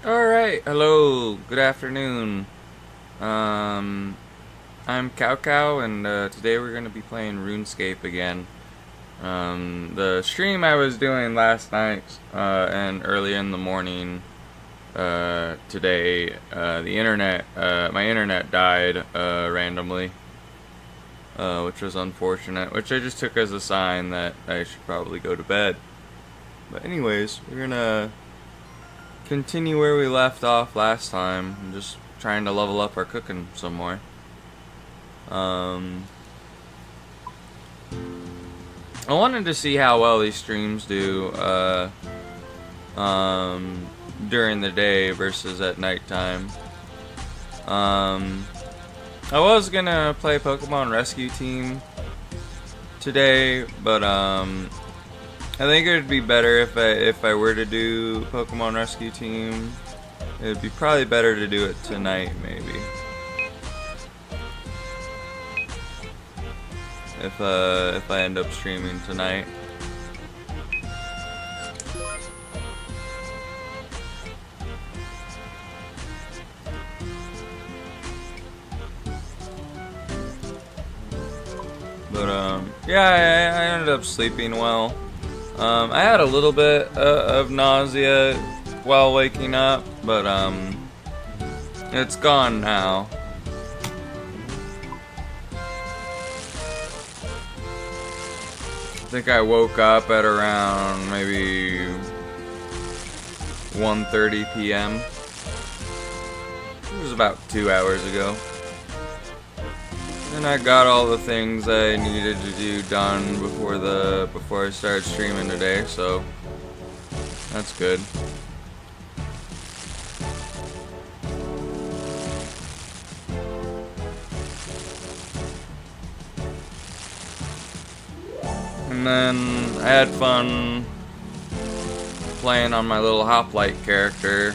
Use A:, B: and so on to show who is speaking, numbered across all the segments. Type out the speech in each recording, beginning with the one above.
A: Alright, hello, good afternoon. I'm Cow Cow, and today we're going to be playing RuneScape again. The stream I was doing last night and early in the morning today, my internet died randomly, which was unfortunate, which I just took as a sign that I should probably go to bed. But anyways, we're going to continue where we left off last time. I'm just trying to level up our cooking some more. I wanted to see how well these streams do during the day versus at nighttime. I was gonna play Pokemon Rescue Team today, but I think it would be better if I were to do Pokemon Rescue Team. It would be probably better to do it tonight, maybe. If I end up streaming tonight. But yeah, I ended up sleeping well. I had a little bit of nausea while waking up, but it's gone now. I think I woke up at around maybe 1:30 p.m. It was about 2 hours ago. And I got all the things I needed to do done before I started streaming today, so that's good. And then I had fun playing on my little hoplite character.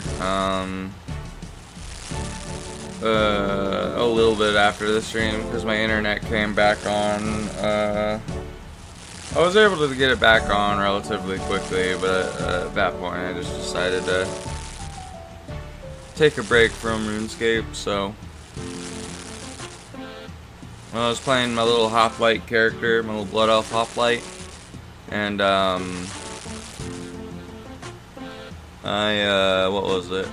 A: A little bit after the stream because my internet came back on. I was able to get it back on relatively quickly, but at that point I just decided to take a break from RuneScape. So I was playing my little hoplite character, my little blood elf hoplite, and what was it?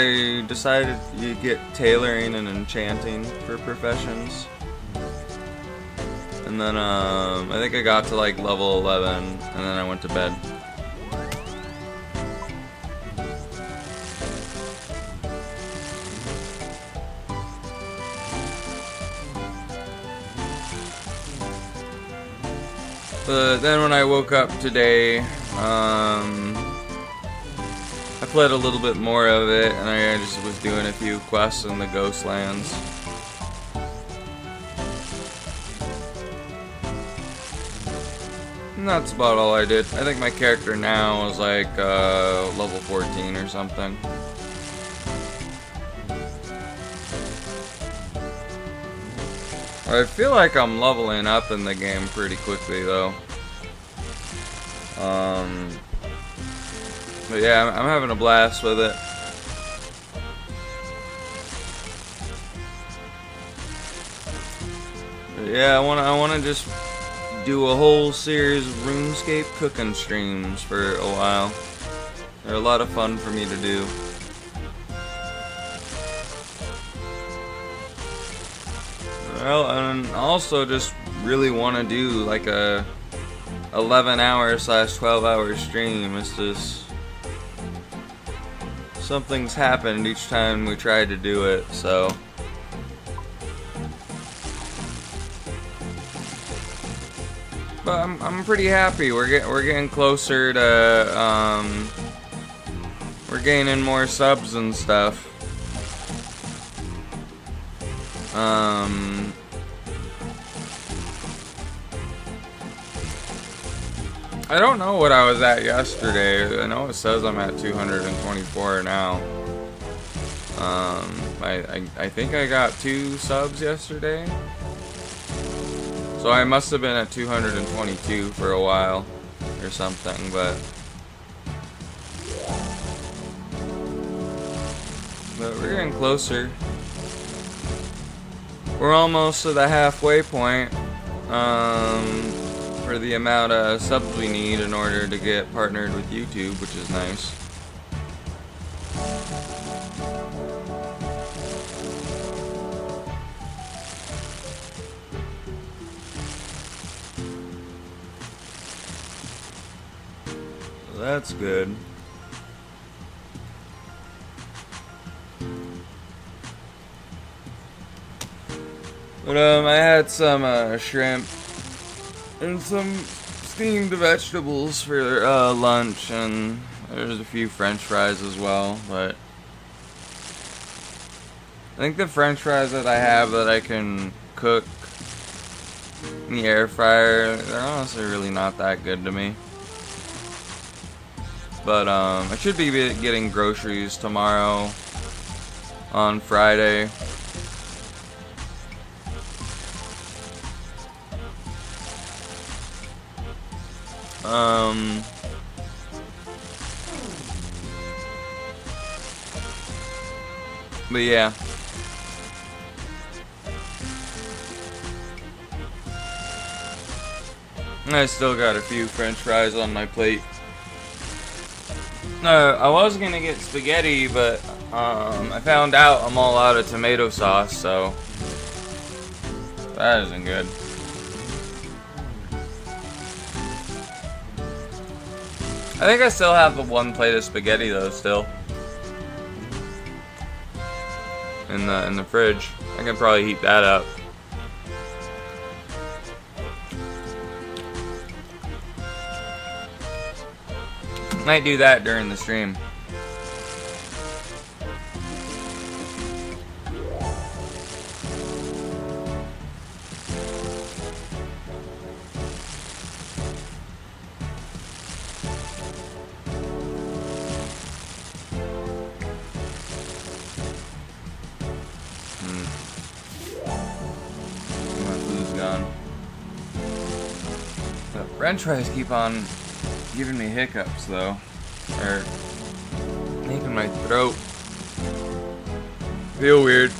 A: I decided to get tailoring and enchanting for professions. And then, I think I got to like level 11, and then I went to bed. But then when I woke up today, I played a little bit more of it, and I just was doing a few quests in the Ghost Lands. And that's about all I did. I think my character now is like level 14 or something. I feel like I'm leveling up in the game pretty quickly though. But yeah, I'm having a blast with it. But yeah, I wanna just do a whole series of RuneScape cooking streams for a while. They're a lot of fun for me to do. Well, and also just really want to do like a 11-hour / 12-hour stream. It's just something's happened each time we tried to do it, so but I'm pretty happy. We're getting closer to we're gaining more subs and stuff. I don't know what I was at yesterday. I know it says I'm at 224 now. I think I got 2 subs yesterday. So I must have been at 222 for a while or something, but But we're getting closer. We're almost to the halfway point for the amount of subs we need in order to get partnered with YouTube, which is nice. So that's good. But I had some shrimp and some steamed vegetables for lunch, and there's a few French fries as well. But I think the French fries that I have that I can cook in the air fryer, they're honestly really not that good to me. But I should be getting groceries tomorrow on Friday. But yeah. I still got a few French fries on my plate. I was gonna get spaghetti, but I found out I'm all out of tomato sauce, so that isn't good. I think I still have the one plate of spaghetti though, still in the fridge. I can probably heat that up. Might do that during the stream. My food's gone. The French fries keep on giving me hiccups though, or making my throat feel weird.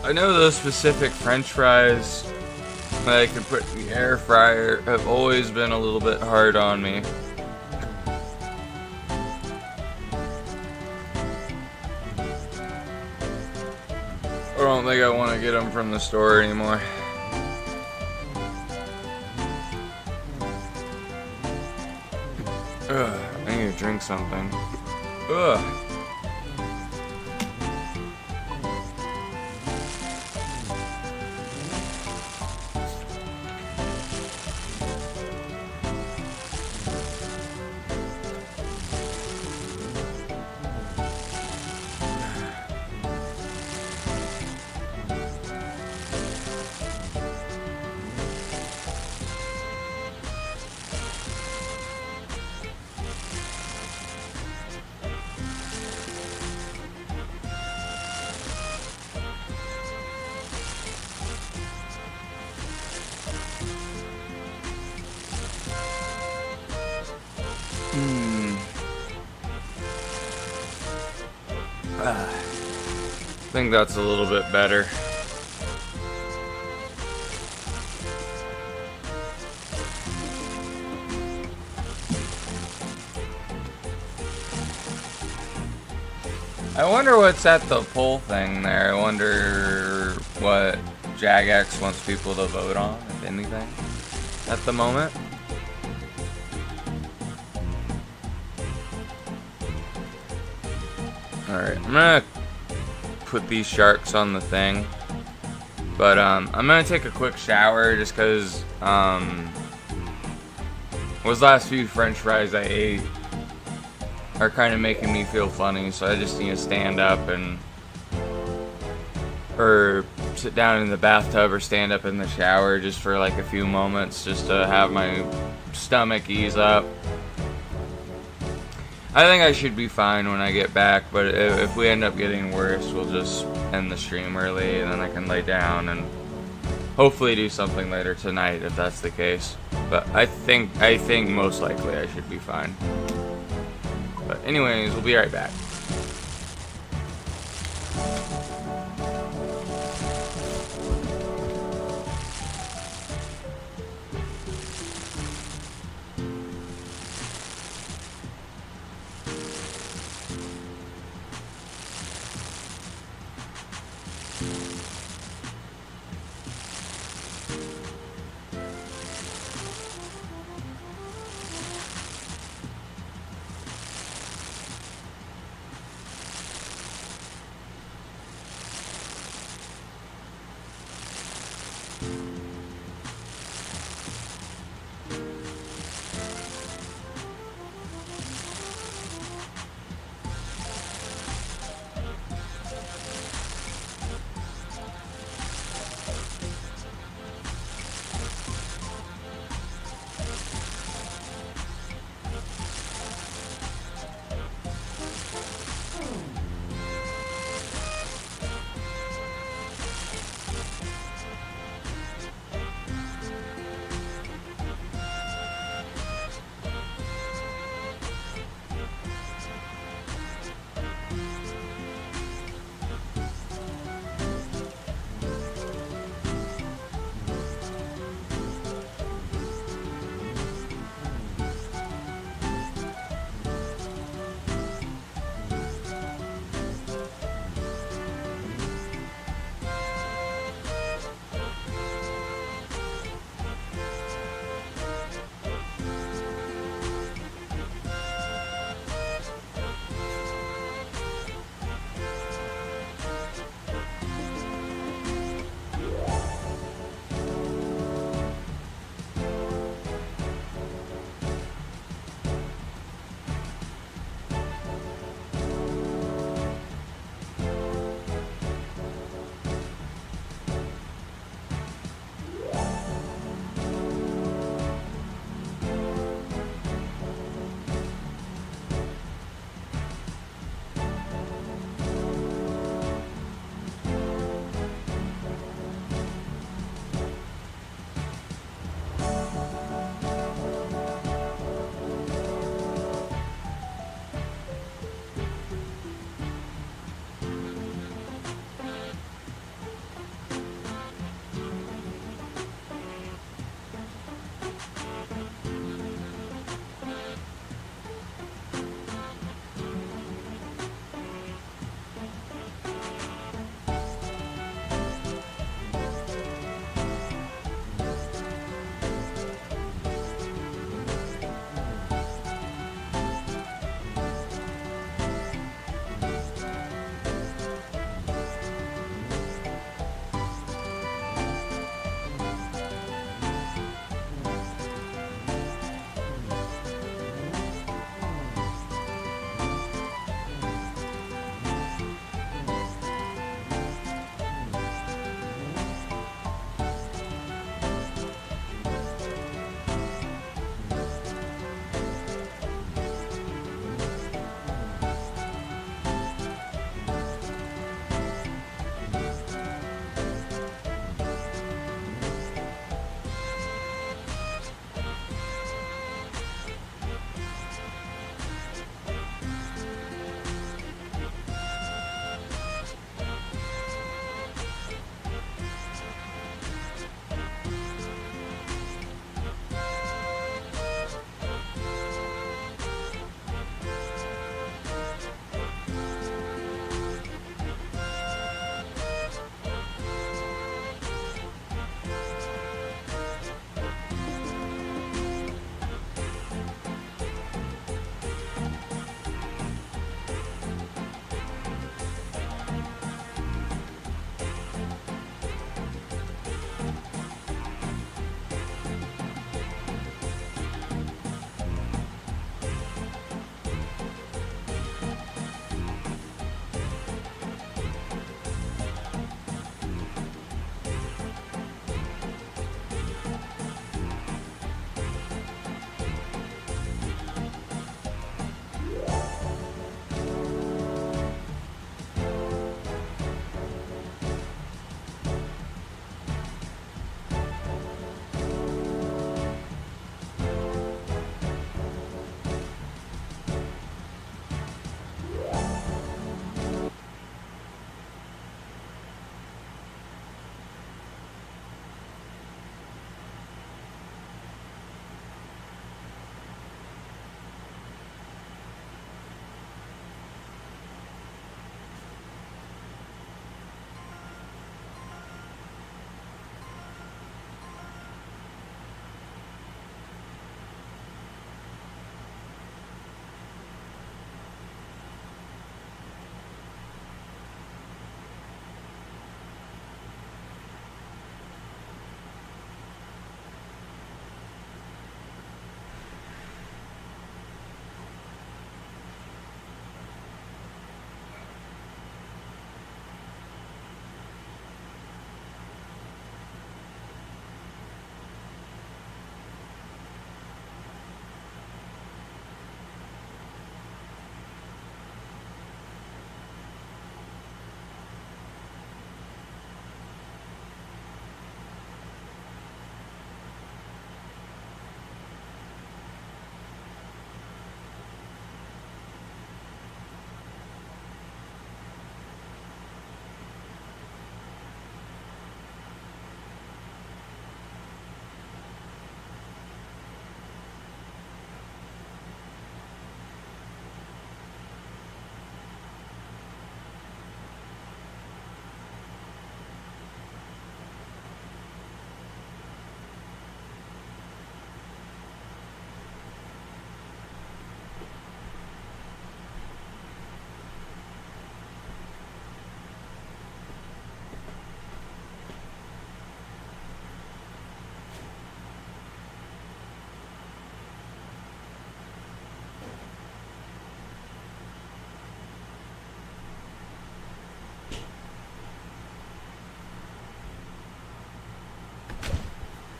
A: I know those specific French fries that I could put in the air fryer have always been a little bit hard on me. I don't think I want to get them from the store anymore. Ugh, I need to drink something. Ugh. I think that's a little bit better. I wonder what's at the poll thing there. I wonder what Jagex wants people to vote on, if anything, at the moment. Alright, I'm gonna put these sharks on the thing, but I'm gonna take a quick shower just because those last few French fries I ate are kind of making me feel funny, so I just need to stand up and sit down in the bathtub or stand up in the shower just for like a few moments just to have my stomach ease up. I think I should be fine when I get back, but if we end up getting worse, we'll just end the stream early and then I can lay down and hopefully do something later tonight if that's the case. But I think most likely I should be fine. But anyways, we'll be right back.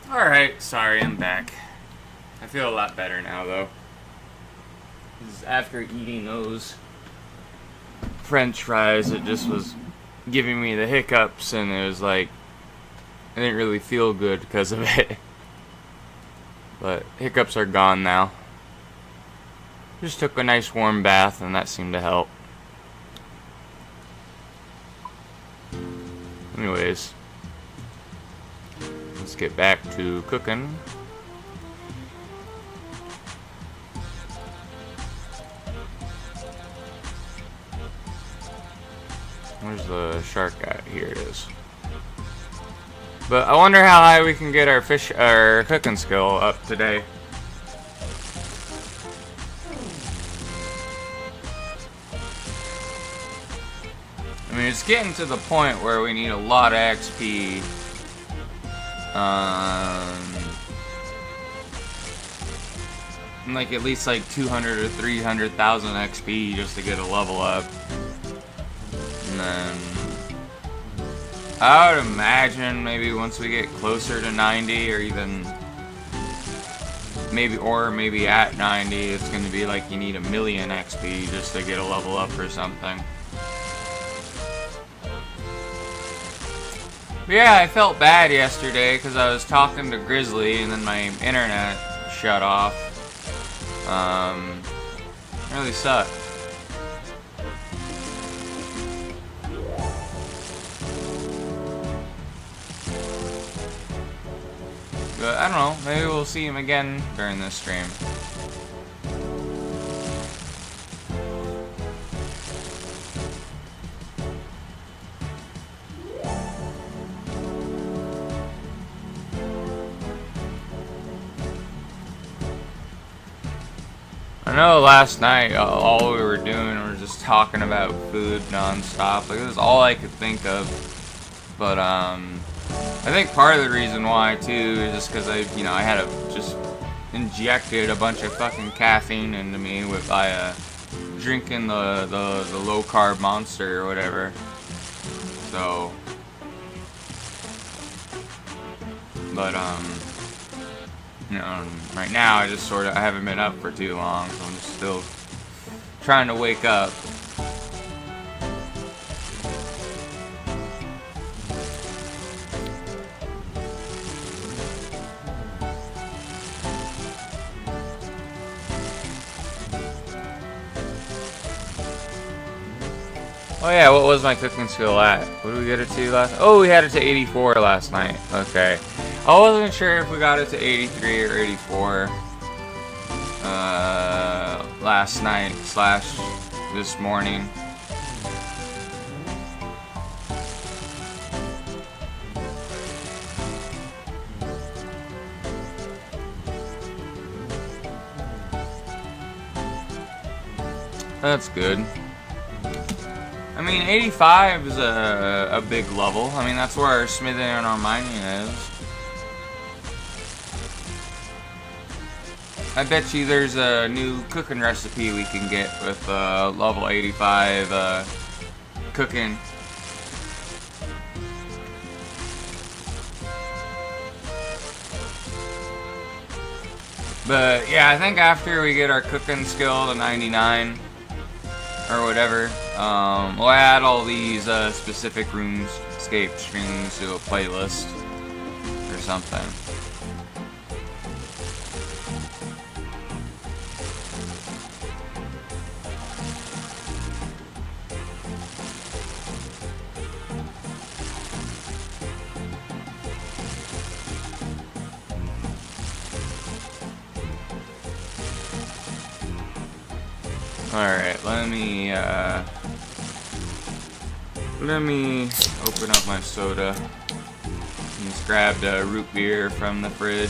A: Alright, sorry, I'm back. I feel a lot better now, though. After eating those French fries, it just was giving me the hiccups, and it was like, I didn't really feel good because of it. But hiccups are gone now. Just took a nice warm bath, and that seemed to help. Anyways, let's get back to cooking. Where's the shark at? Here it is. But I wonder how high we can get our cooking skill up today. I mean, it's getting to the point where we need a lot of XP. Like at least like 200 or 300,000 XP just to get a level up. And then I would imagine maybe once we get closer to 90 or even maybe at 90, it's going to be like you need 1,000,000 XP just to get a level up or something. But yeah, I felt bad yesterday because I was talking to Grizzly and then my internet shut off. It really sucked. But I don't know, maybe we'll see him again during this stream. I know last night all we were doing was just talking about food non-stop. Like, it was all I could think of. But I think part of the reason why too is just because I had just injected a bunch of fucking caffeine into me by drinking the low carb Monster or whatever. So, but right now I haven't been up for too long, so I'm just still trying to wake up. Oh yeah, what was my cooking skill at? What did we get it to last? Oh, we had it to 84 last night. Okay. I wasn't sure if we got it to 83 or 84 last night / this morning. That's good. I mean, 85 is a big level. I mean, that's where our smithing and our mining is. I bet you there's a new cooking recipe we can get with level 85 cooking. But yeah, I think after we get our cooking skill to 99 or whatever, we'll add all these specific RuneScape streams to a playlist or something. Alright, let me open up my soda. Just grabbed a root beer from the fridge.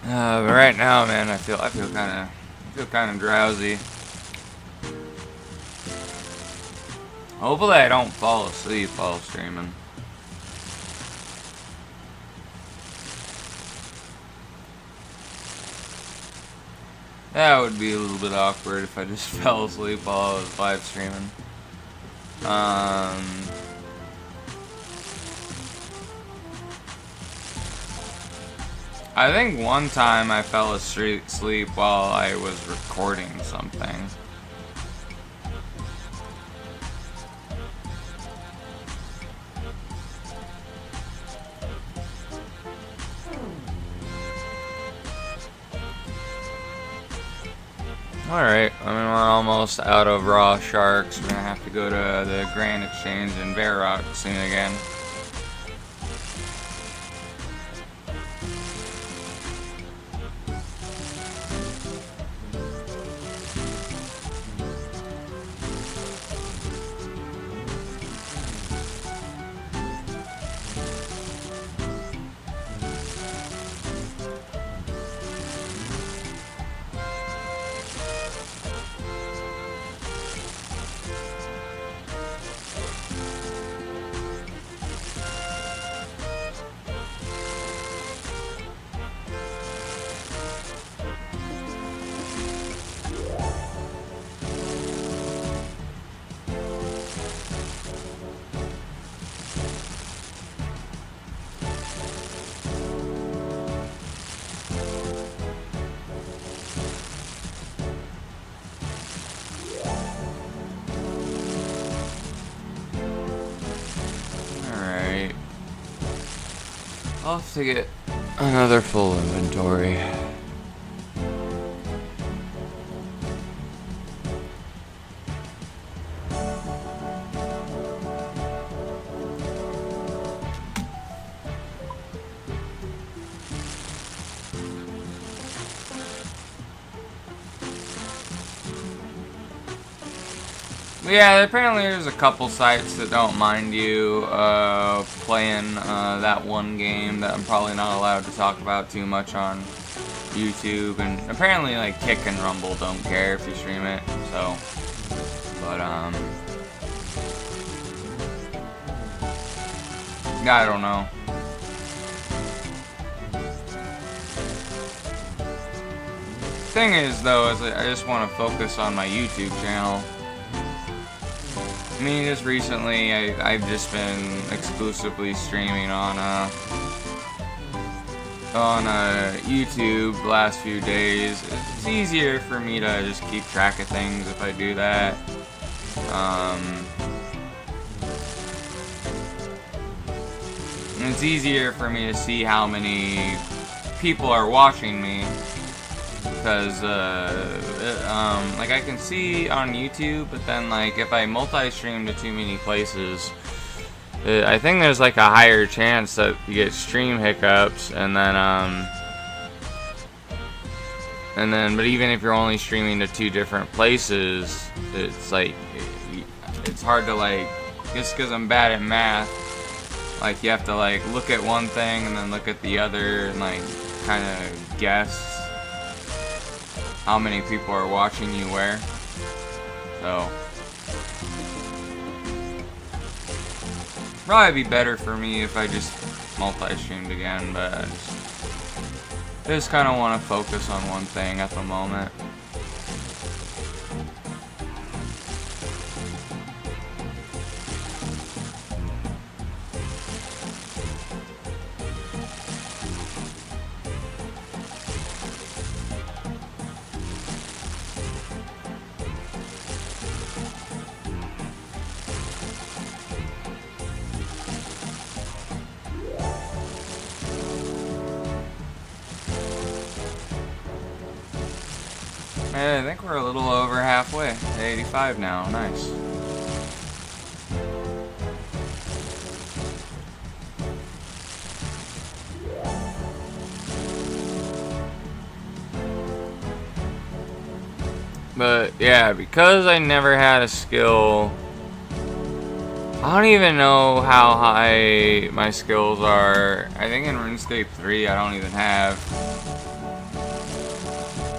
A: But right now, man, I feel kind of drowsy. Hopefully, I don't fall asleep while streaming. That would be a little bit awkward if I just fell asleep while I was live streaming. I think one time I fell asleep while I was recording something. Alright, I mean, we're almost out of raw sharks. We're gonna have to go to the Grand Exchange in Bear Rock soon again. I'll have to get another full inventory. Yeah, apparently there's a couple sites that don't mind you playing that one game that I'm probably not allowed to talk about too much on YouTube, and apparently like Kick and Rumble don't care if you stream it, so, but yeah, I don't know. Thing is though, is I just want to focus on my YouTube channel. I mean, just recently, I've just been exclusively streaming on YouTube the last few days. It's easier for me to just keep track of things if I do that. And it's easier for me to see how many people are watching me. Because, like, I can see on YouTube, but then, like, if I multi-stream to too many places, I think there's, like, a higher chance that you get stream hiccups, but even if you're only streaming to 2 different places, it's, like, it's hard to, like, just because I'm bad at math, like, you have to, like, look at one thing and then look at the other and, like, kind of guess how many people are watching you where. So probably be better for me if I just multi-streamed again, but I just kind of want to focus on one thing at the moment. I think we're a little over halfway. 85 now. Nice. But yeah, because I never had a skill, I don't even know how high my skills are. I think in RuneScape 3 I don't even have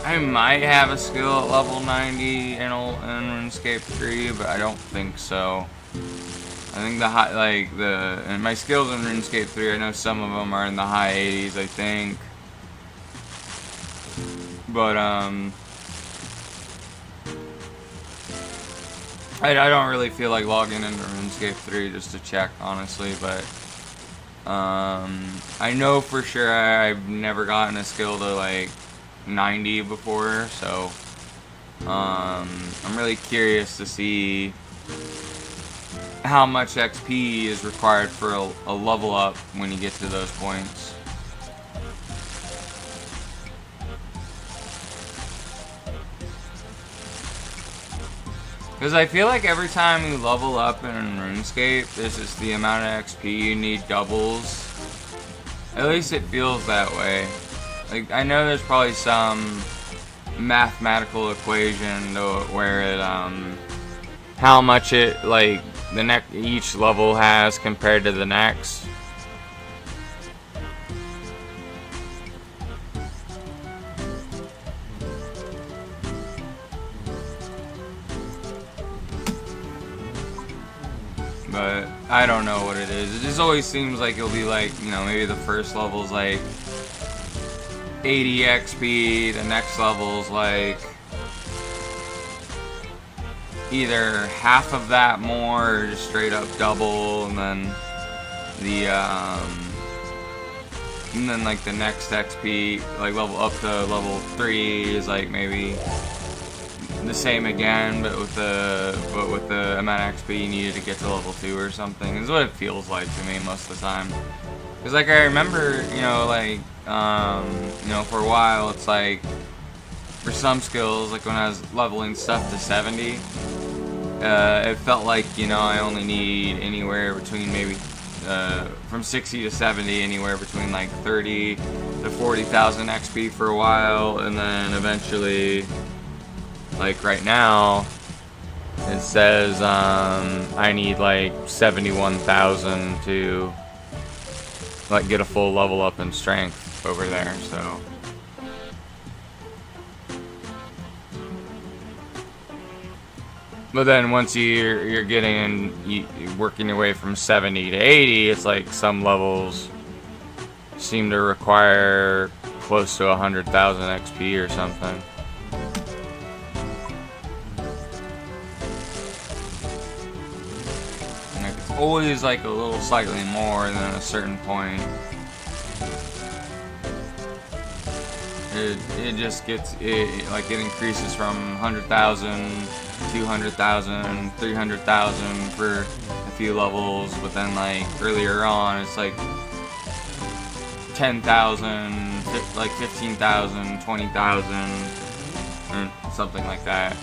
A: I might have a skill at level 90 in RuneScape 3, but I don't think so. I think the high, and my skills in RuneScape 3, I know some of them are in the high 80s, I think. But, I don't really feel like logging into RuneScape 3 just to check, honestly, but, I know for sure I've never gotten a skill to, like, 90 before, so, I'm really curious to see how much XP is required for a level up when you get to those points. Because I feel like every time you level up in RuneScape, it's just the amount of XP you need doubles. At least it feels that way. Like, I know there's probably some mathematical equation to where it, how much it, like, each level has compared to the next. But I don't know what it is. It just always seems like it'll be like, you know, maybe the first level's like 80 XP, the next level's like either half of that more or just straight up double, and then like the next XP, like level up to level 3 is like maybe the same again, but with the amount of XP you needed to get to level 2 or something. Is what it feels like to me most of the time. Cause like I remember, you know, like you know, for a while it's like for some skills, like when I was leveling stuff to 70, it felt like, you know, I only need anywhere between maybe from 60 to 70, anywhere between like 30 to 40,000 XP for a while, and then eventually, like right now, it says I need like 71,000 to like get a full level up in strength over there. So but then once you're working your way from 70 to 80, it's like some levels seem to require close to 100,000 XP or something. Like it's always like a little slightly more than a certain point. It just gets, like it increases from 100,000, 200,000, 300,000 for a few levels, but then like earlier on it's like 10,000, like 15,000, 20,000, or something like that.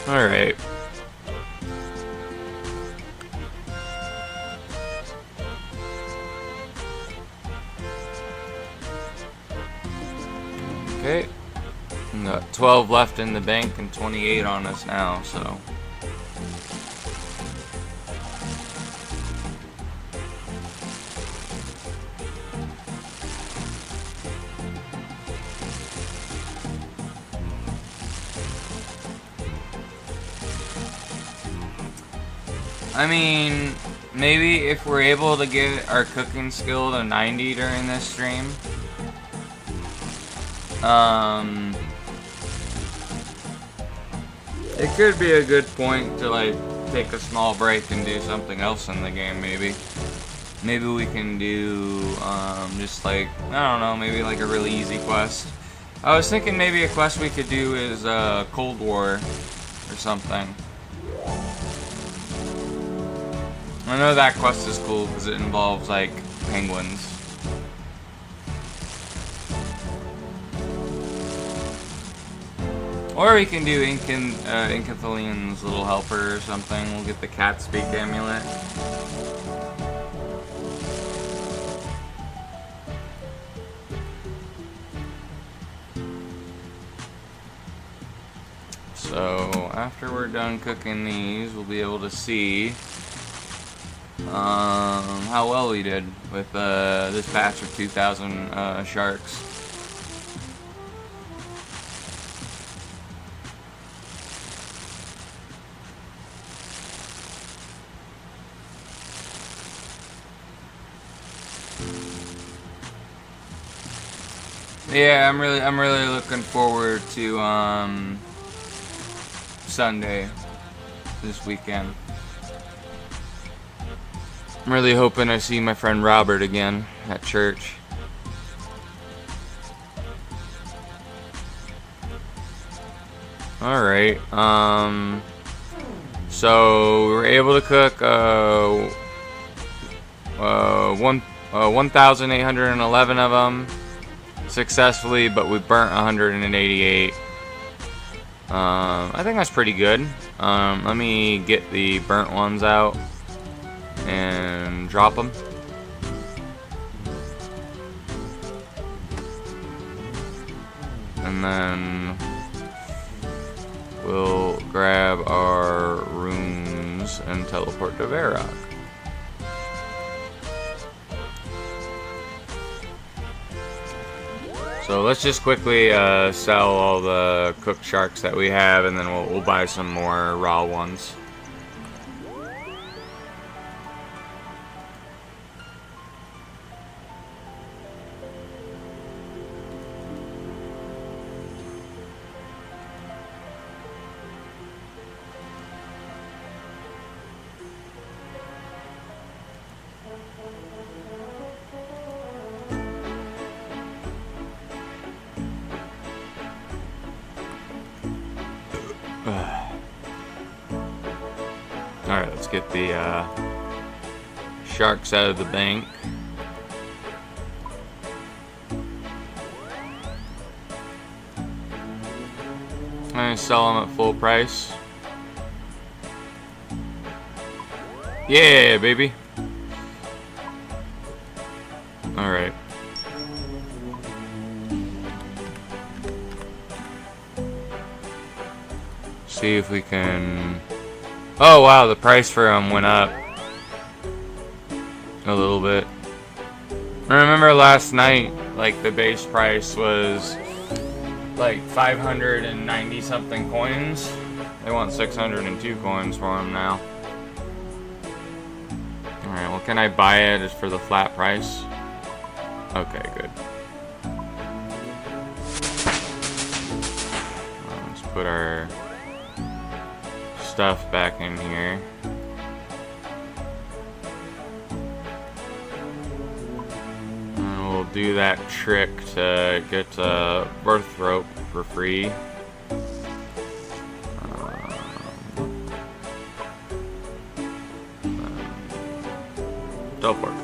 A: Alright. Okay. We got 12 left in the bank and 28 on us now, so. I mean, maybe if we're able to get our cooking skill to 90 during this stream, it could be a good point to like take a small break and do something else in the game. Maybe we can do just like, I don't know, maybe like a really easy quest. I was thinking maybe a quest we could do is Cold War or something. I know that quest is cool because it involves, like, penguins. Or we can do Incathalian's little helper or something. We'll get the cat speak amulet. So after we're done cooking these, we'll be able to see how well we did with this batch of 2,000 sharks. Yeah, I'm really looking forward to Sunday this weekend. I'm really hoping I see my friend Robert again at church. Alright, so we were able to cook 1,811 of them successfully, but we burnt 188. I think that's pretty good. Let me get the burnt ones out and drop them. And then we'll grab our runes and teleport to Varrock. So let's just quickly sell all the cooked sharks that we have, and then we'll buy some more raw ones. Alright, let's get the sharks out of the bank. And sell them at full price. Yeah, baby. Alright. See if we can... Oh wow, the price for them went up a little bit. I remember last night, like, the base price was like 590 something coins. They want 602 coins for them now. Alright, well, can I buy it just for the flat price? Okay, good. Let's put our stuff back in here. And we'll do that trick to get birth rope for free. Teleport.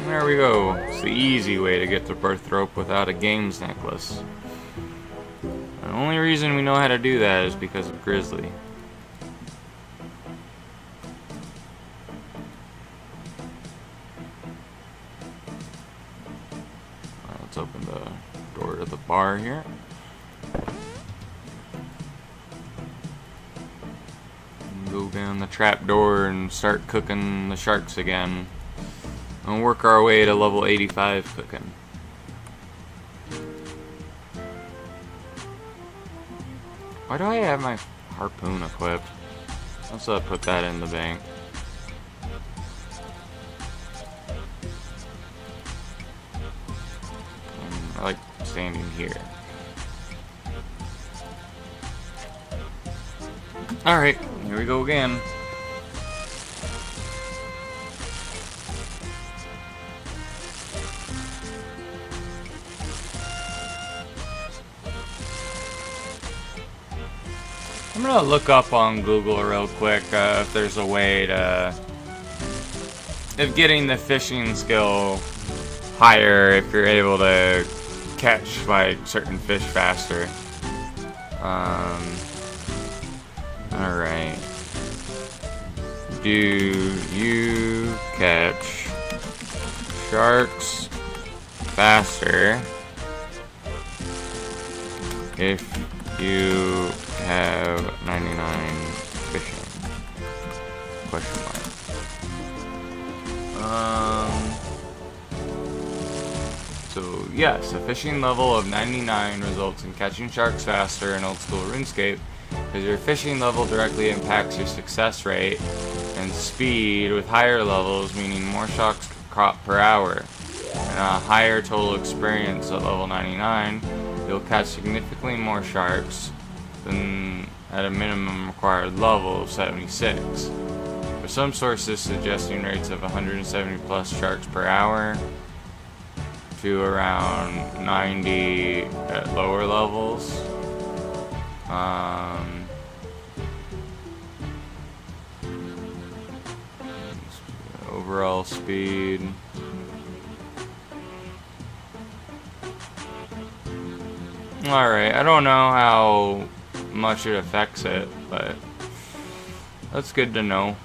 A: There we go. It's the easy way to get the birth rope without a games necklace. The only reason we know how to do that is because of Grizzly. Let's open the door to the bar here. Go down the trap door and start cooking the sharks again. And work our way to level 85 cooking. Why do I have my harpoon equipped? Let's put that in the bank. I like standing here. Alright, here we go again. I'm gonna look up on Google real quick if there's a way to, if getting the fishing skill higher, if you're able to catch like certain fish faster. Alright. Do you catch sharks faster if you have 99 fishing? Question mark. So yes, a fishing level of 99 results in catching sharks faster in Old School Runescape, because your fishing level directly impacts your success rate and speed, with higher levels meaning more sharks caught per hour. And a higher total experience at level 99, you'll catch significantly more sharks than at a minimum required level of 76. With some sources suggesting rates of 170 plus sharks per hour to around 90 at lower levels. Overall speed. Alright, I don't know how much it affects it, but that's good to know.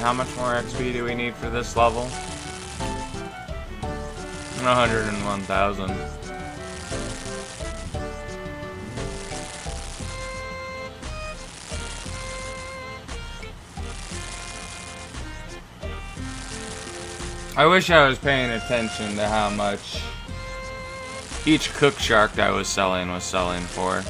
A: How much more XP do we need for this level? 101,000. I wish I was paying attention to how much each cook shark I was selling for.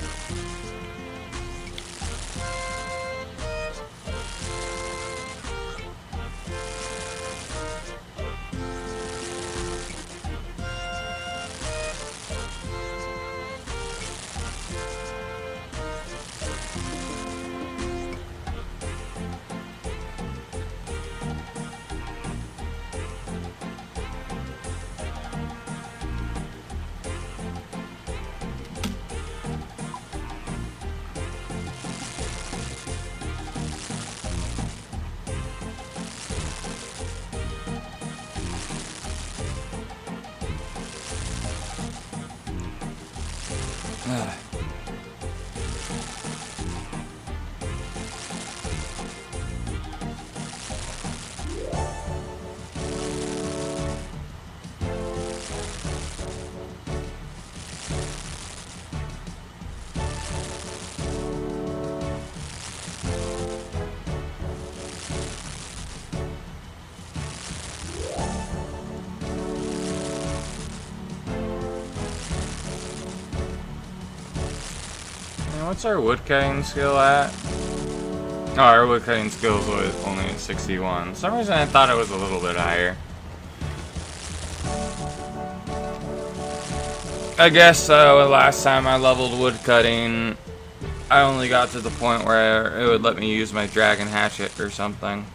A: What's our woodcutting skill at? Oh, our woodcutting skill is only at 61. For some reason I thought it was a little bit higher. I guess last time I leveled woodcutting, I only got to the point where it would let me use my dragon hatchet or something.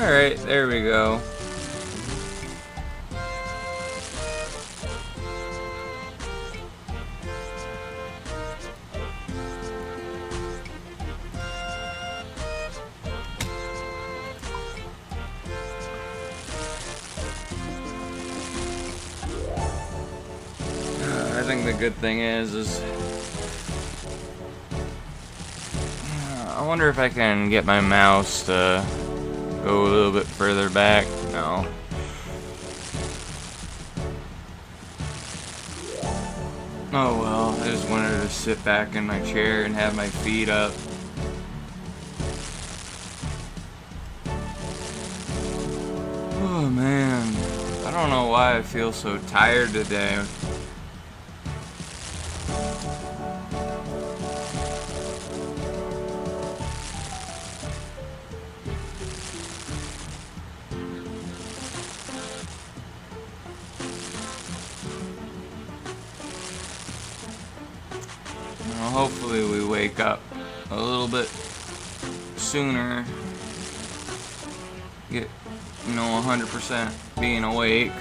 A: Alright, there we go. I think the good thing is I wonder if I can get my mouse to go a little bit further back. No. Oh well, I just wanted to sit back in my chair and have my feet up. Oh man, I don't know why I feel so tired today. Well, hopefully we wake up a little bit sooner. Get, 100% being awake.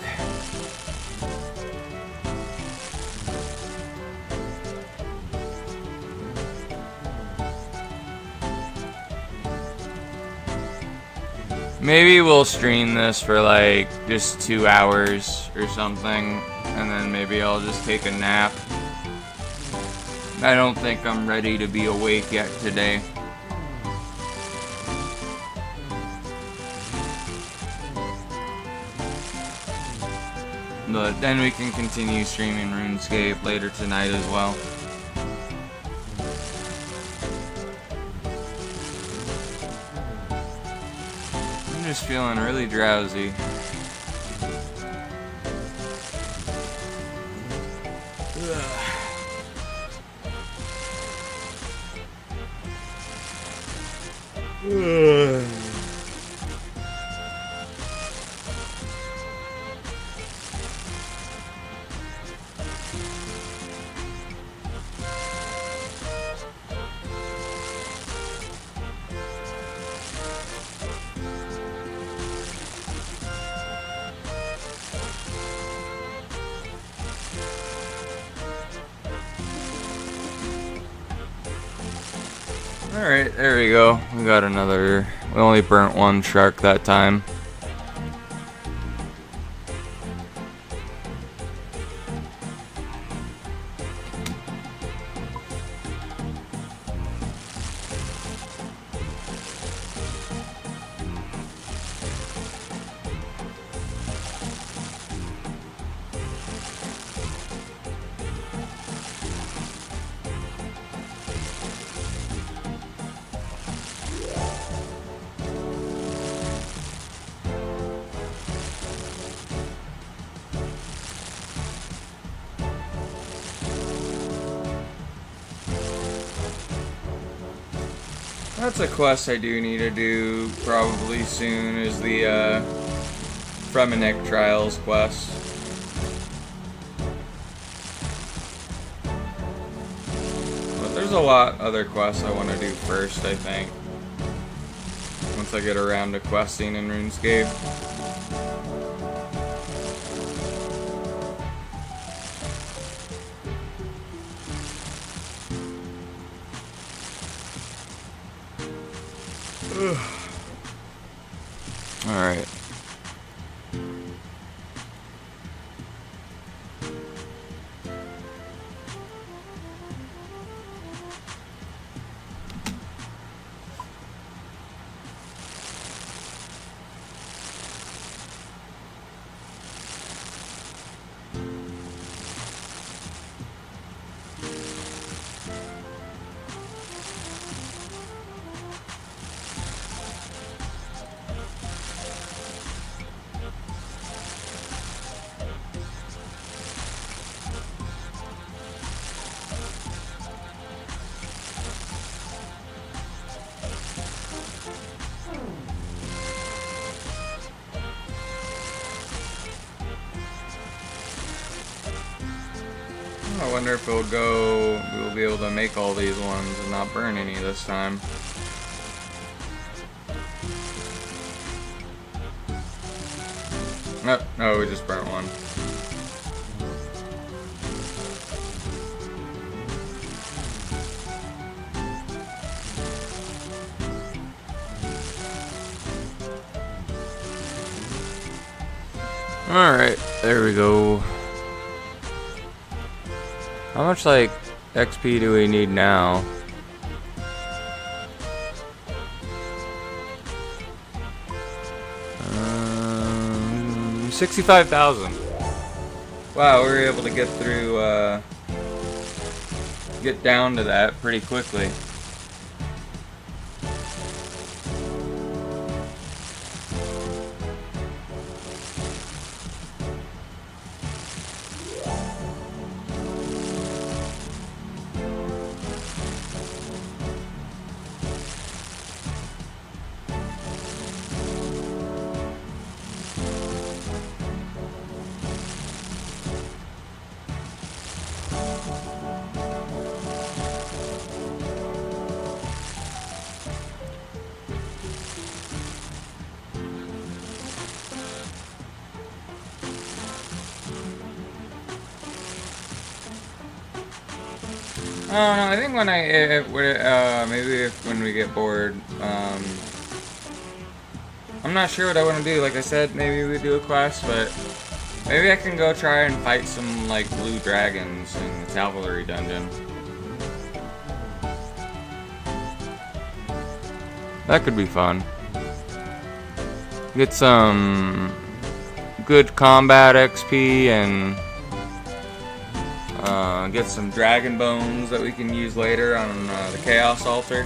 A: Maybe we'll stream this for like just 2 hours or something, and then maybe I'll just take a nap. I don't think I'm ready to be awake yet today. But then we can continue streaming RuneScape later tonight as well. I'm just feeling really drowsy. Alright, there we go. We got another. We only burnt one shark that time. That's a quest I do need to do probably soon, is the Fremennik Trials quest. But there's a lot other quests I want to do first, I think. Once I get around to questing in RuneScape. Alright. I wonder if we'll be able to make all these ones and not burn any this time. No, no, we just burnt one. Alright, there we go. How much, like, XP do we need now? 65,000. Wow, we were able to get through, get down to that pretty quickly. I don't know. I think when maybe when we get bored, I'm not sure what I want to do. Like I said, maybe we do a quest, but maybe I can go try and fight some like blue dragons in the cavalry dungeon. That could be fun. Get some good combat XP and get some dragon bones that we can use later on the Chaos Altar.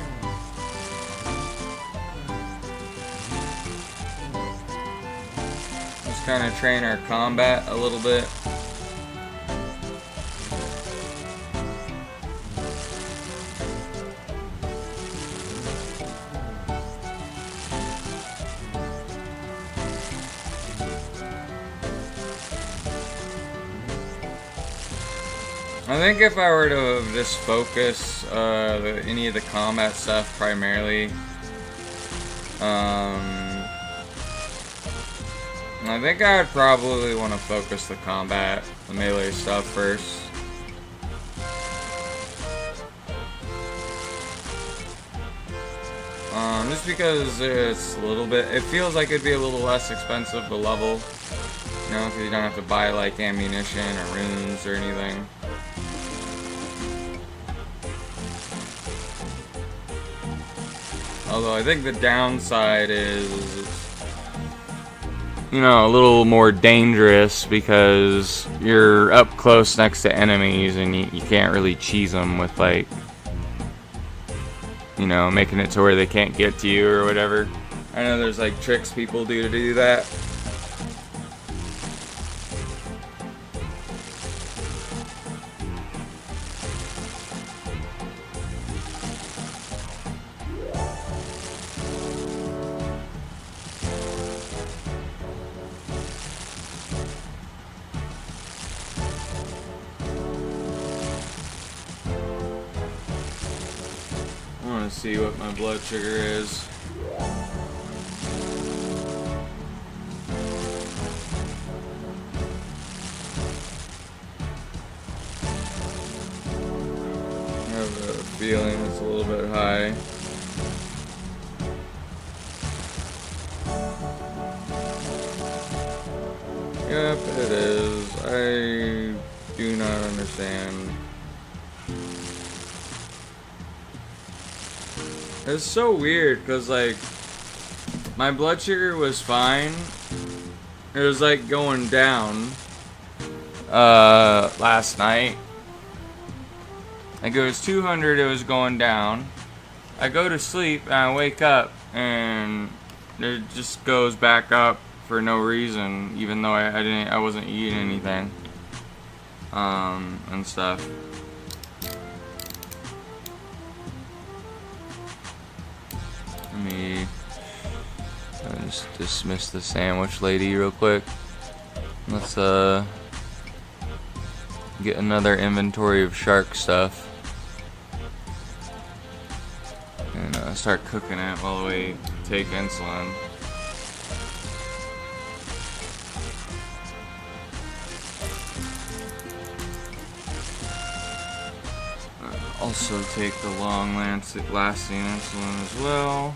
A: Just kind of train our combat a little bit. I think if I were to just focus any of the combat stuff primarily, I think I would probably want to focus the melee stuff first. Just because it's a little bit, it feels like it'd be a little less expensive to level, you know, because you don't have to buy like ammunition or runes or anything. Although I think the downside is, you know, a little more dangerous because you're up close next to enemies and you can't really cheese them with, like, you know, making it to where they can't get to you or whatever. I know there's like tricks people do to do that. See what my blood sugar is. I have a feeling it's a little bit high. Yep, it is. I do not understand. It's so weird because, like, my blood sugar was fine. It was like going down last night. Like, it was 200, it was going down. I go to sleep and I wake up and it just goes back up for no reason, even though I wasn't eating anything and stuff. Let me just dismiss the sandwich lady real quick. Let's get another inventory of shark stuff and start cooking it while we take insulin. also take the long-lasting insulin as well.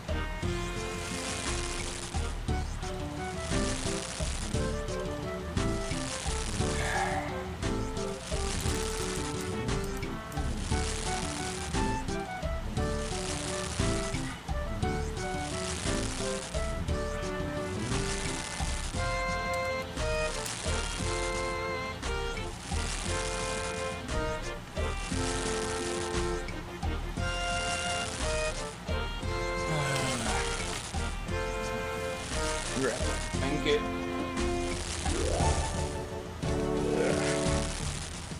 A: Grab a blanket.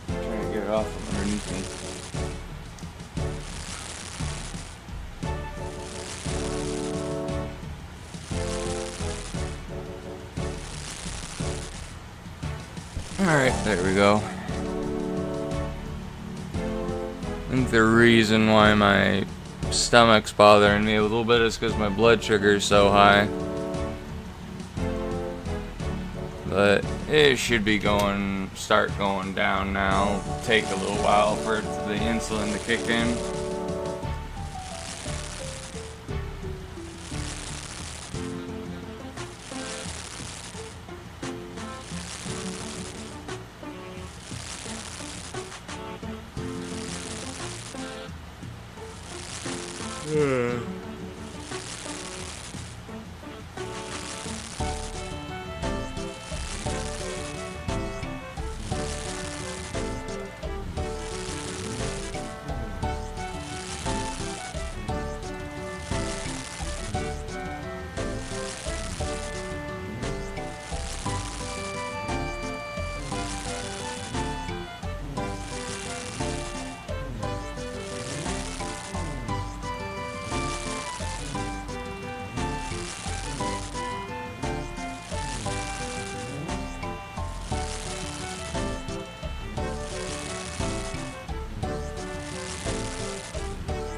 A: Trying to get it off from underneath me. Alright, there we go. I think the reason why my stomach's bothering me a little bit is because my blood sugar is so high. But it should be start going down now. It'll take a little while for the insulin to kick in.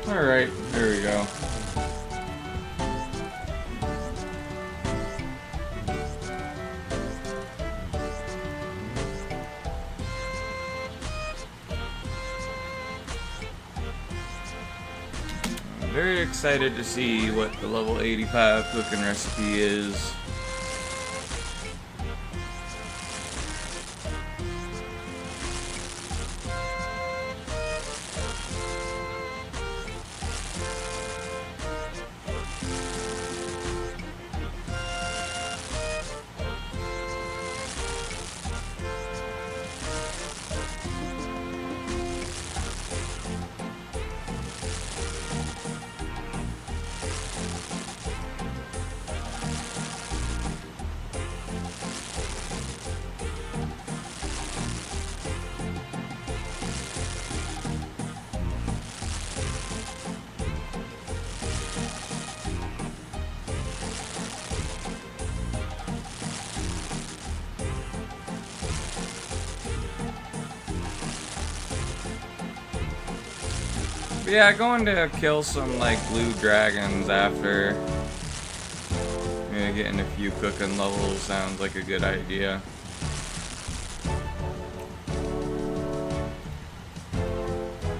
A: Alright, there we go. I'm very excited to see what the level 85 cooking recipe is. Yeah, going to kill some like blue dragons after. Yeah, getting a few cooking levels sounds like a good idea.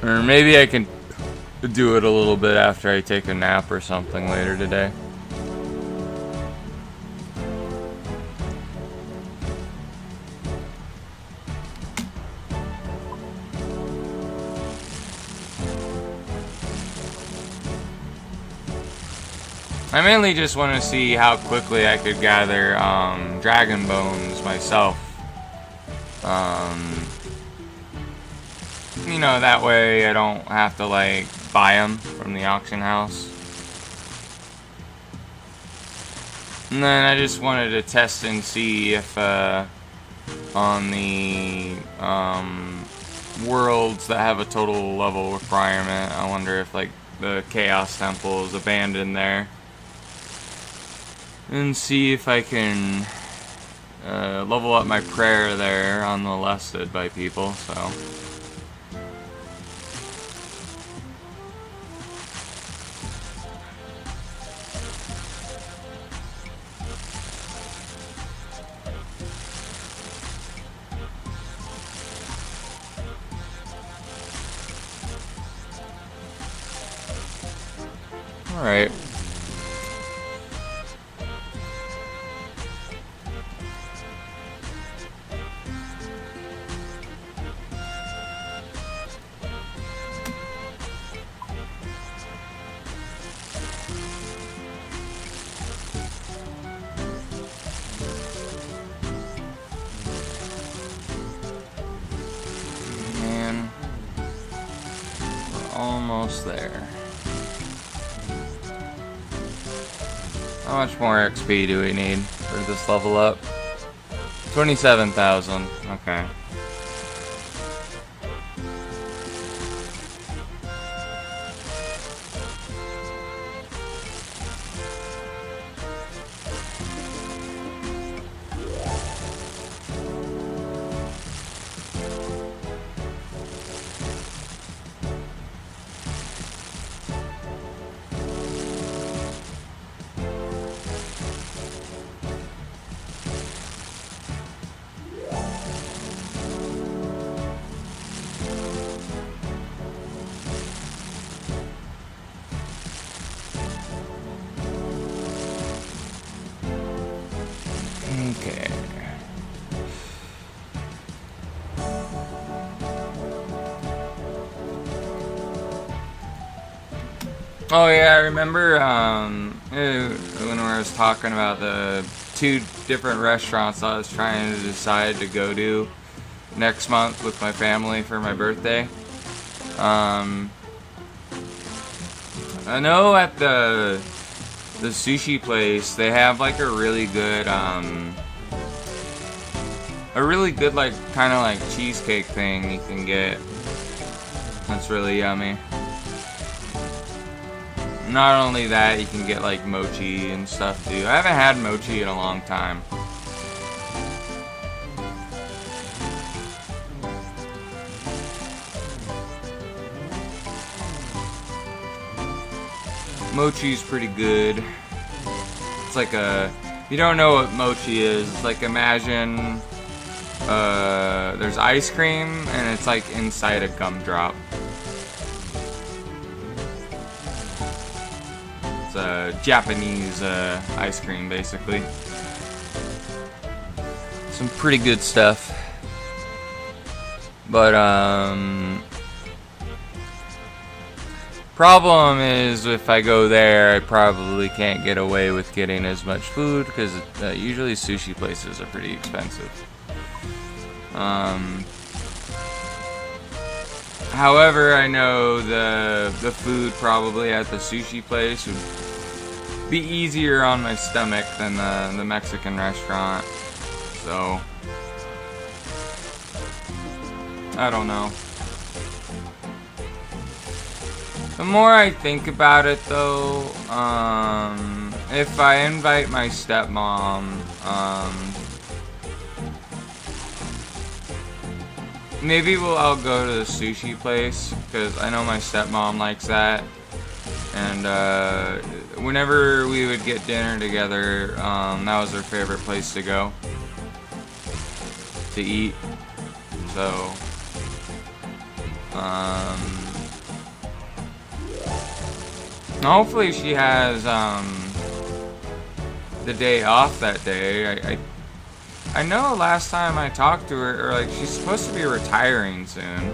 A: Or maybe I can do it a little bit after I take a nap or something later today. I mainly just want to see how quickly I could gather dragon bones myself. You know, that way I don't have to like buy them from the auction house. And then I just wanted to test and see if on the worlds that have a total level requirement, I wonder if like the Chaos Temple is abandoned there. And see if I can level up my prayer there unmolested by people, so. Alright. Man, we're almost there. How much more XP do we need for this level up? 27,000. Okay. Okay. Oh yeah, I remember when I was talking about the 2 different restaurants I was trying to decide to go to next month with my family for my birthday. I know at the sushi place they have like a really good like kind of like cheesecake thing you can get. That's really yummy. Not only that, you can get like mochi and stuff too. I haven't had mochi in a long time. Mochi's pretty good. It's like a... If you don't know what mochi is, it's like imagine there's ice cream and it's like inside a gumdrop. It's a Japanese ice cream, basically. Some pretty good stuff. But, problem is, if I go there, I probably can't get away with getting as much food, because usually sushi places are pretty expensive. However, I know the food probably at the sushi place would be easier on my stomach than the Mexican restaurant. So, I don't know. The more I think about it, though, if I invite my stepmom, maybe I'll go to the sushi place, because I know my stepmom likes that. And whenever we would get dinner together, that was her favorite place to go to eat. So, hopefully she has the day off that day. I know last time I talked to her, or like, she's supposed to be retiring soon,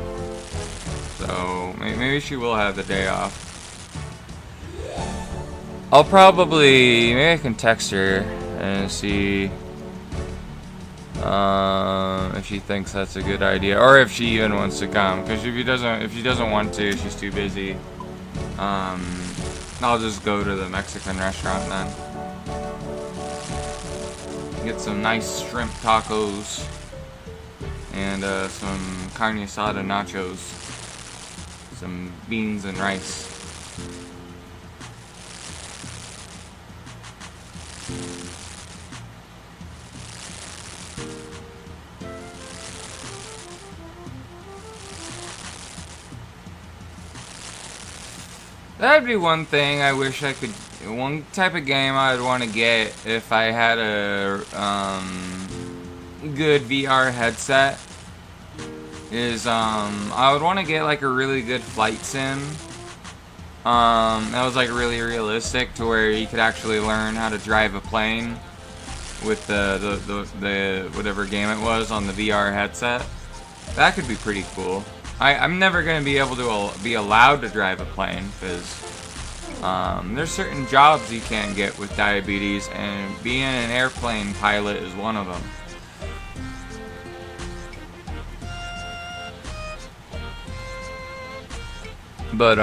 A: so maybe she will have the day off. I'll probably, maybe I can text her and see if she thinks that's a good idea, or if she even wants to come. Because if she doesn't want to, she's too busy. I'll just go to the Mexican restaurant then. Get some nice shrimp tacos and some carne asada nachos, some beans and rice. That'd be one thing I wish I could. One type of game I'd want to get if I had a good VR headset is I would want to get like a really good flight sim. That was like really realistic to where you could actually learn how to drive a plane with the whatever game it was on the VR headset. That could be pretty cool. I'm never going to be able to be allowed to drive a plane because there's certain jobs you can't get with diabetes, and being an airplane pilot is one of them. But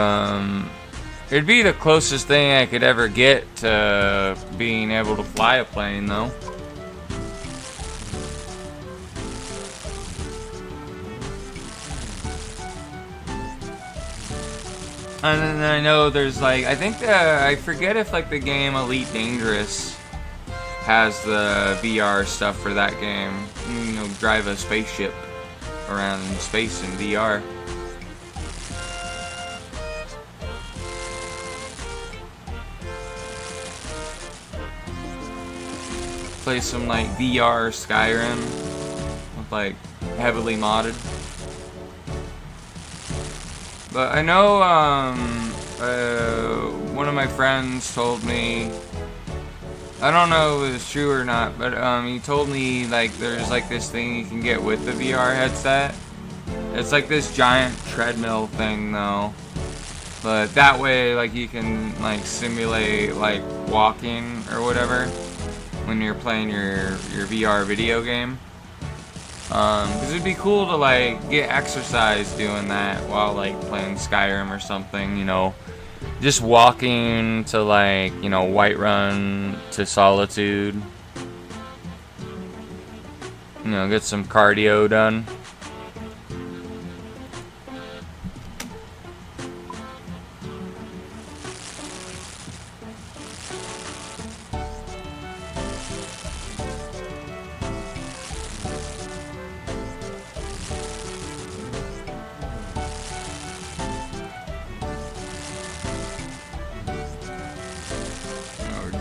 A: it'd be the closest thing I could ever get to being able to fly a plane, though. And then I know there's like, I think I forget if like the game Elite Dangerous has the VR stuff for that game. You know, drive a spaceship around space in VR. Play some like VR Skyrim with like heavily modded. But I know one of my friends told me, I don't know if it's true or not, but he told me like there's like this thing you can get with the VR headset. It's like this giant treadmill thing though. But that way like you can like simulate like walking or whatever when you're playing your VR video game. Because it'd be cool to like get exercise doing that while like playing Skyrim or something, you know. Just walking to like, you know, Whiterun to Solitude. You know, get some cardio done.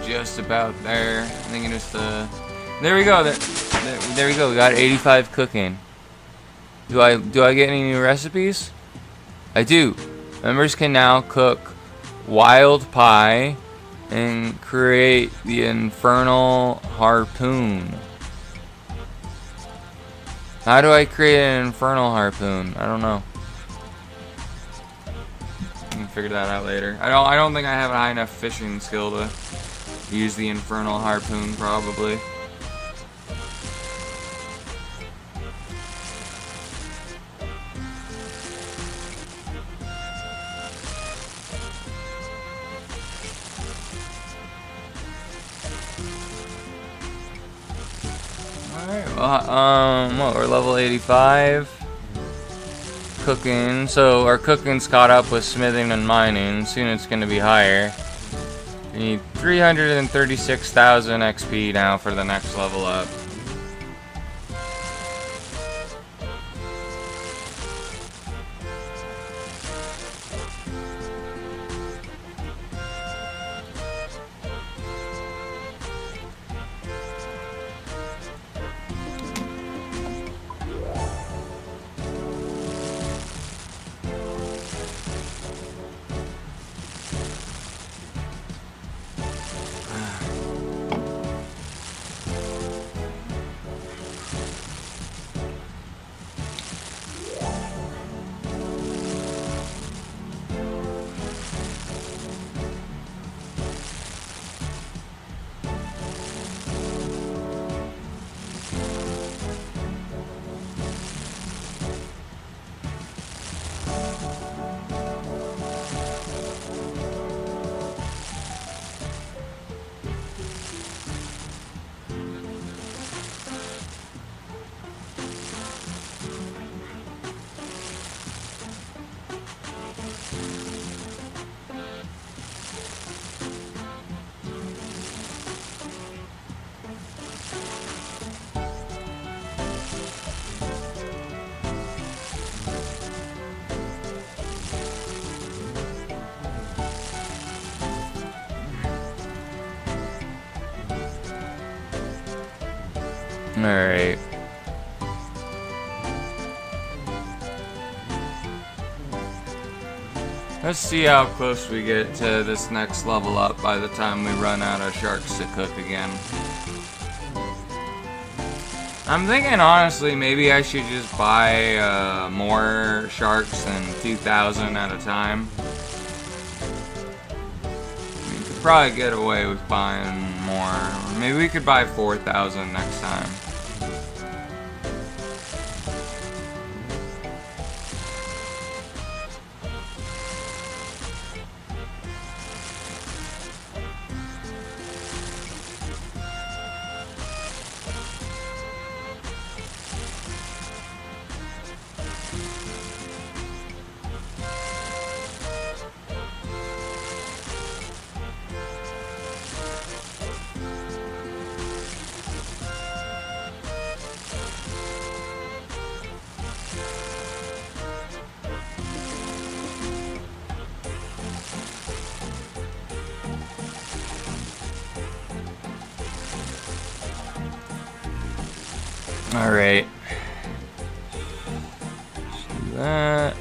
A: Just about there. I think it's there we go. There we go. We got 85 cooking. Do I get any new recipes? I do. Members can now cook wild pie and create the infernal harpoon. How do I create an infernal harpoon? I don't know. I can figure that out later. I don't think I have a high enough fishing skill to use the infernal harpoon, probably. Alright, well, what, we're level 85. Cooking, so our cooking's caught up with smithing and mining. Soon it's going to be higher. We need 336,000 XP now for the next level up. Alright. Let's see how close we get to this next level up by the time we run out of sharks to cook again. I'm thinking, honestly, maybe I should just buy more sharks than 2,000 at a time. We could probably get away with buying more. Maybe we could buy 4,000 next time. Alright. Let's do that.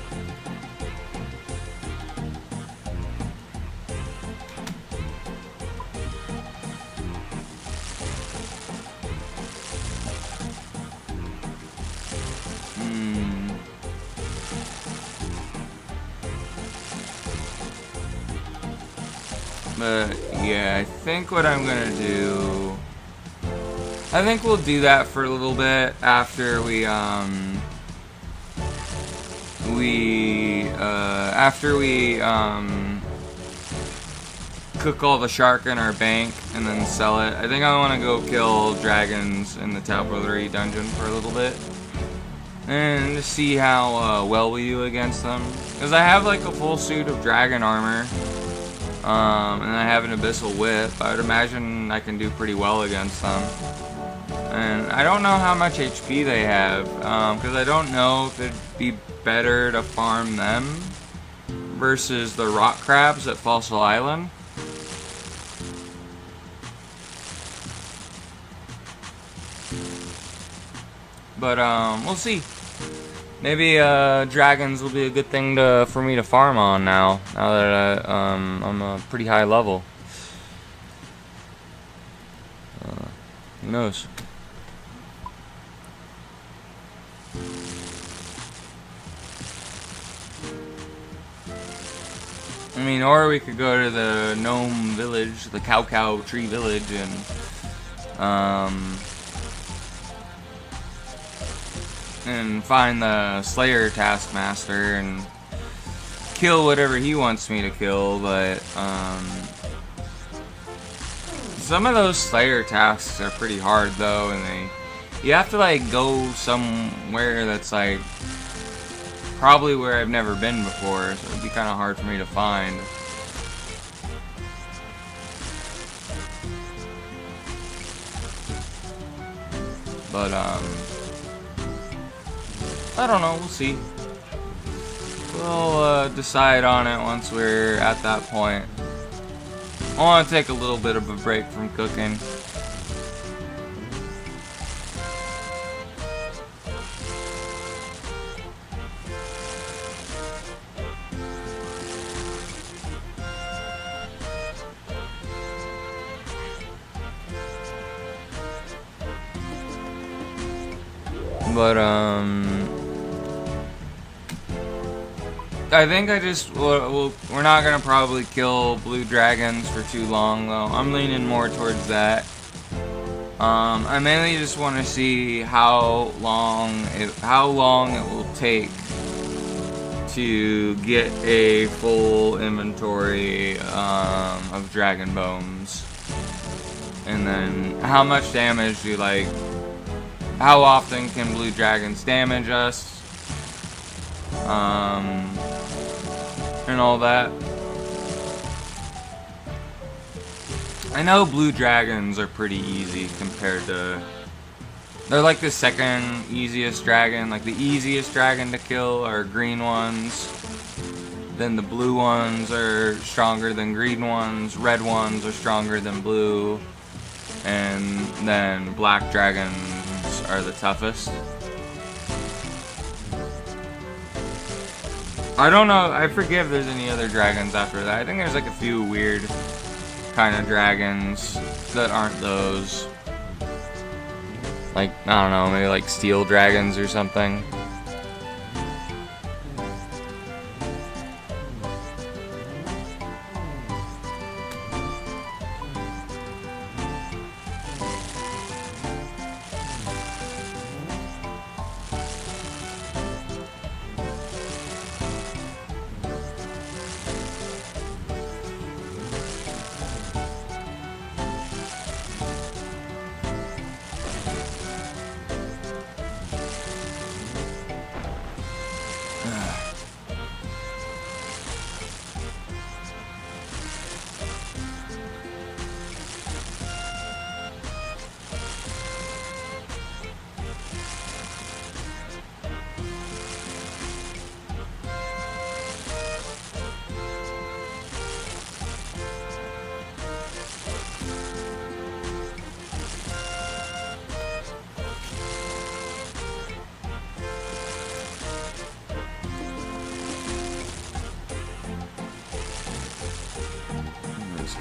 A: But yeah, I think what I'm gonna do, I think we'll do that for a little bit after we cook all the shark in our bank and then sell it. I think I want to go kill dragons in the Taplery dungeon for a little bit and to see how well we do against them. Because I have like a full suit of dragon armor, and I have an abyssal whip. I would imagine I can do pretty well against them. And I don't know how much HP they have, because I don't know if it'd be better to farm them versus the rock crabs at Fossil Island. But we'll see. Maybe dragons will be a good thing for me to farm on now that I'm a pretty high level. Who knows? I mean, or we could go to the gnome village, the cow tree village, and find the Slayer Taskmaster and kill whatever he wants me to kill. But some of those Slayer tasks are pretty hard though, and you have to like go somewhere that's like probably where I've never been before, so it'd be kind of hard for me to find. But I don't know, we'll see. We'll decide on it once we're at that point. I want to take a little bit of a break from cooking. But I think we're not gonna probably kill blue dragons for too long though. I'm leaning more towards that. I mainly just want to see how long it will take to get a full inventory of dragon bones, and then how much damage do how often can blue dragons damage us, and all that. I know blue dragons are pretty easy compared to... They're like the second easiest dragon. Like the easiest dragon to kill are green ones. Then the blue ones are stronger than green ones. Red ones are stronger than blue. And then black dragons are the toughest. I don't know. I forget if there's any other dragons after that. I think there's like a few weird kind of dragons that aren't those. Like, I don't know, maybe like steel dragons or something.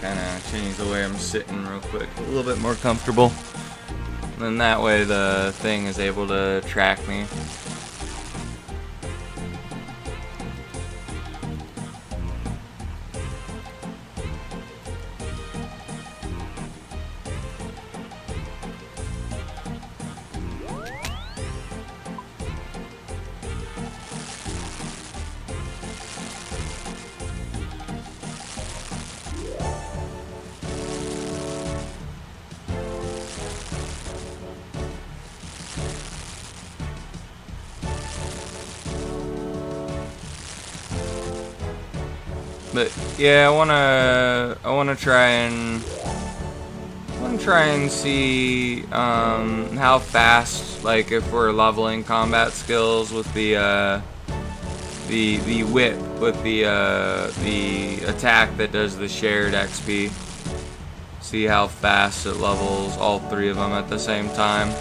A: Kind of change the way I'm sitting real quick, a little bit more comfortable. And then that way the thing is able to track me. But yeah, I wanna try and see how fast, like if we're leveling combat skills with the whip, with the attack that does the shared XP. See how fast it levels all three of them at the same time.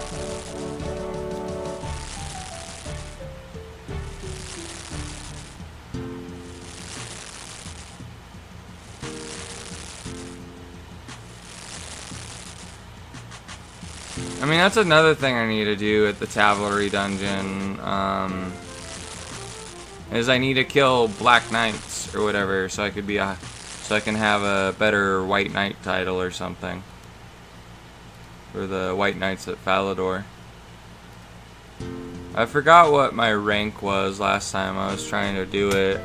A: I mean, that's another thing I need to do at the Cavalry Dungeon, is I need to kill Black Knights or whatever, so I can have a better White Knight title or something. For the White Knights at Falador. I forgot what my rank was last time I was trying to do it.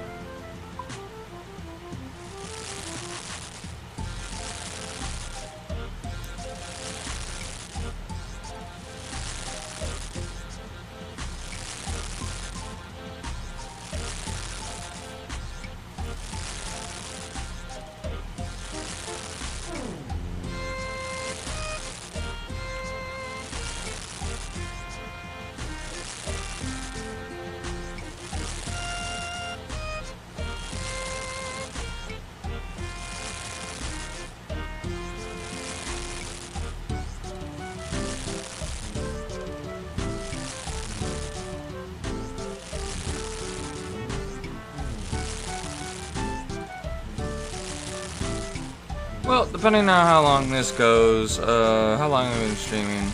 A: Well, depending on how long this goes, how long have I been streaming?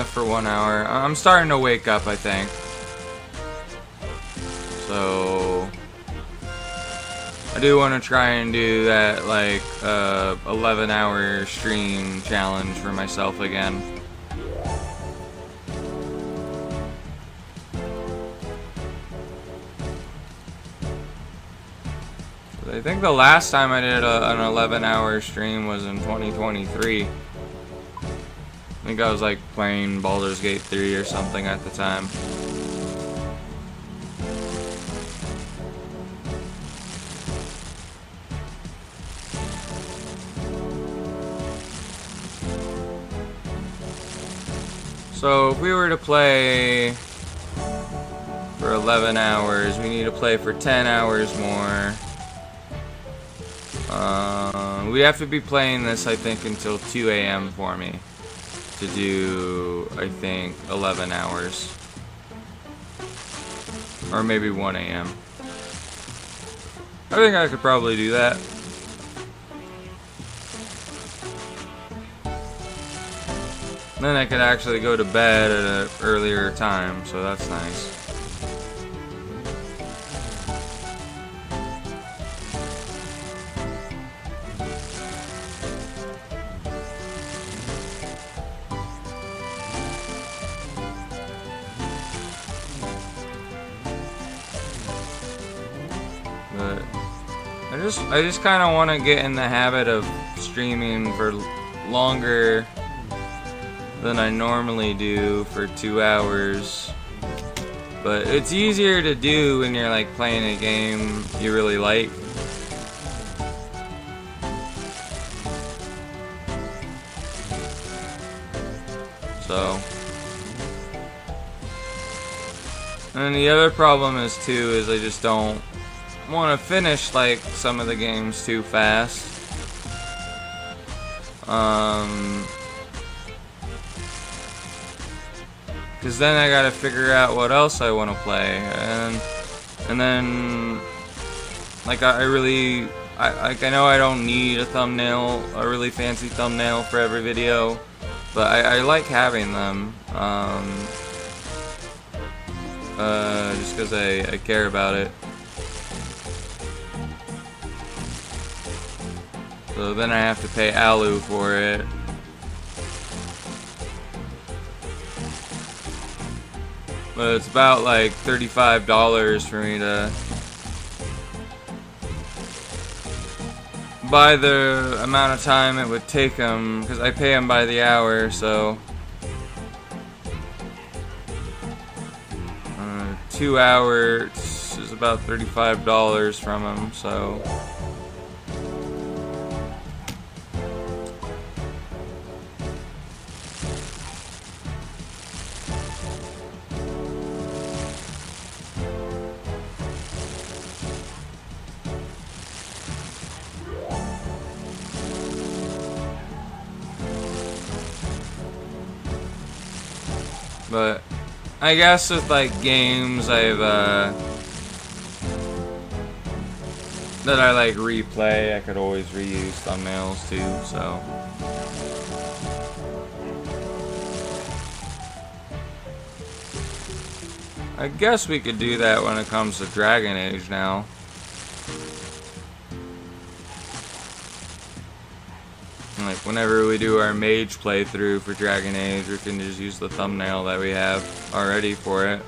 A: For 1 hour. I'm starting to wake up, I think. So I do want to try and do that, like, 11-hour stream challenge for myself again. I think the last time I did an 11-hour stream was in 2023. I think I was like playing Baldur's Gate 3 or something at the time. So if we were to play for 11 hours, we need to play for 10 hours more. We have to be playing this, I think, until 2 a.m. for me to do, I think, 11 hours. Or maybe 1 a.m. I think I could probably do that. Then I could actually go to bed at an earlier time, so that's nice. But I just kind of want to get in the habit of streaming for longer than I normally do for 2 hours. But it's easier to do when you're like playing a game you really like. So, and the other problem is too is I just don't want to finish like some of the games too fast. Because then I gotta figure out what else I want to play, and then like I know I don't need a thumbnail, a really fancy thumbnail for every video, but I like having them, just because I care about it. So then I have to pay Alu for it. But it's about like $35 for me to buy the amount of time it would take them, because I pay them by the hour, so 2 hours is about $35 from them, so but I guess with like games that I like replay, I could always reuse thumbnails too, so I guess we could do that when it comes to Dragon Age now. Like whenever we do our mage playthrough for Dragon Age, we can just use the thumbnail that we have already for it.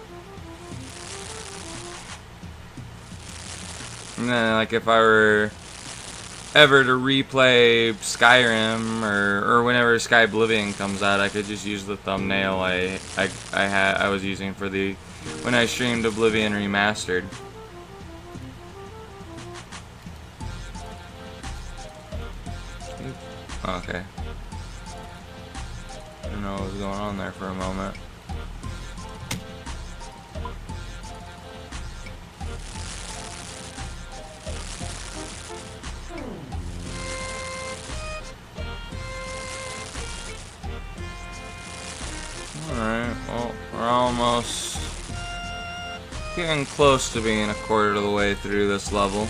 A: And then like if I were ever to replay Skyrim or whenever Sky Oblivion comes out, I could just use the thumbnail I was using for when I streamed Oblivion Remastered. Okay. I don't know what was going on there for a moment. Alright, well, we're almost getting close to being a quarter of the way through this level.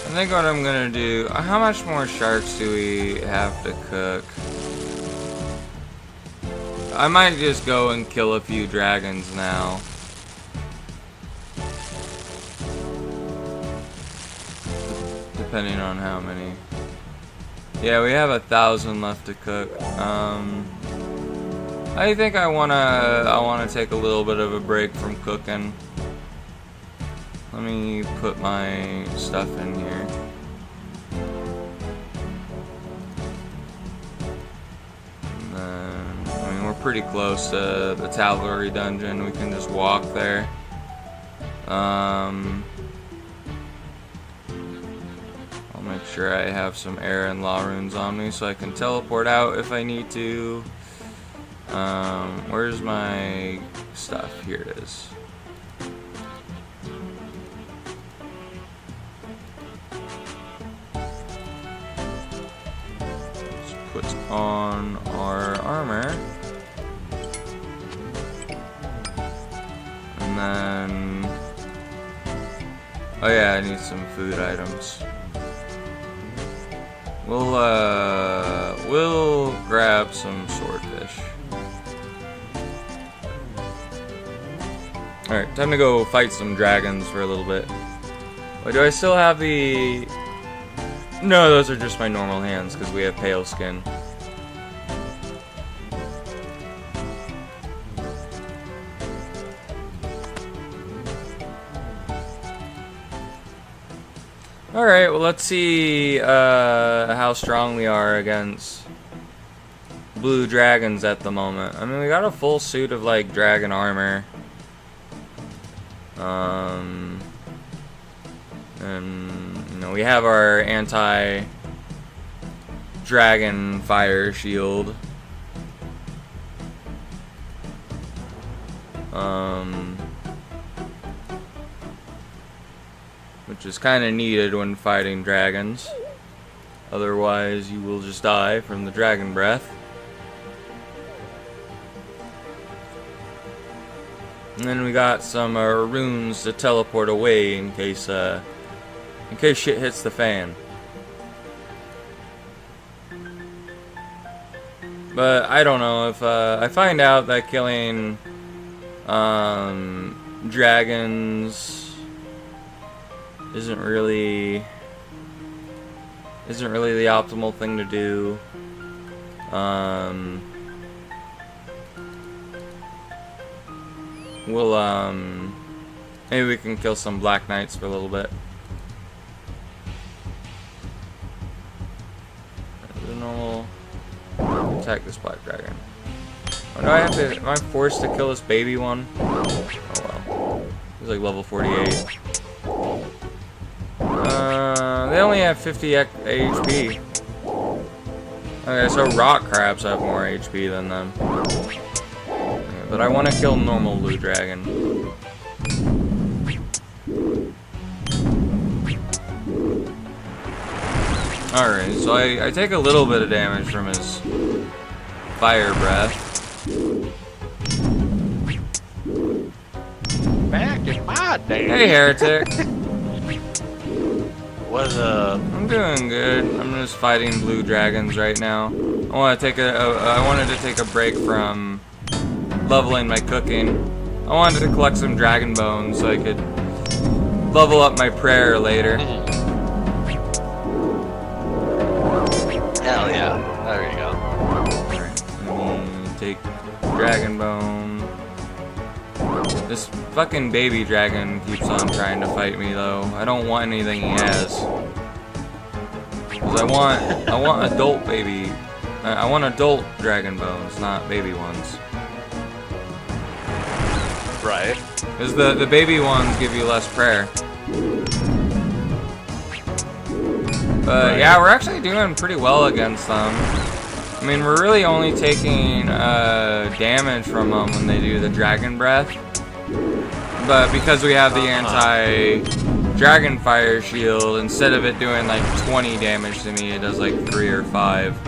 A: I think what I'm gonna do, how much more sharks do we have to cook? I might just go and kill a few dragons now. Depending on how many. Yeah, we have 1,000 left to cook. I think I wanna take a little bit of a break from cooking. Let me put my stuff in here. And then, I mean, we're pretty close to the Cavalry dungeon. We can just walk there. I'll make sure I have some air and law runes on me so I can teleport out if I need to. Where's my stuff? Here it is. Let's put on our armor. And then... oh yeah, I need some food items. We'll grab some swordfish. Alright, time to go fight some dragons for a little bit. Wait, do I still have the... no, those are just my normal hands because we have pale skin. Alright, well let's see how strong we are against blue dragons at the moment. I mean, we got a full suit of like dragon armor. And you know, we have our anti-dragon fire shield. Which is kind of needed when fighting dragons. Otherwise, you will just die from the dragon breath. And then we got some runes to teleport away in case shit hits the fan. But I don't know if I find out that killing dragons isn't really the optimal thing to do. We'll maybe we can kill some black knights for a little bit. The normal attack this black dragon. Oh, do I have to? Am I forced to kill this baby one? Oh well. He's like level 48. They only have 50 HP. Okay, so rock crabs have more HP than them. Okay, but I want to kill normal blue dragon. Alright, so I take a little bit of damage from his fire breath.
B: Back in my day.
A: Hey, heretic.
B: What's up?
A: I'm doing good. I'm just fighting blue dragons right now. I wanted to take a break from leveling my cooking. I wanted to collect some dragon bones so I could level up my prayer later.
B: Hell yeah. There you go.
A: Alright, let me take dragon bone. This fucking baby dragon keeps on trying to fight me though. I don't want anything he has. Cause I want adult baby. I want adult dragon bones, not baby ones.
B: Right.
A: Cause the baby ones give you less prayer. But yeah, we're actually doing pretty well against them. I mean, we're really only taking damage from them when they do the dragon breath. But because we have the anti-dragon fire shield, instead of it doing like 20 damage to me, it does like 3 or 5.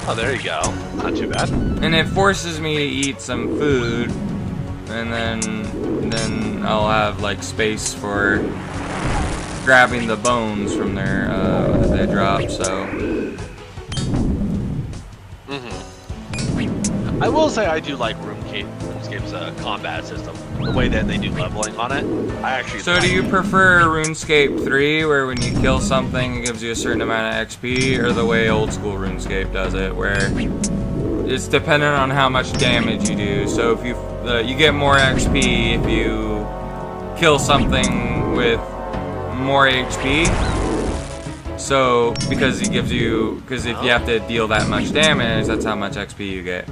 B: Oh, there you go. Not too bad.
A: And it forces me to eat some food, and then I'll have like space for grabbing the bones from their that they drop. So.
B: I will say I do like RuneScape's combat system. The way that they do leveling on it, I actually.
A: So do you prefer RuneScape 3, where when you kill something it gives you a certain amount of XP, or the way Old School RuneScape does it, where it's dependent on how much damage you do? So if you get more XP if you kill something with more HP, So, because he gives you, because if you have to deal that much damage, that's how much XP you get.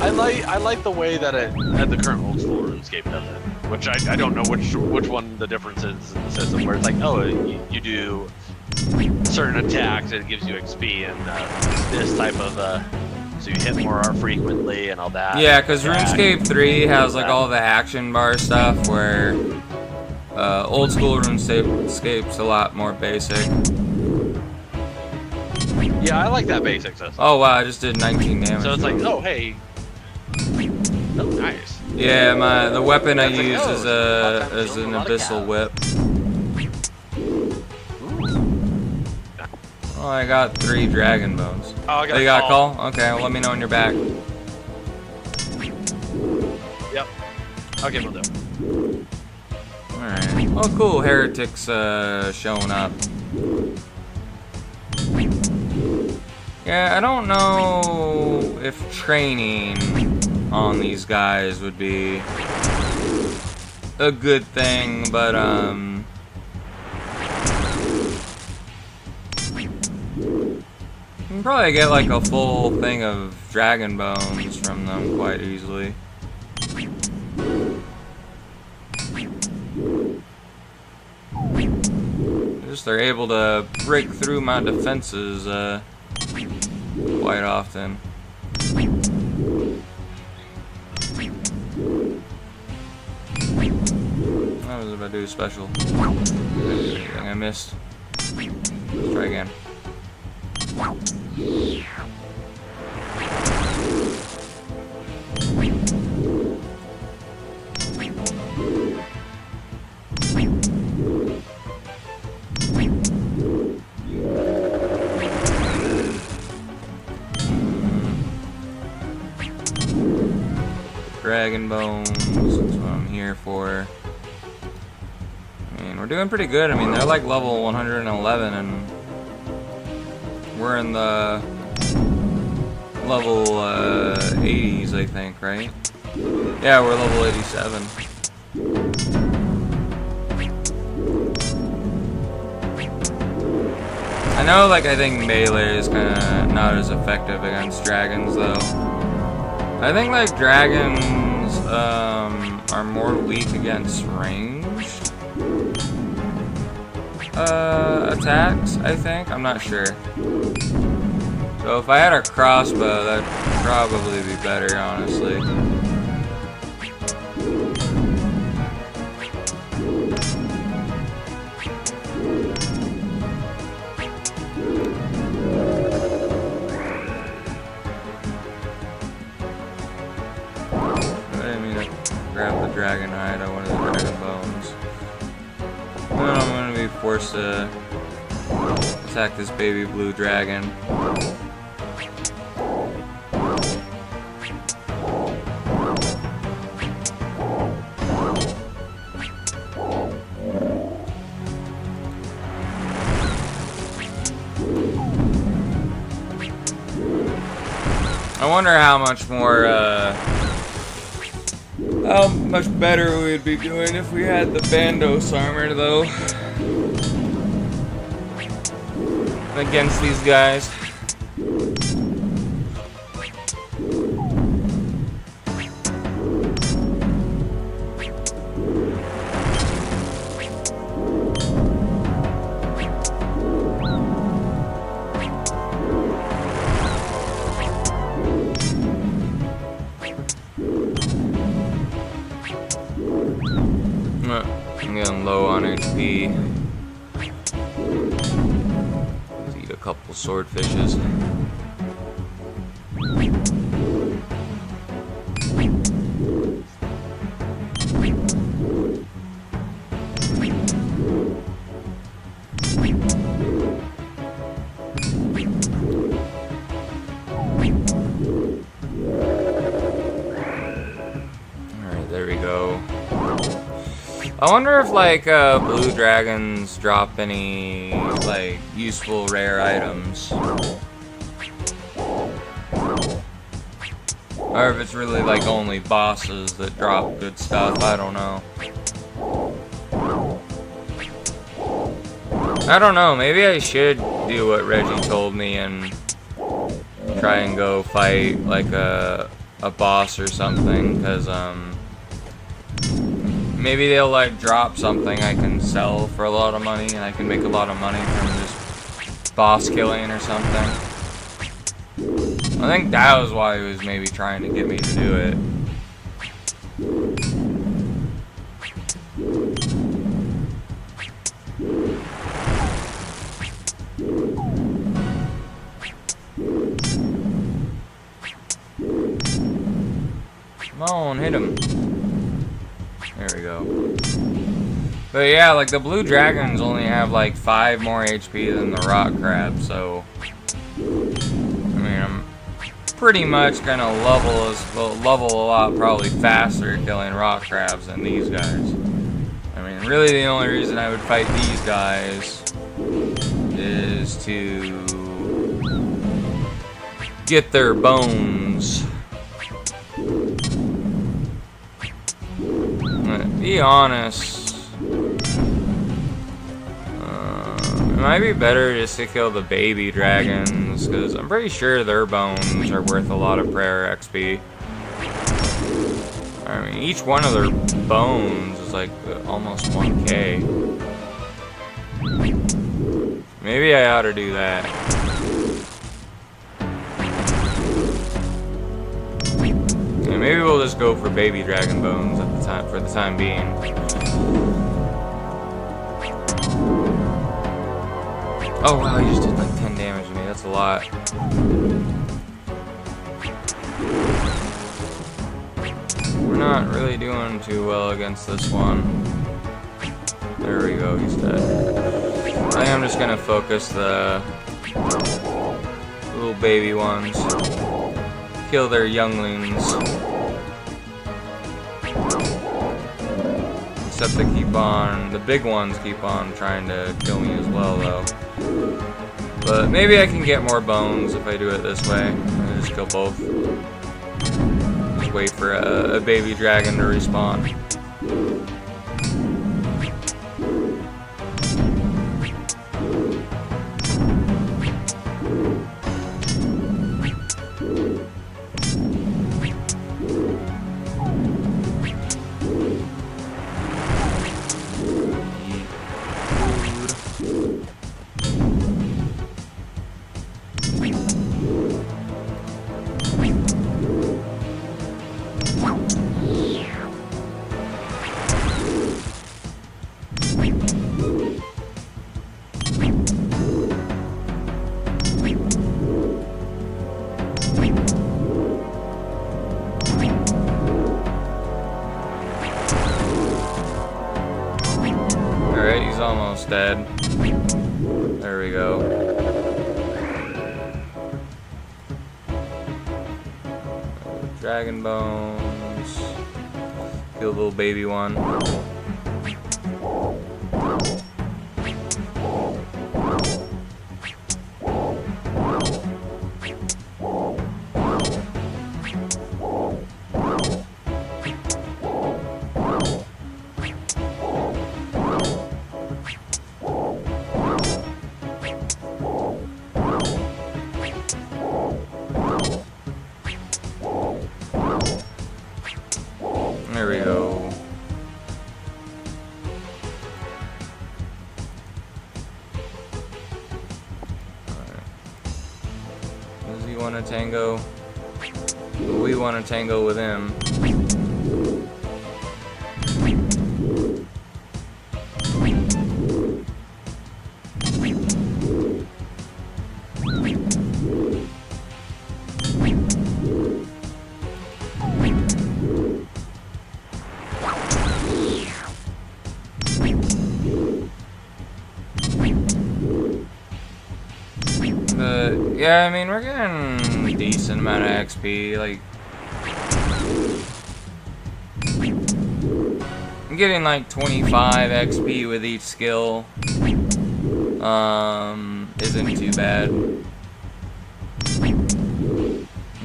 B: I like the way that the current Old School RuneScape does it, which I don't know which one the difference is in the system, where it's like, oh, you do certain attacks and it gives you XP, and this type of so you hit more frequently and all that.
A: Yeah, because RuneScape 3 has like all the action bar stuff, where Old School RuneScape's a lot more basic.
B: Yeah, I like that basic system.
A: Oh wow, I just did 19 damage.
B: So it's like, oh hey, oh nice.
A: Yeah, the weapon I use
B: like,
A: is an abyssal whip. Oh, I got 3 dragon bones.
B: Oh, I got
A: you got a call? Okay, well, let me know when you're back.
B: Yep. Okay, we'll do.
A: Alright. Oh, cool. Heretics showing up. Yeah, I don't know if training on these guys would be a good thing, but, you can probably get like a full thing of dragon bones from them quite easily. Just they're able to break through my defenses quite often. I was about to do special. Anything I missed. Let's try again. Dragon bones, that's what I'm here for. I mean, we're doing pretty good. I mean, they're like level 111 and we're in the level 80s, I think, right? Yeah, we're level 87. I know, like, I think melee is kind of not as effective against dragons, though. I think, like, dragons are more weak against ranged attacks, I think. I'm not sure. So if I had a crossbow, that'd probably be better, honestly. I didn't mean to grab the dragon hide, I wanted the dragon bones. Then I'm gonna be forced to attack this baby blue dragon. I wonder how much more, how much better we'd be doing if we had the Bandos armor, though. Against these guys. I'm getting low on HP. Let's eat a couple swordfishes. Alright, there we go. I wonder if, like, blue dragons drop any, like, useful rare items. Or if it's really, like, only bosses that drop good stuff, I don't know. I don't know, maybe I should do what Reggie told me and try and go fight like a boss or something, because maybe they'll like drop something I can sell for a lot of money and I can make a lot of money from just boss killing or something. I think that was why he was maybe trying to get me to do it. Come on, hit him. There we go. But yeah, like the blue dragons only have like 5 more HP than the rock crab, so I mean I'm pretty much gonna level a lot probably faster killing rock crabs than these guys. I mean really the only reason I would fight these guys is to get their bones. Be honest, it might be better just to kill the baby dragons, because I'm pretty sure their bones are worth a lot of prayer XP. I mean, each one of their bones is like almost 1k. Maybe I ought to do that. Yeah, maybe we'll just go for baby dragon bones at the time, for the time being. Oh wow, he just did like 10 damage to me. That's a lot. We're not really doing too well against this one. There we go, he's dead. I think I'm just gonna focus the little baby ones. Kill their younglings. Except they keep on, the big ones keep on trying to kill me as well though. But maybe I can get more bones if I do it this way. I just kill both. Just wait for a baby dragon to respawn. He's almost dead. There we go. Dragon bones. Kill the little baby one. There we go. Alright. Does he want to tango? We want to tango with him. Yeah, I mean, we're getting a decent amount of XP, like... I'm getting like 25 XP with each skill. Isn't too bad.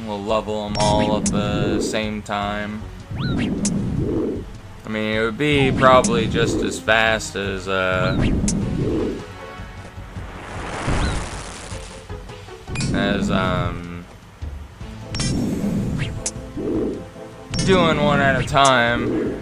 A: We'll level them all at the same time. I mean, it would be probably just as fast as, as doing one at a time.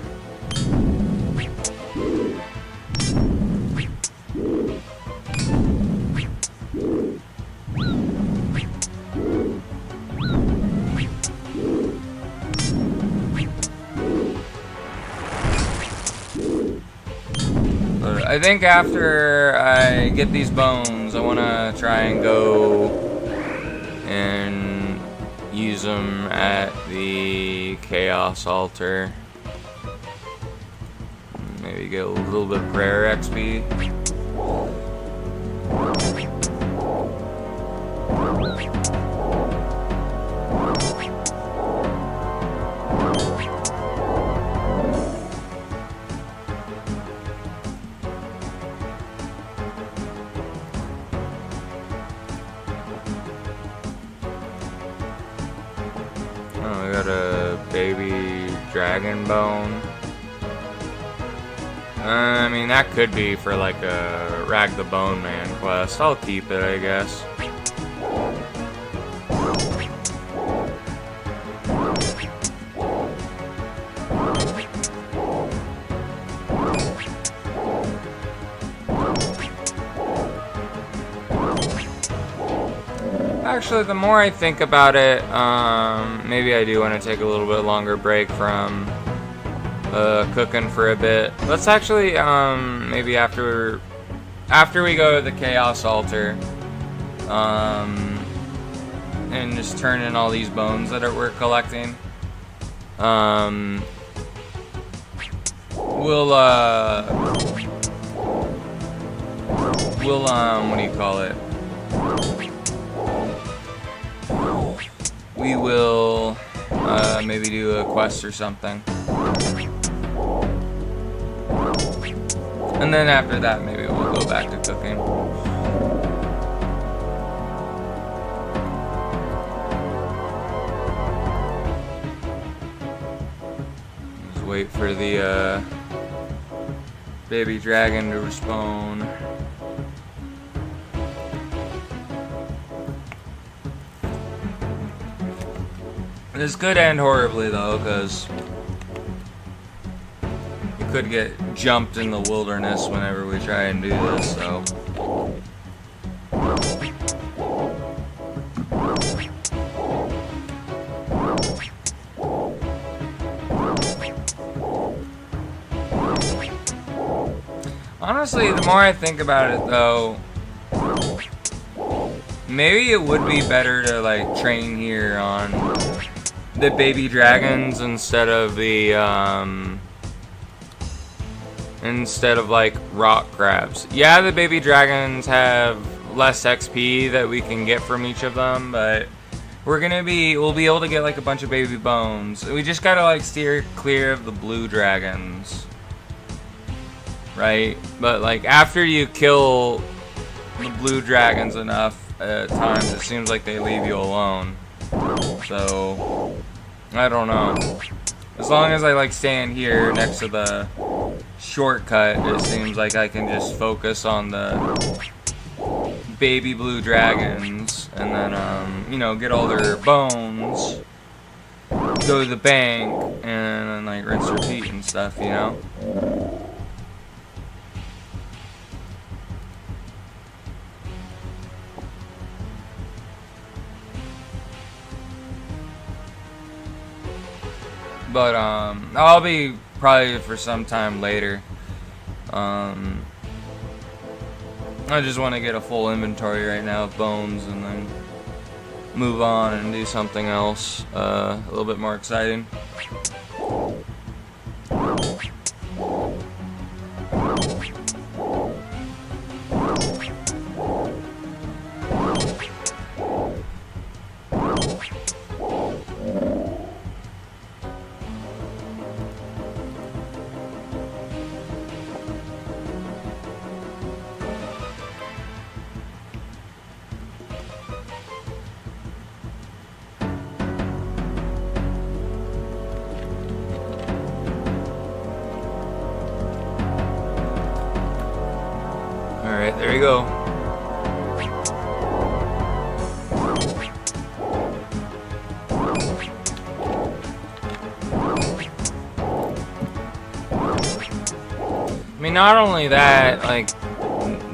A: But I think after I get these bones, I want to try and go and use them at the Chaos Altar. Maybe get a little bit of prayer XP. Oh, we got a baby dragon bone. I mean, that could be for like a Rag the Bone Man quest. I'll keep it, I guess. Actually, the more I think about it, maybe I do want to take a little bit longer break from cooking for a bit. Let's actually, maybe after we go to the Chaos Altar, and just turn in all these bones that we're collecting, we'll what do you call it? We will maybe do a quest or something. And then after that, maybe we'll go back to cooking. Just wait for the baby dragon to respawn. This could end horribly though, because you could get jumped in the wilderness whenever we try and do this, so. Honestly, the more I think about it though, maybe it would be better to like train here on the baby dragons instead of the like rock crabs. Yeah, the baby dragons have less XP that we can get from each of them, but we'll be able to get like a bunch of baby bones. We just gotta like steer clear of the blue dragons, right? But like after you kill the blue dragons enough at times, it seems like they leave you alone. So I don't know. As long as I like stand here next to the shortcut, it seems like I can just focus on the baby blue dragons and then you know, get all their bones, go to the bank, and then like rinse repeat and stuff, you know. But I'll be probably for some time later. I just want to get a full inventory right now of bones and then move on and do something else a little bit more exciting. Alright, there you go. I mean, not only that, like,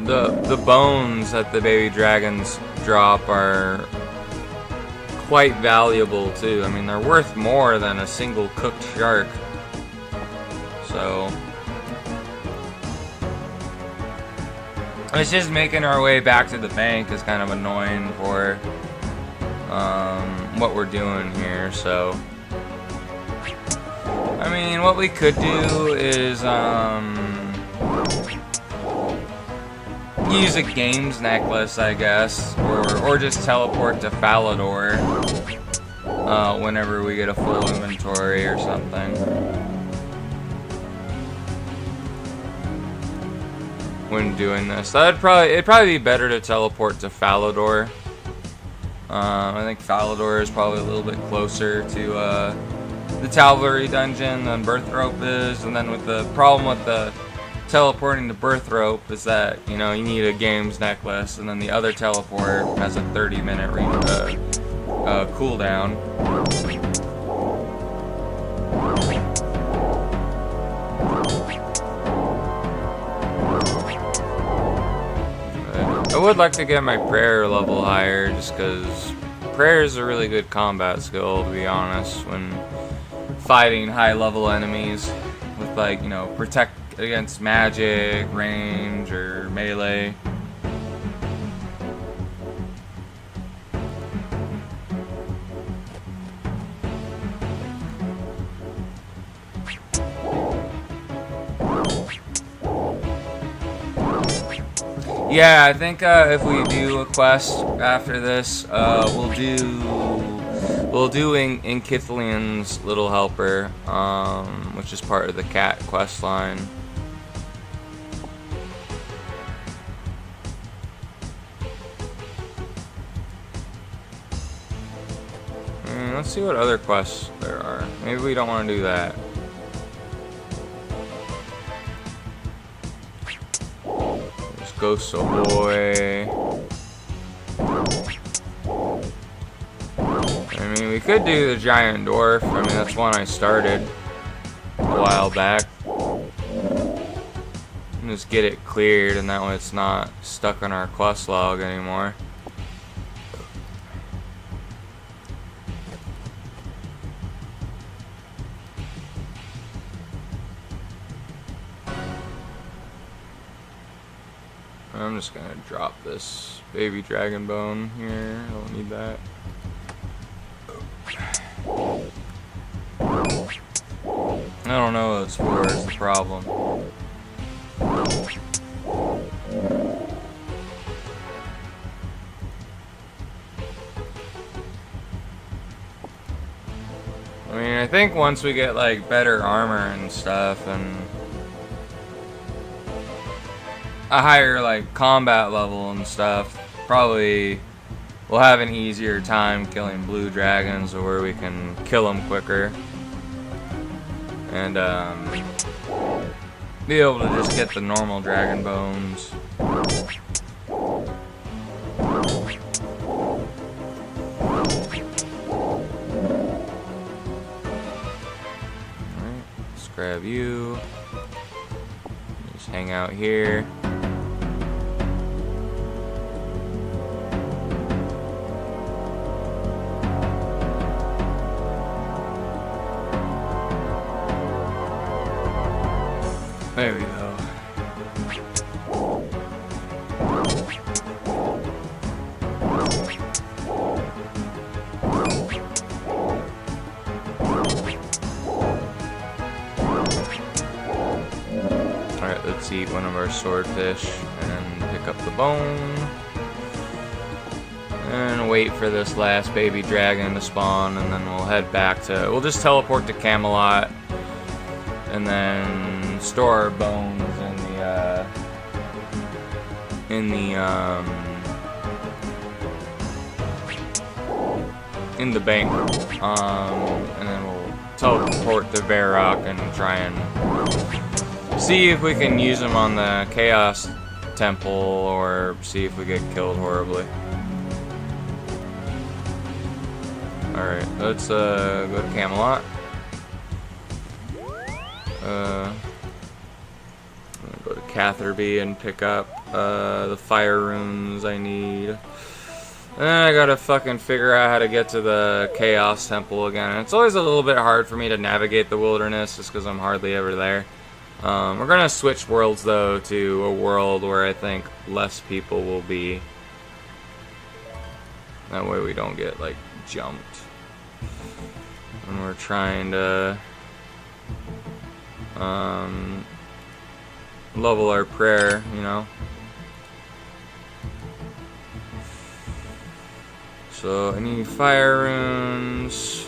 A: the bones that the baby dragons drop are quite valuable too. I mean, they're worth more than a single cooked shark. So it's just making our way back to the bank is kind of annoying for what we're doing here. So I mean, what we could do is use a games necklace, I guess, or just teleport to Falador whenever we get a full inventory or something. When doing this, it'd probably be better to teleport to Falador. I think Falador is probably a little bit closer to the Tal'Vori dungeon than Birthrope is, and then with the problem with the teleporting to Birthrope is that, you know, you need a games necklace, and then the other teleport has a 30-minute cooldown. I would like to get my prayer level higher, just because prayer is a really good combat skill, to be honest, when fighting high-level enemies with, like, you know, protect against magic, range, or melee. Yeah, I think if we do a quest after this, we'll do Inkithlian's Little Helper, which is part of the cat quest line. Let's see what other quests there are. Maybe we don't want to do that. There's Ghost Ahoy. I mean, we could do the Giant Dwarf. I mean, that's one I started a while back. And just get it cleared, and that way it's not stuck on our quest log anymore. I'm just gonna drop this baby dragon bone here. I don't need that. I don't know what it's for, is the problem. I mean, I think once we get like better armor and stuff and a higher like combat level and stuff, probably we'll have an easier time killing blue dragons, or where we can kill them quicker and be able to just get the normal dragon bones. Alright, let's grab you. Just hang out here. There we go. Alright, let's eat one of our swordfish and pick up the bone. And wait for this last baby dragon to spawn, and then we'll head back to... We'll just teleport to Camelot, and then store our bones in the bank, and then we'll teleport to Varrock and try and see if we can use them on the Chaos Temple, or see if we get killed horribly. Alright, let's go to Camelot. I'm gonna go to Catherby and pick up the fire runes I need. And then I gotta fucking figure out how to get to the Chaos Temple again. And it's always a little bit hard for me to navigate the wilderness just because I'm hardly ever there. We're gonna switch worlds though to a world where I think less people will be. That way we don't get like jumped. And we're trying to level our prayer, you know. So I need fire runes.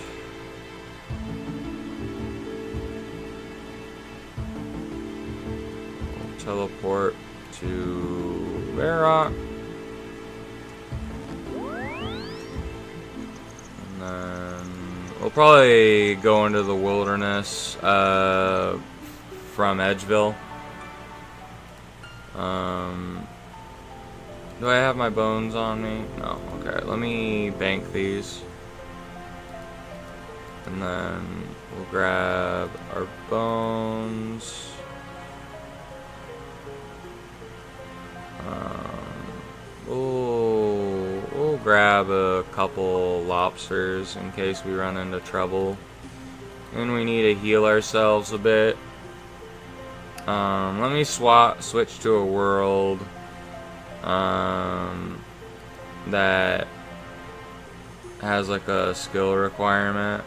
A: Teleport to Varrock. And then we'll probably go into the wilderness from Edgeville. Do I have my bones on me? No. Okay, let me bank these. And then we'll grab our bones. We'll grab a couple lobsters in case we run into trouble. And we need to heal ourselves a bit. Let me switch to a world that has like a skill requirement.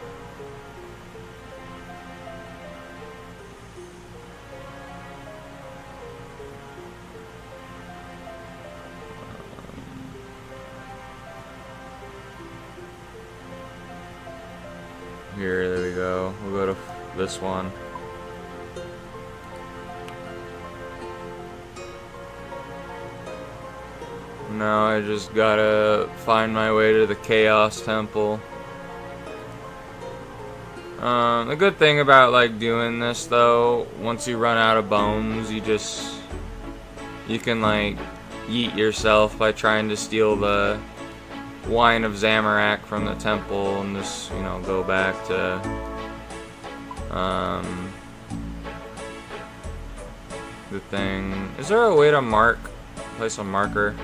A: Here, there we go. We'll go to this one. Now I just gotta find my way to the Chaos Temple. The good thing about like doing this though, once you run out of bones, you can like yeet yourself by trying to steal the wine of Zamorak from the temple and just, you know, go back to the thing. Is there a way to place a marker?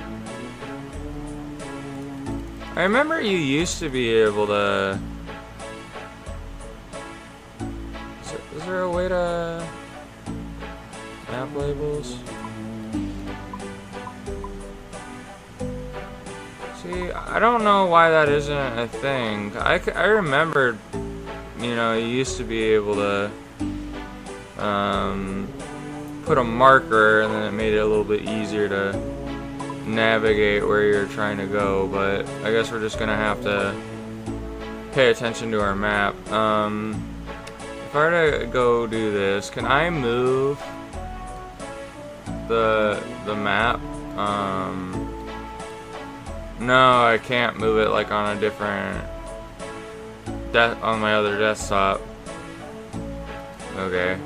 A: I remember you used to be able to... Is there a way to... map labels? See, I don't know why that isn't a thing. I remembered, you know, you used to be able to put a marker and then it made it a little bit easier to navigate where you're trying to go, but I guess we're just gonna have to pay attention to our map. If I were to go do this, can I move the map? No, I can't move it like on a different on my other desktop. Okay.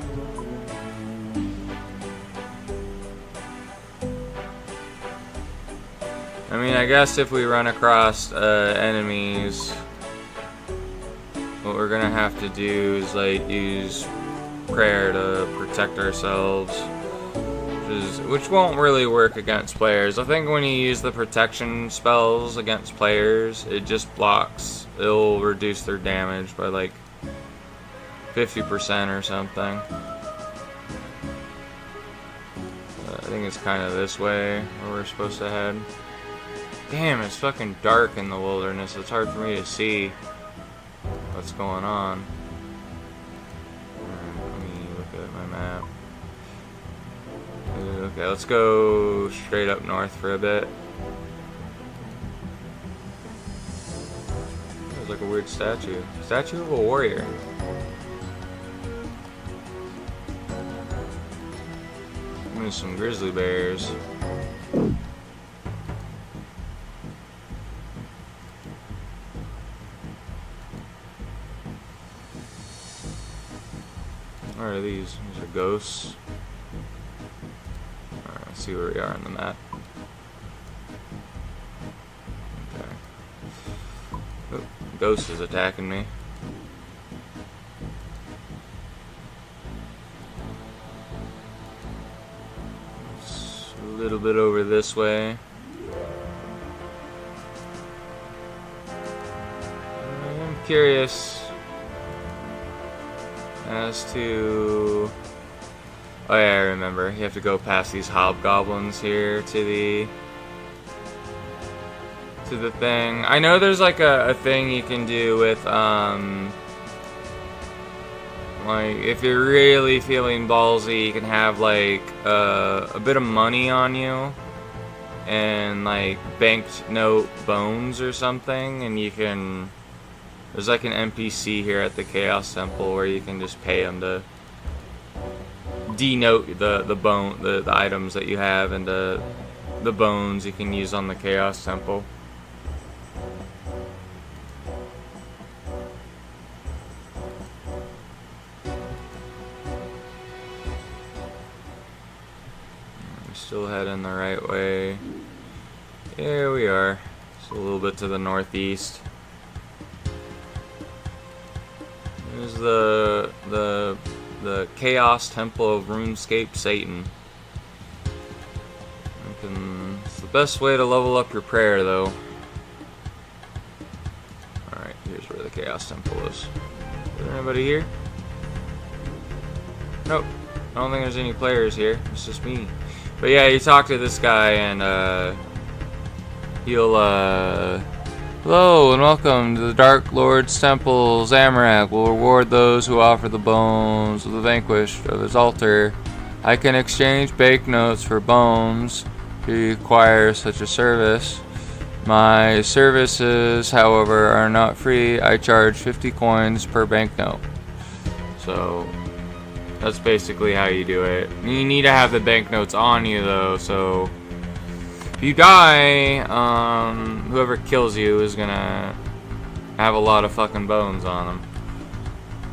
A: I mean, I guess if we run across enemies, what we're gonna have to do is like use prayer to protect ourselves, which won't really work against players. I think when you use the protection spells against players, it just blocks. It'll reduce their damage by like 50% or something. I think it's kind of this way where we're supposed to head. Damn, it's fucking dark in the wilderness. It's hard for me to see what's going on. Let me look at my map. Okay, let's go straight up north for a bit. There's like a weird statue. Statue of a warrior. There's some grizzly bears. What are these? These are ghosts. Alright, let's see where we are on the map. Okay. Oh. Ghost is attacking me. It's a little bit over this way. I'm curious as to... Oh yeah, I remember. You have to go past these hobgoblins here to the thing. I know there's like a thing you can do with like if you're really feeling ballsy, you can have like a bit of money on you and like banked note bones or something, and you can. There's like an NPC here at the Chaos Temple where you can just pay them to denote the items that you have and the bones you can use on the Chaos Temple. We're still heading the right way. Here we are. Just a little bit to the northeast. There's the Chaos Temple of Runescape Satan. It's the best way to level up your prayer, though. Alright, here's where the Chaos Temple is. Is there anybody here? Nope. I don't think there's any players here. It's just me. But yeah, you talk to this guy and he'll hello and welcome to the Dark Lord's Temple. Zamorak will reward those who offer the bones of the vanquished of his altar. I can exchange banknotes for bones if you require such a service. My services, however, are not free. I charge 50 coins per banknote. So that's basically how you do it. You need to have the banknotes on you though, so if you die, whoever kills you is gonna have a lot of fucking bones on them.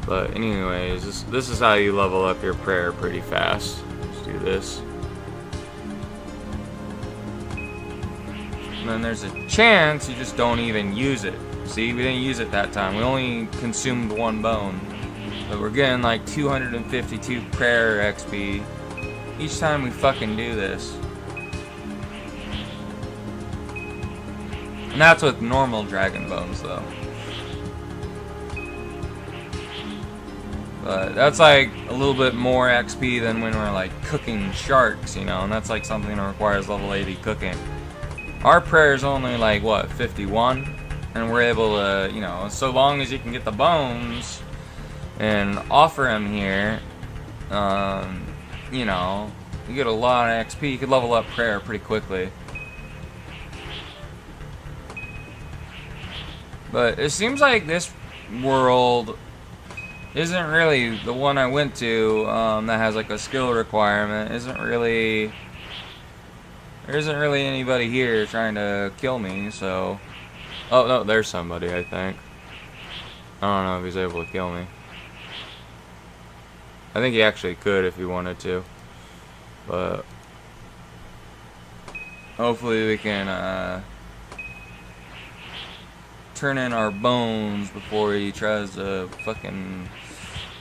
A: But anyways, this is how you level up your prayer pretty fast. Let's do this. And then there's a chance you just don't even use it. See, we didn't use it that time. We only consumed one bone. But we're getting like 252 prayer XP each time we fucking do this. And that's with normal dragon bones, though. But that's like a little bit more XP than when we're like cooking sharks, you know, and that's like something that requires level 80 cooking. Our prayer is only like, what, 51? And we're able to, you know, so long as you can get the bones and offer them here, you know, you get a lot of XP. You could level up prayer pretty quickly. But it seems like this world isn't really the one I went to that has like a skill requirement. There isn't really anybody here trying to kill me, so... Oh, no, there's somebody, I think. I don't know if he's able to kill me. I think he actually could if he wanted to. But... hopefully we can, turn in our bones before he tries to fucking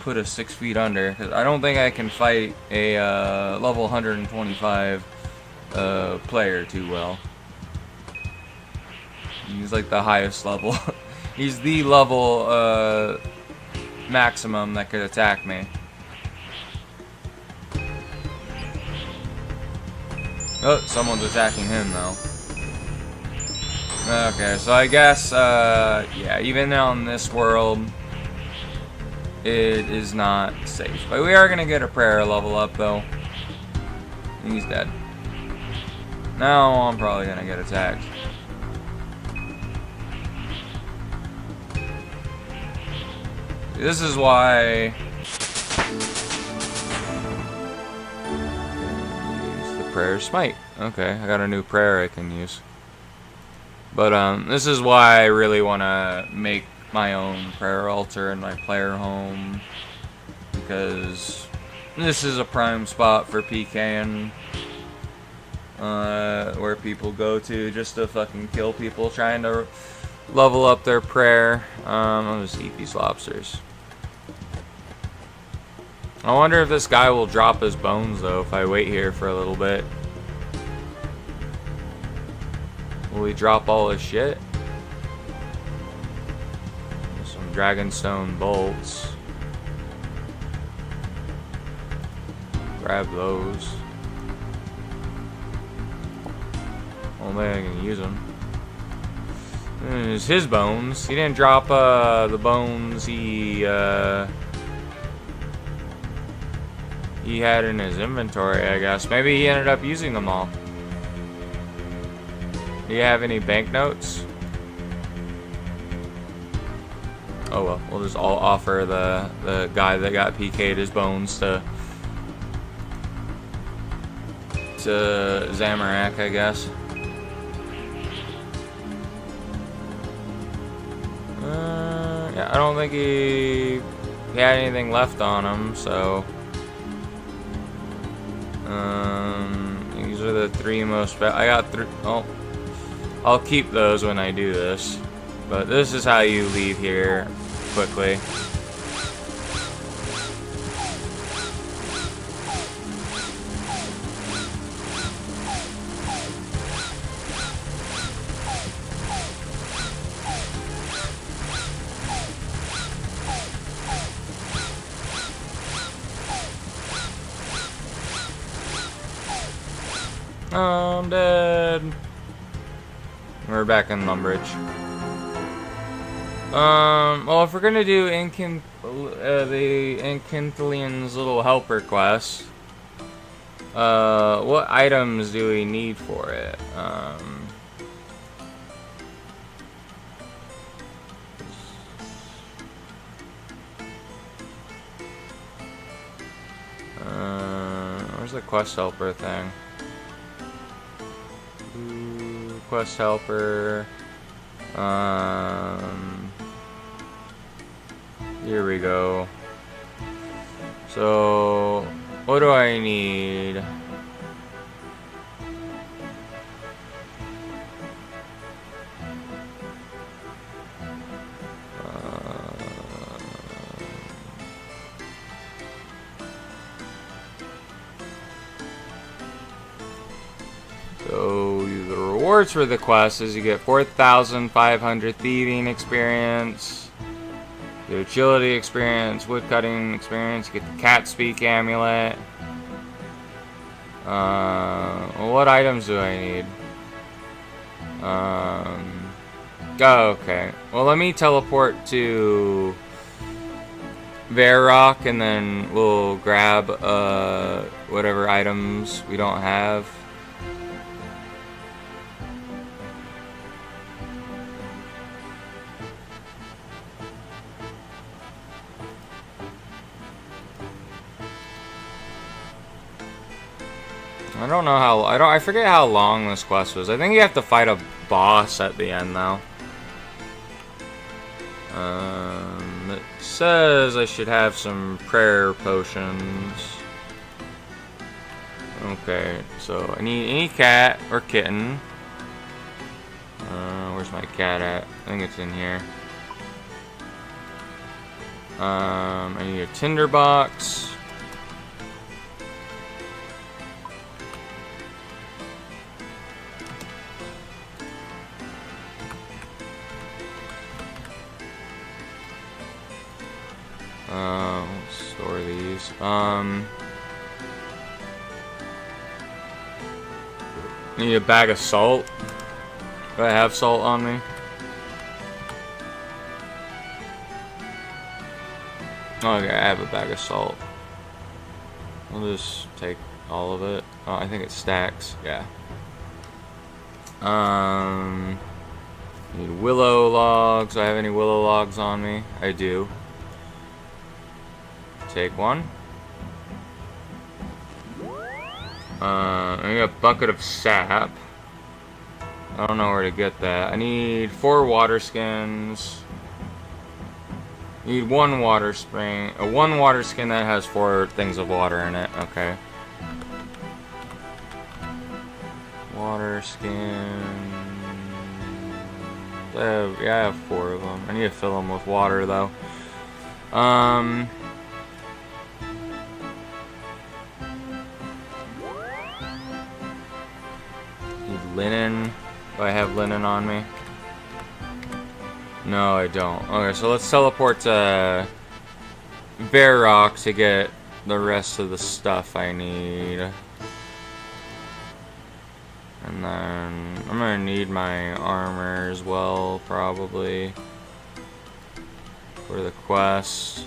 A: put us 6 feet under. Because I don't think I can fight a level 125 player too well. He's like the highest level. He's the level maximum that could attack me. Oh, someone's attacking him though. Okay, so I guess, yeah, even on this world, it is not safe. But we are going to get a prayer level up, though. He's dead. Now I'm probably going to get attacked. This is why... use the prayer smite. Okay, I got a new prayer I can use. But this is why I really want to make my own prayer altar in my player home, because this is a prime spot for PKing, where people go to just to fucking kill people trying to level up their prayer. I'll just eat these lobsters. I wonder if this guy will drop his bones though if I wait here for a little bit. Will he drop all his shit? Some dragonstone bolts. Grab those. Only I can use them. It's his bones. He didn't drop the bones he had in his inventory, I guess. Maybe he ended up using them all. Do you have any banknotes? Oh well, we'll just all offer the guy that got PK'd his bones to Zamorak, I guess. Yeah, I don't think he had anything left on him, so these are the three most. I got three. Oh, I'll keep those when I do this, but this is how you leave here quickly. I'm dead. We're back in Lumbridge. Well, if we're gonna do the Inkinthalian's little helper quest, what items do we need for it? Where's the quest helper thing? Quest helper. Here we go. So, what do I need? So the rewards for the quest is you get 4,500 thieving experience, the agility experience, woodcutting experience, you get the cat speak amulet. Well, what items do I need? Oh, okay. Well, let me teleport to Varrock and then we'll grab whatever items we don't have. I don't know how. I forget how long this quest was. I think you have to fight a boss at the end, though. It says I should have some prayer potions. Okay, so I need any cat or kitten. Where's my cat at? I think it's in here. I need a tinderbox. Let's store these. Need a bag of salt. Do I have salt on me? Okay, I have a bag of salt. I'll just take all of it. Oh, I think it stacks. Yeah. Need willow logs. Do I have any willow logs on me? I do. Take one. I need a bucket of sap. I don't know where to get that. I need 4 water skins. Need 1 water spring. One water skin that has 4 things of water in it. Okay. Water skin. I have 4 of them. I need to fill them with water though. Need linen. Do I have linen on me? No, I don't. Okay, so let's teleport to Varrock to get the rest of the stuff I need. And then I'm gonna need my armor as well, probably, for the quest.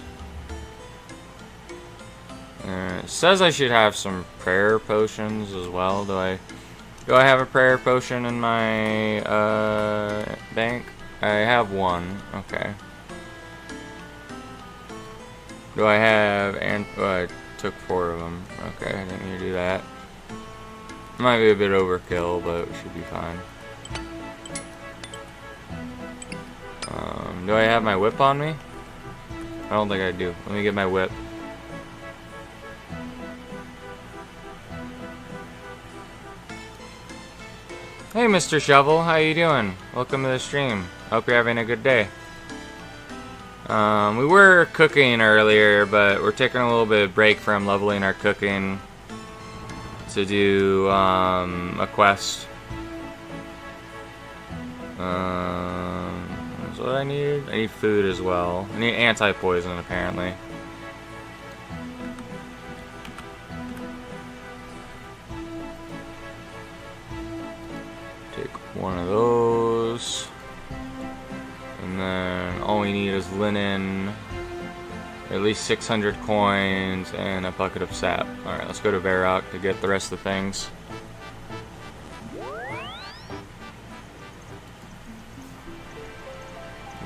A: It says I should have some prayer potions as well. Do I have a prayer potion in my bank? I have 1. Okay. Do I have I took 4 of them. Okay, I didn't need to do that. Might be a bit overkill, but it should be fine. Do I have my whip on me? I don't think I do. Let me get my whip. Hey, Mr. Shovel, how you doing? Welcome to the stream. Hope you're having a good day. We were cooking earlier, but we're taking a little bit of break from leveling our cooking to do a quest. That's what I need. I need food as well. I need anti-poison apparently. Take 1 of those. And then all we need is linen. At least 600 coins and a bucket of sap. Alright, let's go to Varrock to get the rest of the things.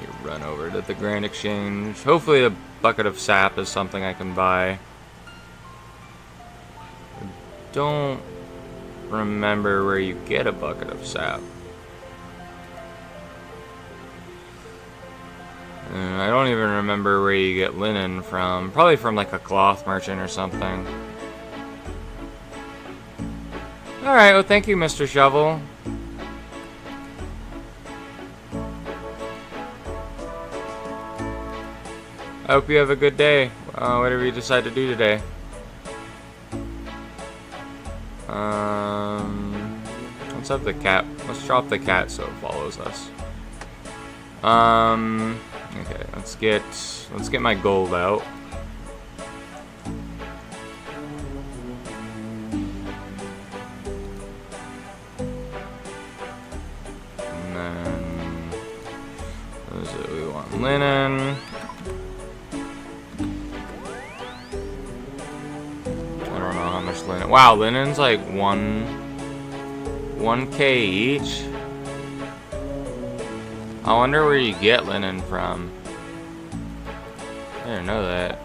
A: You run over to the Grand Exchange. Hopefully a bucket of sap is something I can buy. I don't remember where you get a bucket of sap. I don't even remember where you get linen from. Probably from like a cloth merchant or something. Alright, well thank you, Mr. Shovel. I hope you have a good day, whatever you decide to do today. Let's have the cat. Let's drop the cat so it follows us. Okay, let's get my gold out. And then what is it? We want linen. I don't know how much linen. Wow, linen's like 1K each. I wonder where you get linen from. I didn't know that.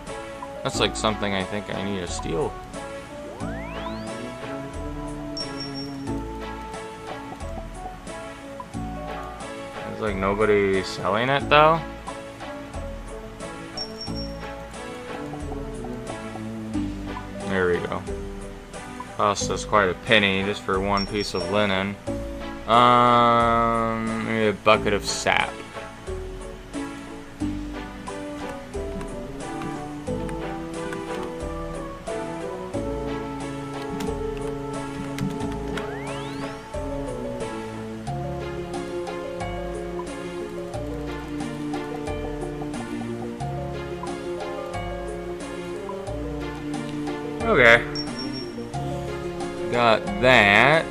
A: That's like something I think I need to steal. There's like nobody selling it though. There we go. Cost us quite a penny just for 1 piece of linen. Maybe a bucket of sap. Okay. Got that.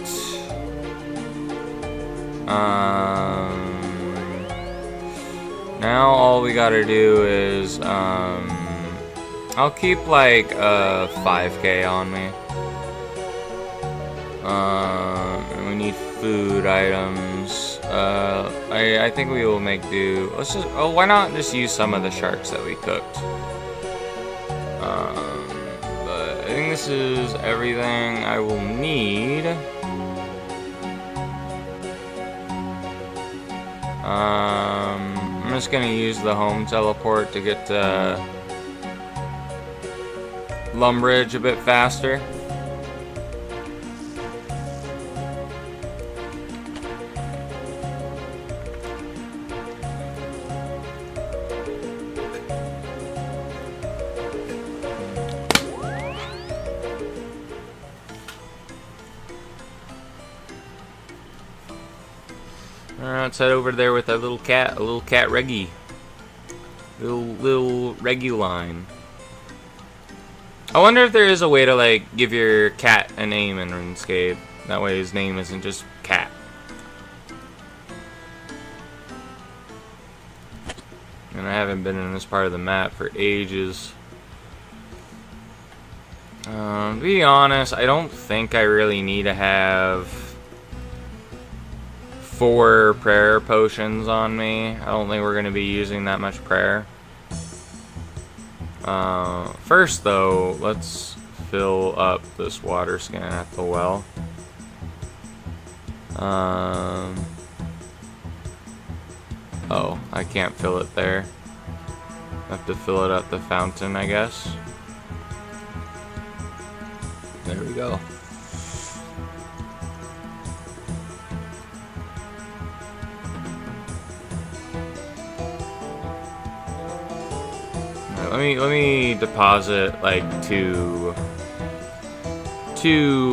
A: Now all we gotta do is, I'll keep like 5K on me. And we need food items. I think we will make do. Let's just, why not just use some of the sharks that we cooked? But I think this is everything I will need. I'm just gonna use the home teleport to get to Lumbridge a bit faster. let's head over there with our little cat, a little cat Reggie. Little Reguline. I wonder if there is a way to, like, give your cat a name in RuneScape. That way his name isn't just Cat. And I haven't been in this part of the map for ages. To be honest, I don't think I really need to have 4 prayer potions on me. I don't think we're going to be using that much prayer. First though, let's fill up this water skin at the well. Oh, I can't fill it there. I have to fill it at the fountain, I guess. There we go. Let me deposit like two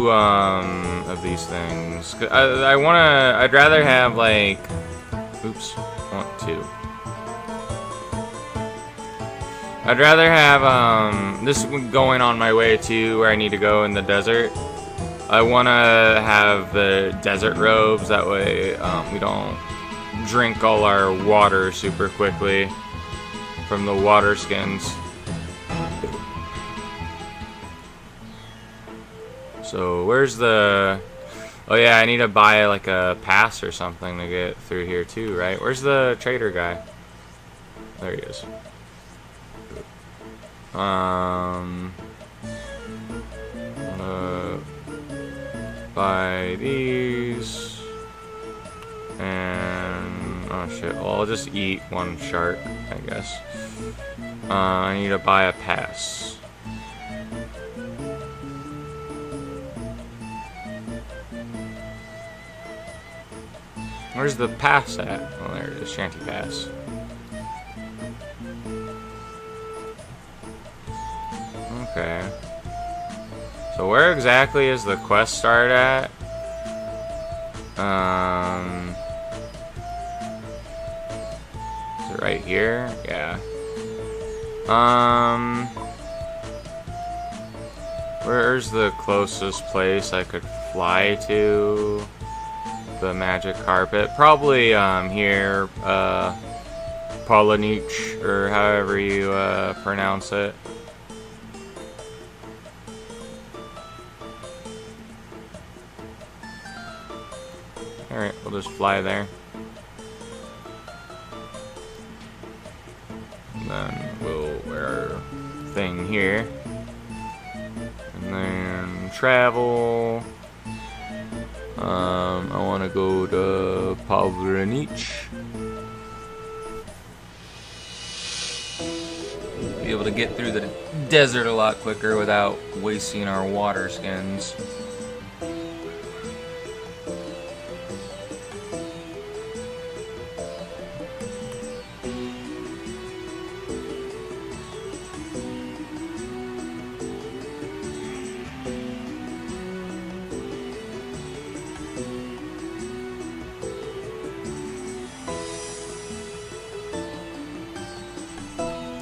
A: of these things. I'd rather have like, oops, I want 2. I'd rather have this going on my way to where I need to go in the desert. I want to have the desert robes, that way we don't drink all our water super quickly from the water skins. So where's the... Oh yeah, I need to buy like a pass or something to get through here too, right? Where's the trader guy? There he is. Buy these. And... oh shit, well I'll just eat 1 shark, I guess. I need to buy a pass. Where's the pass at? Oh, there it is, Shanty Pass. Okay. So where exactly is the quest start at? Is it right here? Yeah. Where's the closest place I could fly to the magic carpet? Probably here, Polanich, or however you pronounce it. Alright, we'll just fly there. And then we'll wear our thing here. And then travel. I want to go to Pavranich. Be able to get through the desert a lot quicker without wasting our water skins.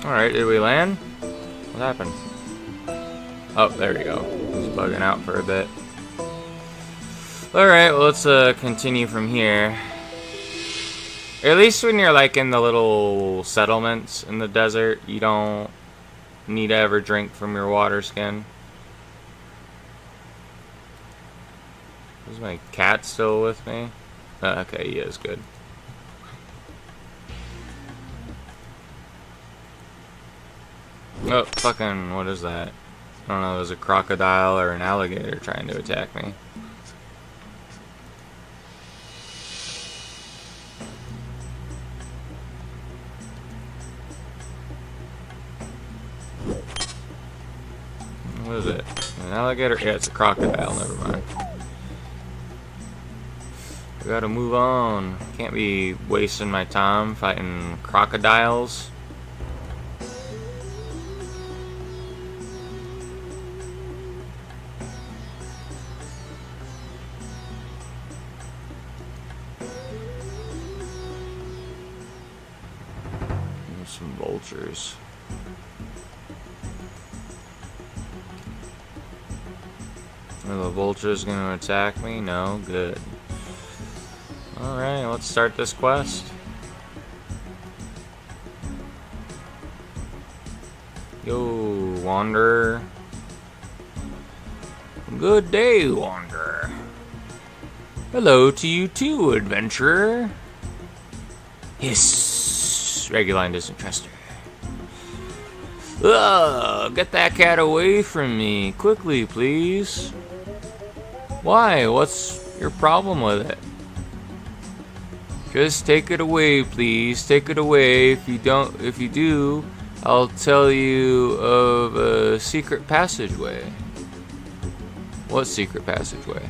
A: Alright, did we land? What happened? Oh, there we go. It was bugging out for a bit. Alright, well, let's continue from here. At least when you're like in the little settlements in the desert, you don't need to ever drink from your water skin. Is my cat still with me? Okay, he is, good. Oh, fucking, what is that? I don't know, there's a crocodile or an alligator trying to attack me. What is it? An alligator? Yeah, it's a crocodile, never mind. We gotta move on. Can't be wasting my time fighting crocodiles. vultures. Are the vultures gonna attack me? No? Good. Alright, let's start this quest. Yo, Wanderer. Good day, Wanderer. Hello to you too, Adventurer. Hiss. Reguline doesn't trust her. Ugh, get that cat away from me. Quickly, please. Why? What's your problem with it? Just take it away, please. Take it away. If you do, I'll tell you of a secret passageway. What secret passageway?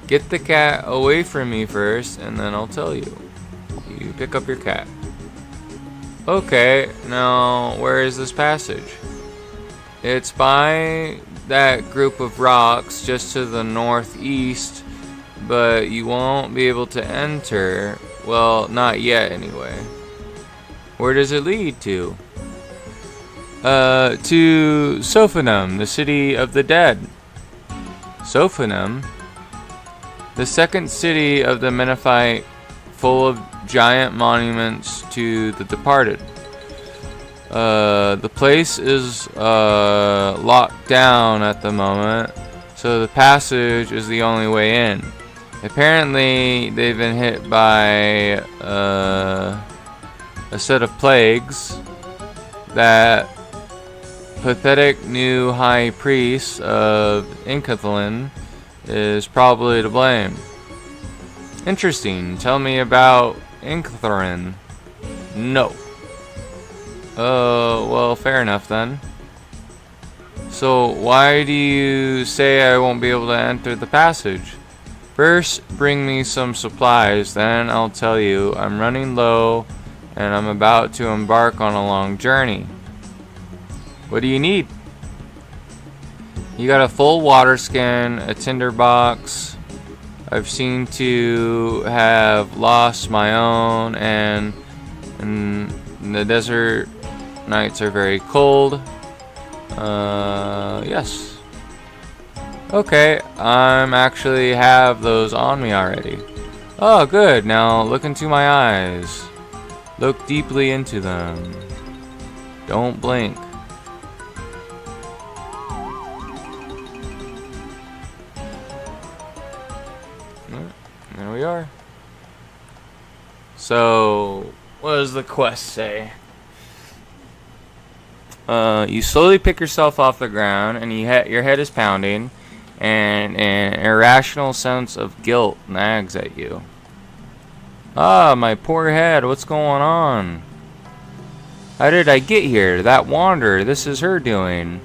A: Get the cat away from me first, and then I'll tell you. You pick up your cat. Okay, now where is this passage? It's by that group of rocks just to the northeast, but you won't be able to enter. Well, not yet anyway. Where does it lead to? To Sophanum, the city of the dead. Sophanum? The second city of the Menethite, full of giant monuments to the departed. The place is locked down at the moment, so the passage is the only way in. Apparently, they've been hit by a set of plagues. That pathetic new high priest of Inkathlin is probably to blame. Interesting. Tell me about Inkathlin. No. Well, fair enough then. So, why do you say I won't be able to enter the passage? First, bring me some supplies, then I'll tell you. I'm running low, and I'm about to embark on a long journey. What do you need? You got a full water skin, a tinder box. I've seemed to have lost my own, and the desert nights are very cold. Yes. Okay, I'm actually have those on me already. Oh, good. Now look into my eyes. Look deeply into them. Don't blink. There we are. So, what does the quest say? You slowly pick yourself off the ground, and your head is pounding, and an irrational sense of guilt nags at you. Ah, my poor head, what's going on? How did I get here? That wanderer, this is her doing.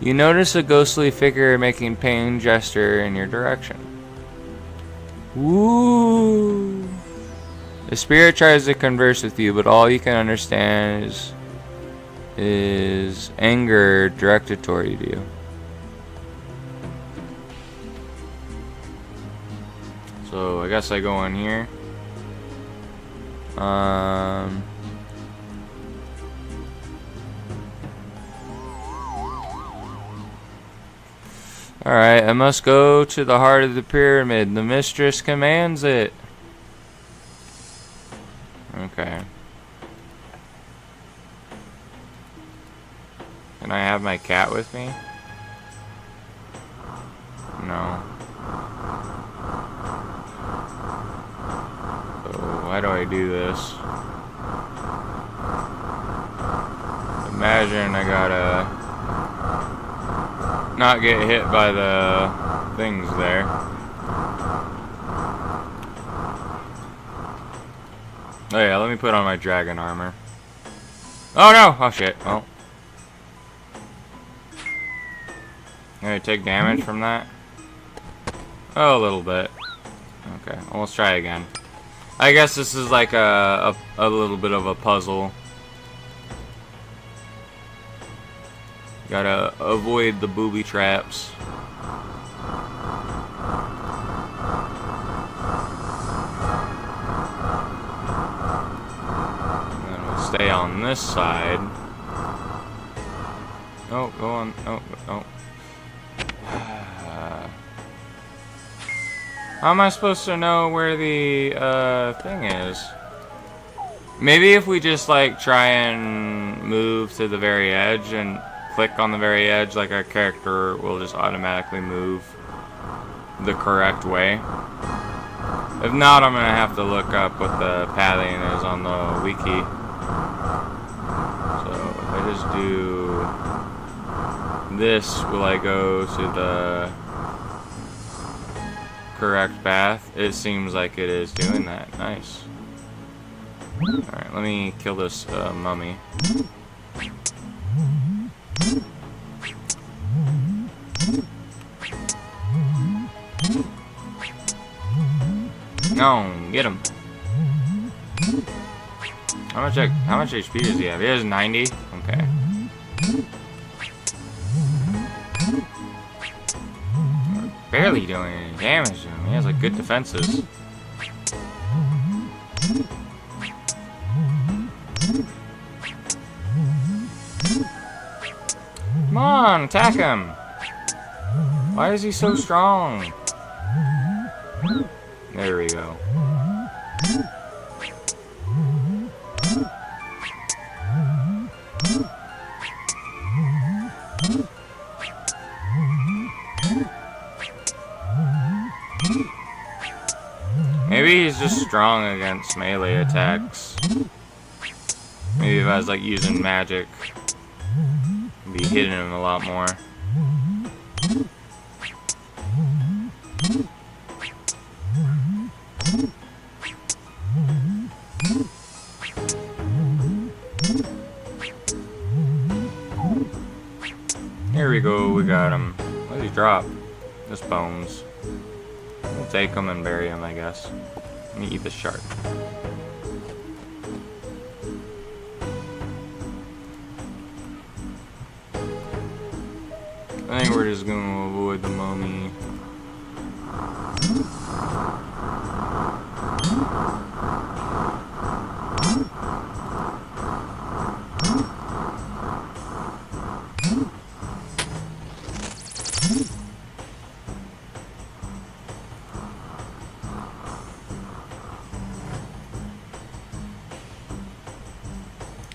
A: You notice a ghostly figure making pain gesture in your direction. Woo! The spirit tries to converse with you, but all you can understand is anger directed toward you. So I guess I go in here. Alright, I must go to the heart of the pyramid. The mistress commands it. Okay. Can I have my cat with me? No. So, why do I do this? Imagine I gotta not get hit by the things there. Oh yeah, let me put on my dragon armor. Oh no! Oh shit. Oh. Can I take damage from that? Oh, a little bit. Okay, well, let's try again. I guess this is like a little bit of a puzzle. Gotta avoid the booby traps. And then we'll stay on on this side. Oh, go on. Oh, oh. How am I supposed to know where the thing is? Maybe if we just like try and move to the very edge and click on the very edge, like our character will just automatically move the correct way. If not, I'm gonna have to look up what the pathing is on the wiki. So if I just do this, will I go to the correct path? It seems like it is doing that. Nice. Alright, let me kill this mummy. No, get him. How much HP does he have? He has 90? Okay. Barely doing any damage to him. He has like good defenses. Come on, attack him! Why is he so strong? There we go. Maybe he's just strong against melee attacks. Maybe if I was like using magic, I'd be hitting him a lot more. Here we go, we got him. What did he drop? Just bones. We'll take him and bury him, I guess. Let me eat the shark. I think we're just gonna avoid the mummy.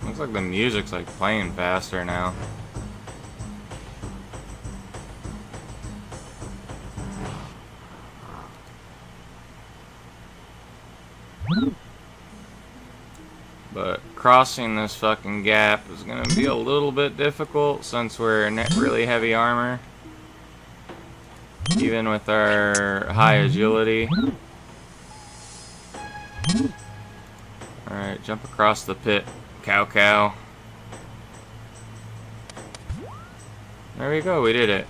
A: Looks like the music's like playing faster now. But crossing this fucking gap is gonna be a little bit difficult since we're in really heavy armor. Even with our high agility. Alright, jump across the pit, cow. There we go, we did it.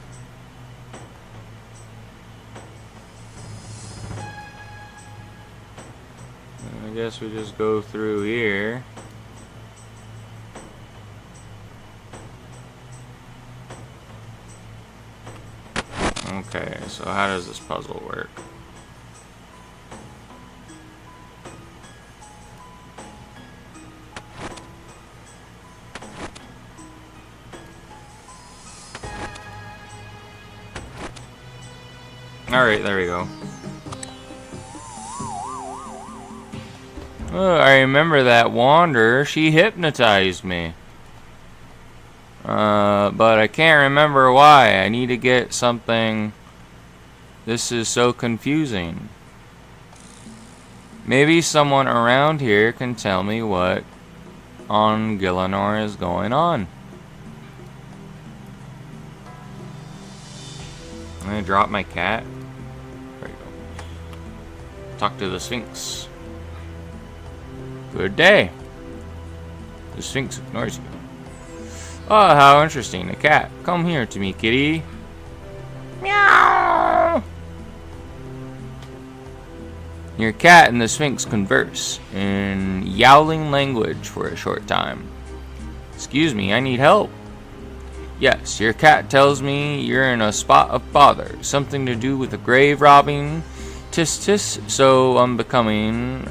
A: I guess we just go through here. Okay, so how does this puzzle work? Alright, there we go. Oh, I remember that wanderer. She hypnotized me. But I can't remember why. I need to get something. This is so confusing. Maybe someone around here can tell me what on Gillinor is going on. I'm gonna drop my cat. There you go. Talk to the Sphinx. Good day. The Sphinx ignores you. Oh, how interesting. A cat. Come here to me, kitty. Meow. Your cat and the Sphinx converse in yowling language for a short time. Excuse me, I need help. Yes, your cat tells me you're in a spot of bother. Something to do with a grave robbing. Tis, so I'm becoming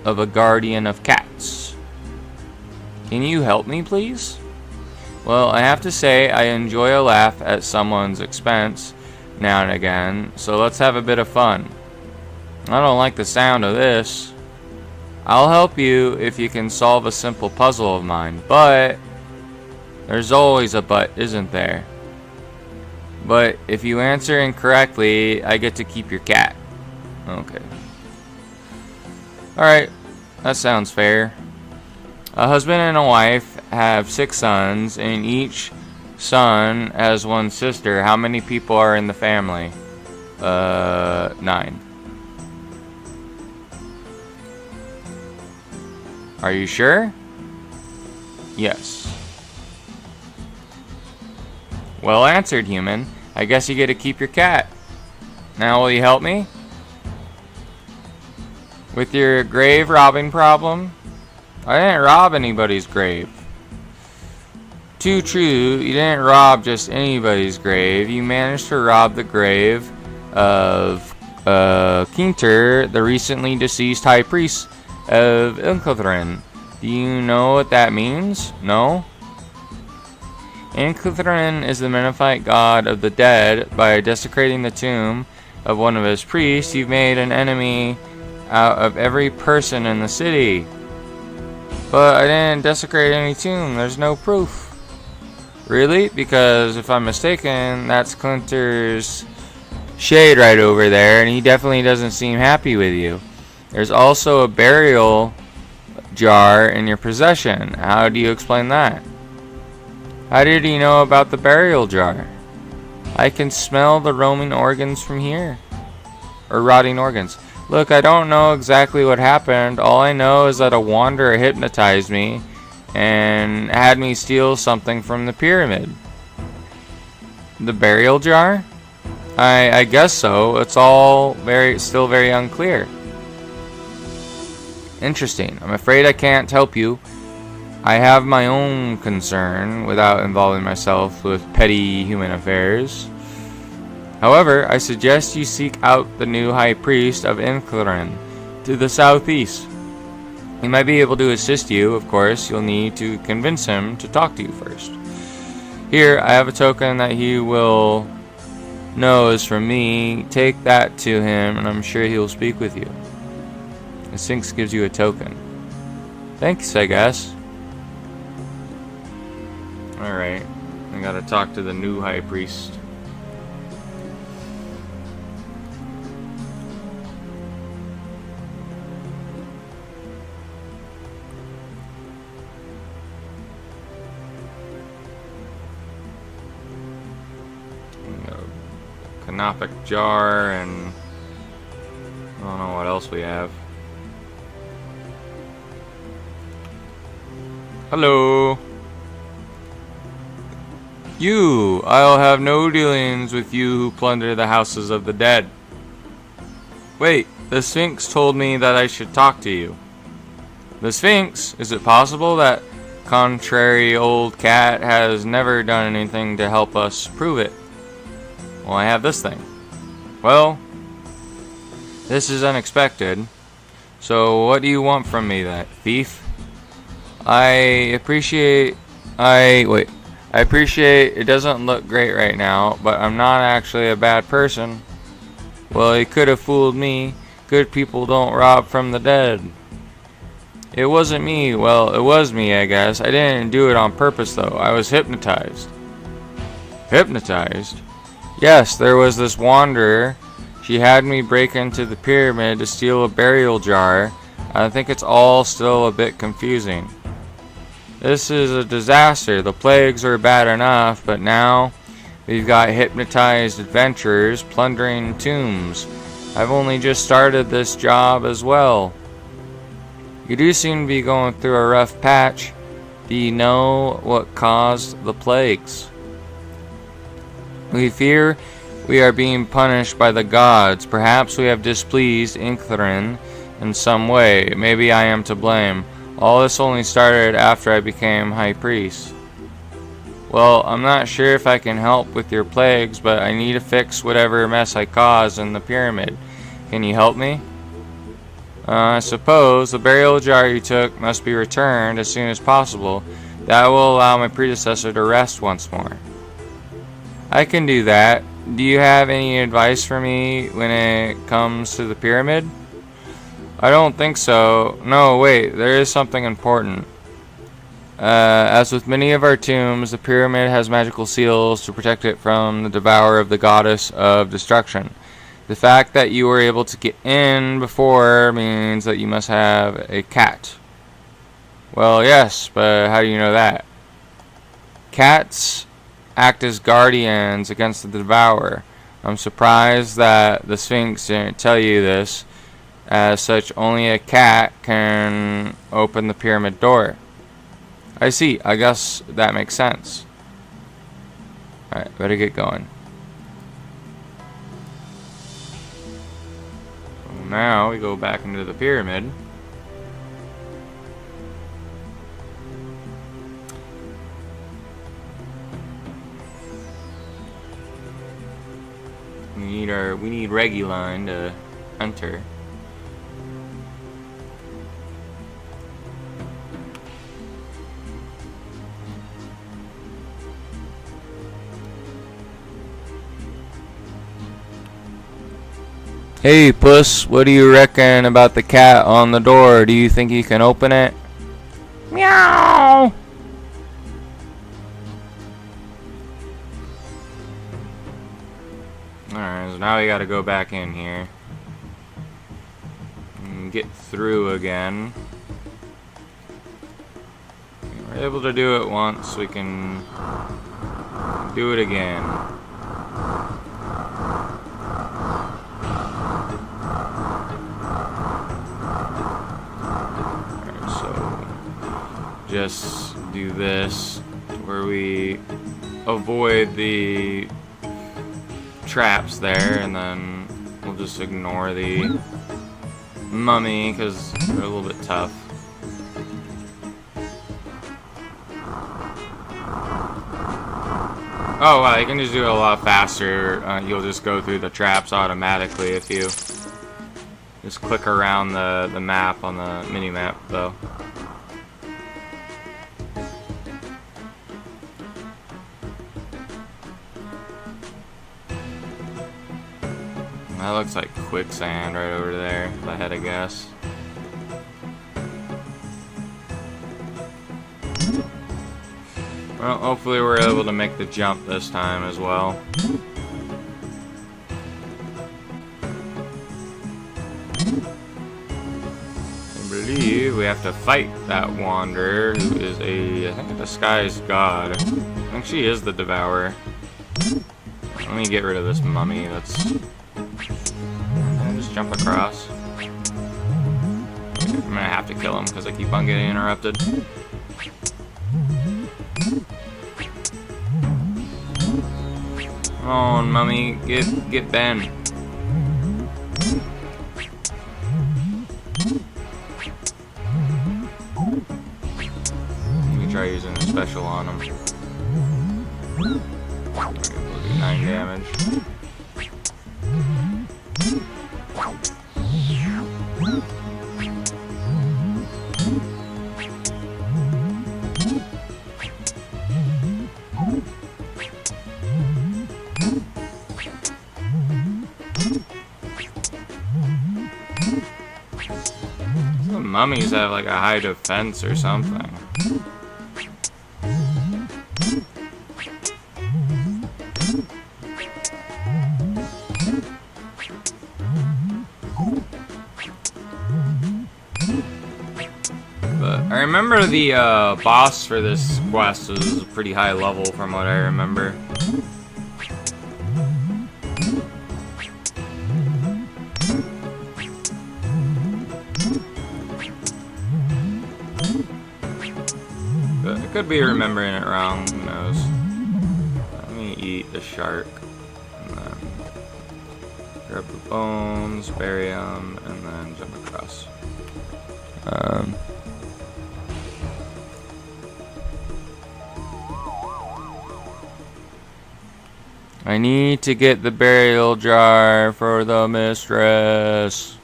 A: of a guardian of cats. Can you help me, please? Well, I have to say I enjoy a laugh at someone's expense now and again, so let's have a bit of fun. I don't like the sound of this. I'll help you if you can solve a simple puzzle of mine, but there's always a but, isn't there? But if you answer incorrectly, I get to keep your cat. Okay. Alright, that sounds fair. A husband and a wife have 6 sons, and each son has 1 sister. How many people are in the family? 9. Are you sure? Yes. Well answered, human. I guess you get to keep your cat. Now will you help me? With your grave robbing problem? I didn't rob anybody's grave. Too true, you didn't rob just anybody's grave. You managed to rob the grave of Kinter, the recently deceased high priest of Incuthrin. Do you know what that means? No? Incuthrin is the Menonite god of the dead. By desecrating the tomb of one of his priests, you've made an enemy out of every person in the city. But I didn't desecrate any tomb. There's no proof. Really? Because if I'm mistaken, that's Clinter's shade right over there, and he definitely doesn't seem happy with you. There's also a burial jar in your possession. How do you explain that? How did he know about the burial jar? I can smell the roaming organs from here. Or rotting organs. Look, I don't know exactly what happened. All I know is that a wanderer hypnotized me and had me steal something from the pyramid. The burial jar? I guess so. It's all still very unclear. Interesting. I'm afraid I can't help you. I have my own concern without involving myself with petty human affairs. However, I suggest you seek out the new high priest of Inclarin to the southeast. He might be able to assist you. Of course, you'll need to convince him to talk to you first. Here, I have a token that he will know is from me. Take that to him, and I'm sure he'll speak with you. The Sphinx gives you a token. Thanks, I guess. Alright, I gotta talk to the new high priest. Canopic jar, and I don't know what else we have. Hello. You! I'll have no dealings with you who plunder the houses of the dead. Wait, the Sphinx told me that I should talk to you. The Sphinx? Is it possible that contrary old cat has never done anything to help us prove it? Well, I have this thing. Well, this is unexpected. So what do you want from me, that thief? I appreciate it doesn't look great right now, but I'm not actually a bad person. Well, he could have fooled me. Good people don't rob from the dead. It wasn't me. Well, it was me, I guess. I didn't do it on purpose, though. I was hypnotized. Hypnotized? Yes, there was this wanderer. She had me break into the pyramid to steal a burial jar. I think it's all still a bit confusing. This is a disaster. The plagues are bad enough, but now we've got hypnotized adventurers plundering tombs. I've only just started this job as well. You do seem to be going through a rough patch. Do you know what caused the plagues? We fear we are being punished by the gods. Perhaps we have displeased Inclarin in some way. Maybe I am to blame. All this only started after I became high priest. Well, I'm not sure if I can help with your plagues, but I need to fix whatever mess I caused in the pyramid. Can you help me? I suppose the burial jar you took must be returned as soon as possible. That will allow my predecessor to rest once more. I can do that. Do you have any advice for me when it comes to the pyramid? I don't think so. No, wait, there is something important. As with many of our tombs, the pyramid has magical seals to protect it from the devourer of the goddess of destruction. The fact that you were able to get in before means that you must have a cat. Well, yes, but how do you know that? Cats act as guardians against the devourer. I'm surprised that the Sphinx didn't tell you this. As such, only a cat can open the pyramid door. I see. I guess that makes sense. Alright, better get going. So now we go back into the pyramid. We need Reguline to enter. Hey, Puss, what do you reckon about the cat on the door? Do you think you can open it? Meow! Alright, so now we gotta go back in here. And get through again. We're able to do it once, we can do it again. Just do this where we avoid the traps there, and then we'll just ignore the mummy because they're a little bit tough. Oh wow, you can just do it a lot faster. You'll just go through the traps automatically if you just click around the map on the mini map though. That looks like quicksand right over there, if I had to guess. Well, hopefully we're able to make the jump this time as well. I believe we have to fight that wanderer, who is I think a disguised god. I think she is the devourer. Let me get rid of this mummy that's... Jump across. I'm gonna have to kill him because I keep on getting interrupted. Come on, mummy, get Ben. Let me try using a special on him. We'll do 9 damage. Mummies have like a high defense or something. But I remember the boss for this quest was a pretty high level from what I remember. Could be remembering it wrong, who knows. Let me eat the shark. And then grab the bones, bury them, and then jump across. I need to get the burial jar for the mistress.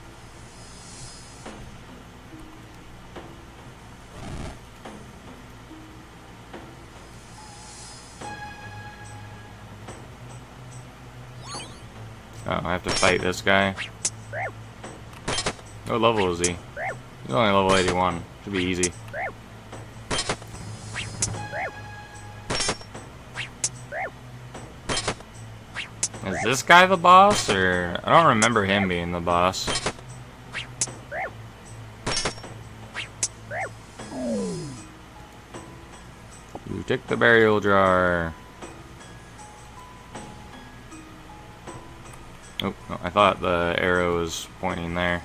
A: Oh, I have to fight this guy. What level is he? He's only level 81. Should be easy. Is this guy the boss, or I don't remember him being the boss. You take the burial jar. Oh, no, I thought the arrow was pointing there.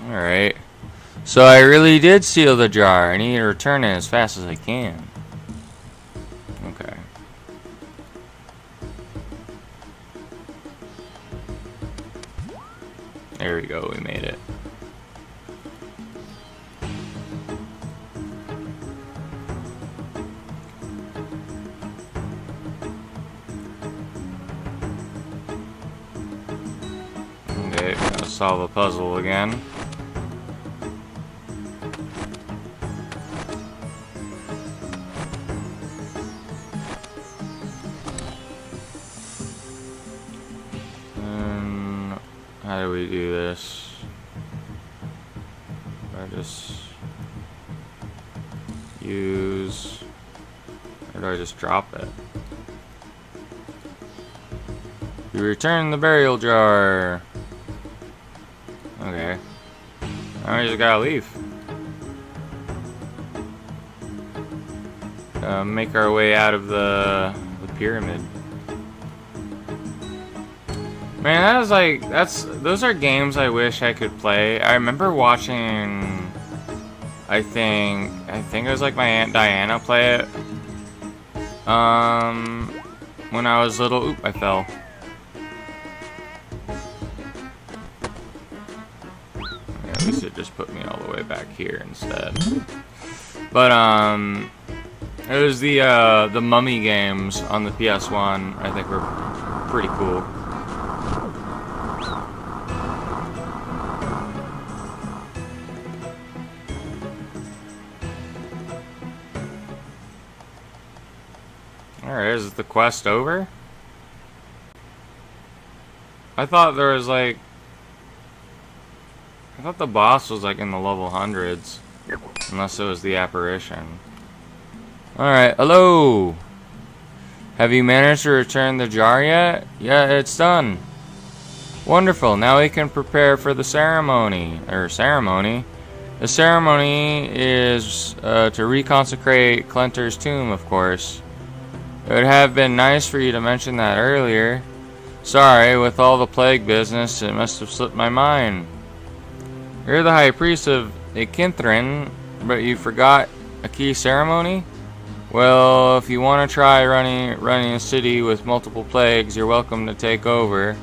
A: Alright. So I really did seal the jar. I need to return it as fast as I can. Okay. There we go, we made it. Okay, gotta solve a puzzle again. How do we do this? I just use, or do I just drop it? You return the burial jar. Okay. Now we just gotta leave. Make our way out of the pyramid. Man, that is like, those are games I wish I could play. I remember watching, I think it was like my Aunt Diana play it. When I was little. Oop, I fell. Yeah, at least it just put me all the way back here instead. But it was the Mummy games on the PS1. I think were pretty cool. Alright, is the quest over? I thought there was like... I thought the boss was like in the level hundreds. Unless it was the apparition. Alright, hello! Have you managed to return the jar yet? Yeah, it's done. Wonderful, now we can prepare for the ceremony. The ceremony is to reconsecrate Clenter's tomb, of course. It would have been nice for you to mention that earlier. Sorry, with all the plague business, it must have slipped my mind. You're the high priest of Ikinthrin, but you forgot a key ceremony? Well, if you want to try running a city with multiple plagues, you're welcome to take over.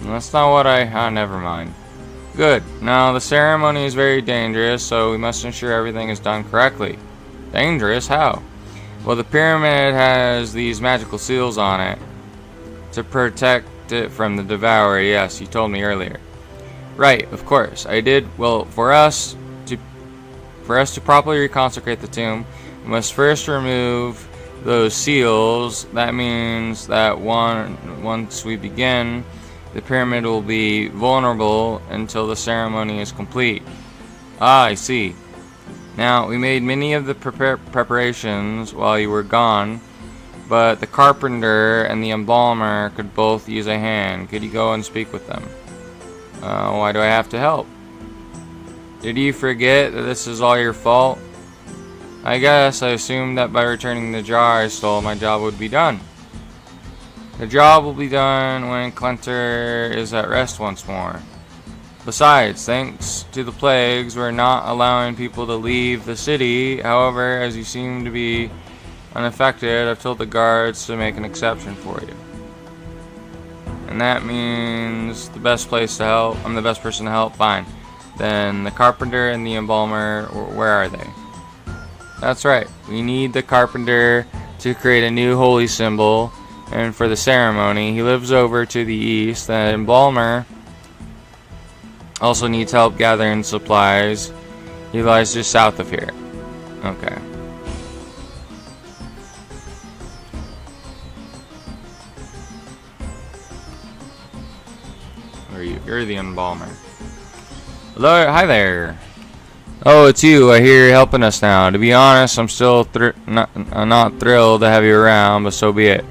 A: That's not what never mind. Good. Now, the ceremony is very dangerous, so we must ensure everything is done correctly. Dangerous? How? Well, the pyramid has these magical seals on it to protect it from the devourer. Yes, you told me earlier. Right, of course. I did. Well, for us to properly reconsecrate the tomb, we must first remove those seals. That means that once we begin, the pyramid will be vulnerable until the ceremony is complete. Ah, I see. Now, we made many of the preparations while you were gone, but the carpenter and the embalmer could both use a hand. Could you go and speak with them? Why do I have to help? Did you forget that this is all your fault? I guess I assumed that by returning the jar I stole, my job would be done. The job will be done when Clenter is at rest once more. Besides, thanks to the plagues, we're not allowing people to leave the city. However, as you seem to be unaffected, I've told the guards to make an exception for you. And that means the best place to help. I'm the best person to help. Fine. Then the carpenter and the embalmer, where are they? That's right. We need the carpenter, to create a new holy symbol and for the ceremony. He lives over to the east, and Balmer also needs help gathering supplies. He lies just south of here. Okay. Where are you? You're the embalmer. Hello, hi there. Oh, it's you. I hear you're helping us now. To be honest, I'm still not thrilled to have you around, but so be it.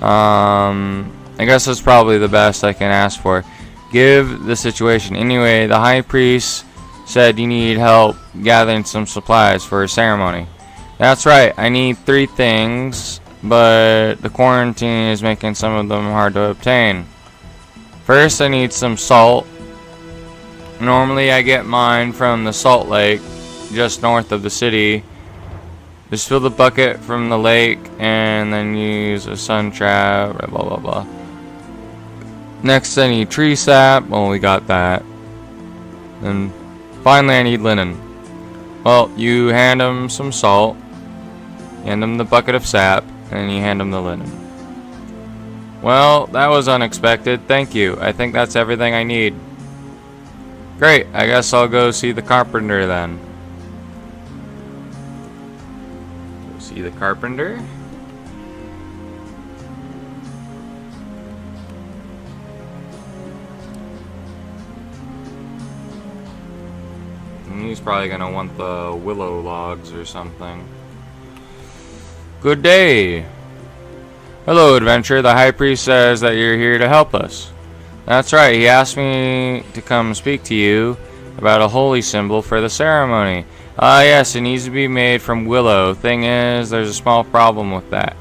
A: I guess that's probably the best I can ask for. Give the situation. Anyway, the high priest said you need help gathering some supplies for a ceremony. That's right. I need 3 things, but the quarantine is making some of them hard to obtain. First, I need some salt. Normally, I get mine from the salt lake just north of the city. Just fill the bucket from the lake and then use a sun trap, blah blah blah. Next I need tree sap, well we got that. And finally I need linen. Well, you hand him some salt, hand him the bucket of sap, and you hand him the linen. Well, that was unexpected, thank you. I think that's everything I need. Great, I guess I'll go see the carpenter then. See the carpenter. And he's probably gonna want the willow logs or something. Good day. Hello, adventurer. The high priest says that you're here to help us. That's right. He asked me to come speak to you about a holy symbol for the ceremony. Yes, it needs to be made from willow. Thing is, there's a small problem with that.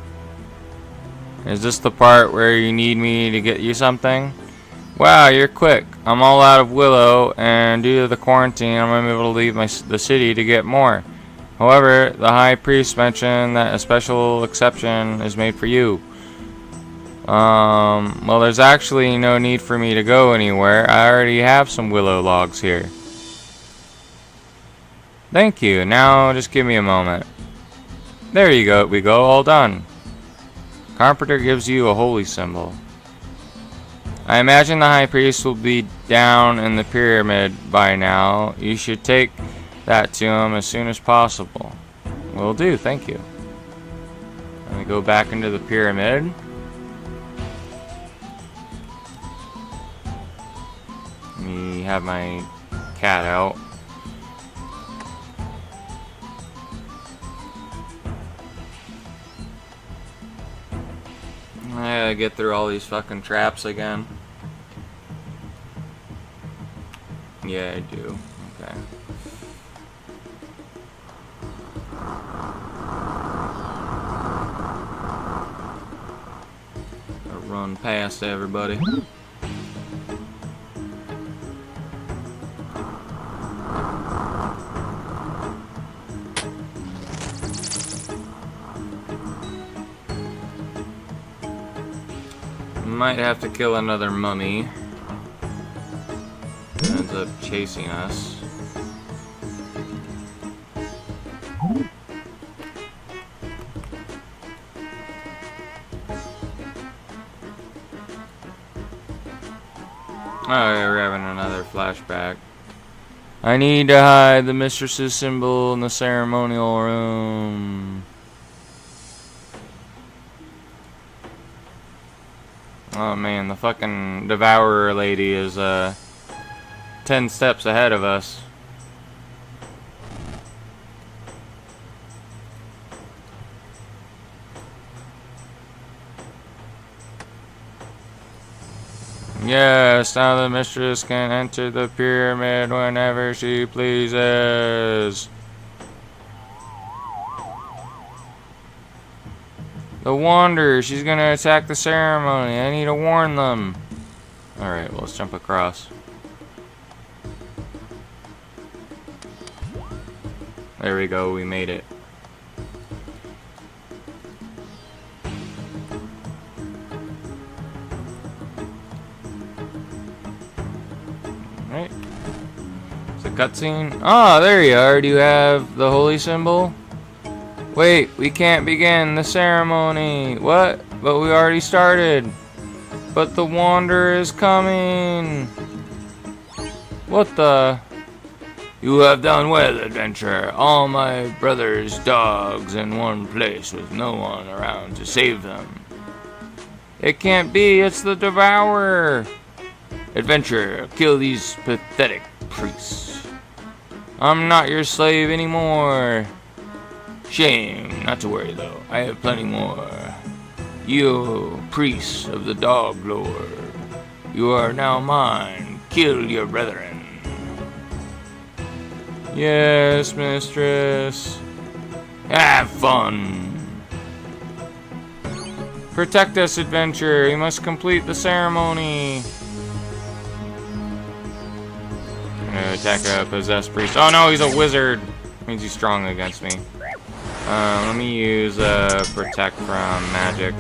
A: Is this the part where you need me to get you something? Wow, you're quick. I'm all out of willow, and due to the quarantine, I'm unable to leave the city to get more. However, the high priest mentioned that a special exception is made for you. Well, there's actually no need for me to go anywhere. I already have some willow logs here. Thank you. Now just give me a moment. There you go. We go. All done. Carpenter gives you a holy symbol. I imagine the high priest will be down in the pyramid by now. You should take that to him as soon as possible. Will do. Thank you. Let me go back into the pyramid. Let me have my cat out. I gotta get through all these fucking traps again. Yeah, I do. Okay. I'll run past everybody. Might have to kill another mummy. It ends up chasing us. Oh, yeah, we're having another flashback. I need to hide the mistress's symbol in the ceremonial room. Oh man, the fucking devourer lady is 10 steps ahead of us. Yes, now the mistress can enter the pyramid whenever she pleases. The Wanderer, she's gonna attack the ceremony. I need to warn them. Alright, well, let's jump across. There we go, we made it. Alright. It's a cutscene. Ah, there you are. Do you have the holy symbol? Wait, we can't begin the ceremony. What? But we already started. But the Wanderer is coming. What the? You have done well, adventurer. All my brother's dogs in one place with no one around to save them. It can't be. It's the Devourer. Adventurer, kill these pathetic priests. I'm not your slave anymore. Shame. Not to worry, though. I have plenty more. You, priests of the Dog Lord, you are now mine. Kill your brethren. Yes, mistress. Have fun. Protect us, adventurer. You must complete the ceremony. Attack a possessed priest. Oh no, he's a wizard. Means he's strong against me. Let me use protect from magic.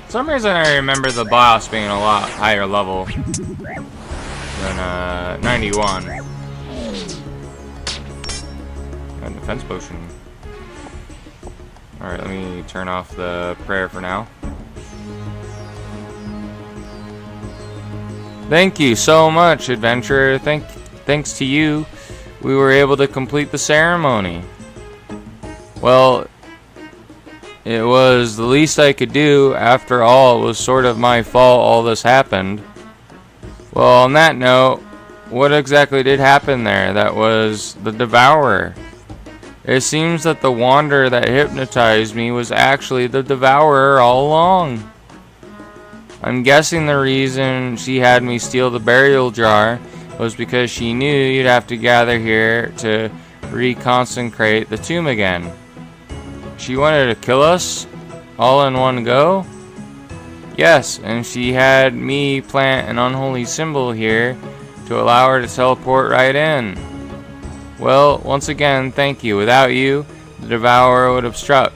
A: For some reason I remember the boss being a lot higher level than 91. A defense potion. Alright, let me turn off the prayer for now. Thank you so much, adventurer. Thanks to you, we were able to complete the ceremony. Well, it was the least I could do. After all, it was sort of my fault all this happened. Well, on that note, what exactly did happen there? That was the Devourer. It seems that the Wanderer that hypnotized me was actually the Devourer all along. I'm guessing the reason she had me steal the burial jar was because she knew you'd have to gather here to reconsecrate the tomb again. She wanted to kill us all in one go? Yes, and she had me plant an unholy symbol here to allow her to teleport right in. Well, once again, thank you. Without you, the Devourer would have struck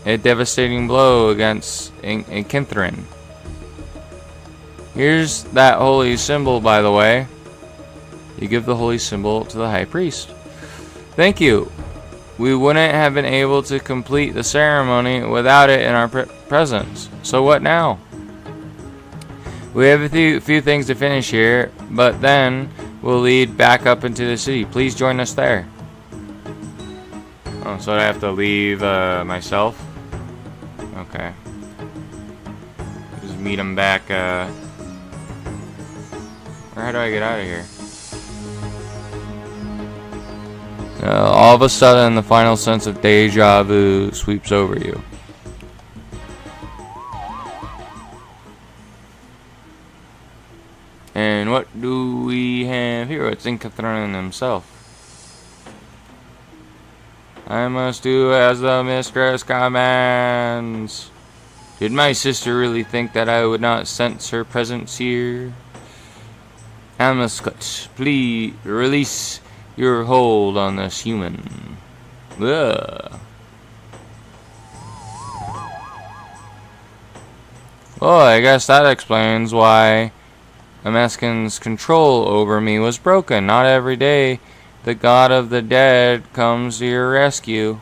A: a devastating blow against Kinthrin. Here's that holy symbol, by the way. You give the holy symbol to the High Priest. Thank you. We wouldn't have been able to complete the ceremony without it in our presence. So what now? We have a few things to finish here, but then we'll lead back up into the city. Please join us there. Oh, so I have to leave myself? Okay. Just meet him back. Or how do I get out of here? All of a sudden, the final sense of deja vu sweeps over you. And what do we have here? It's Incathron himself. I must do as the mistress commands. Did my sister really think that I would not sense her presence here? Amascut, please release your hold on this human. Ugh. Well, I guess that explains why Ameskin's control over me was broken. Not every day the god of the dead comes to your rescue.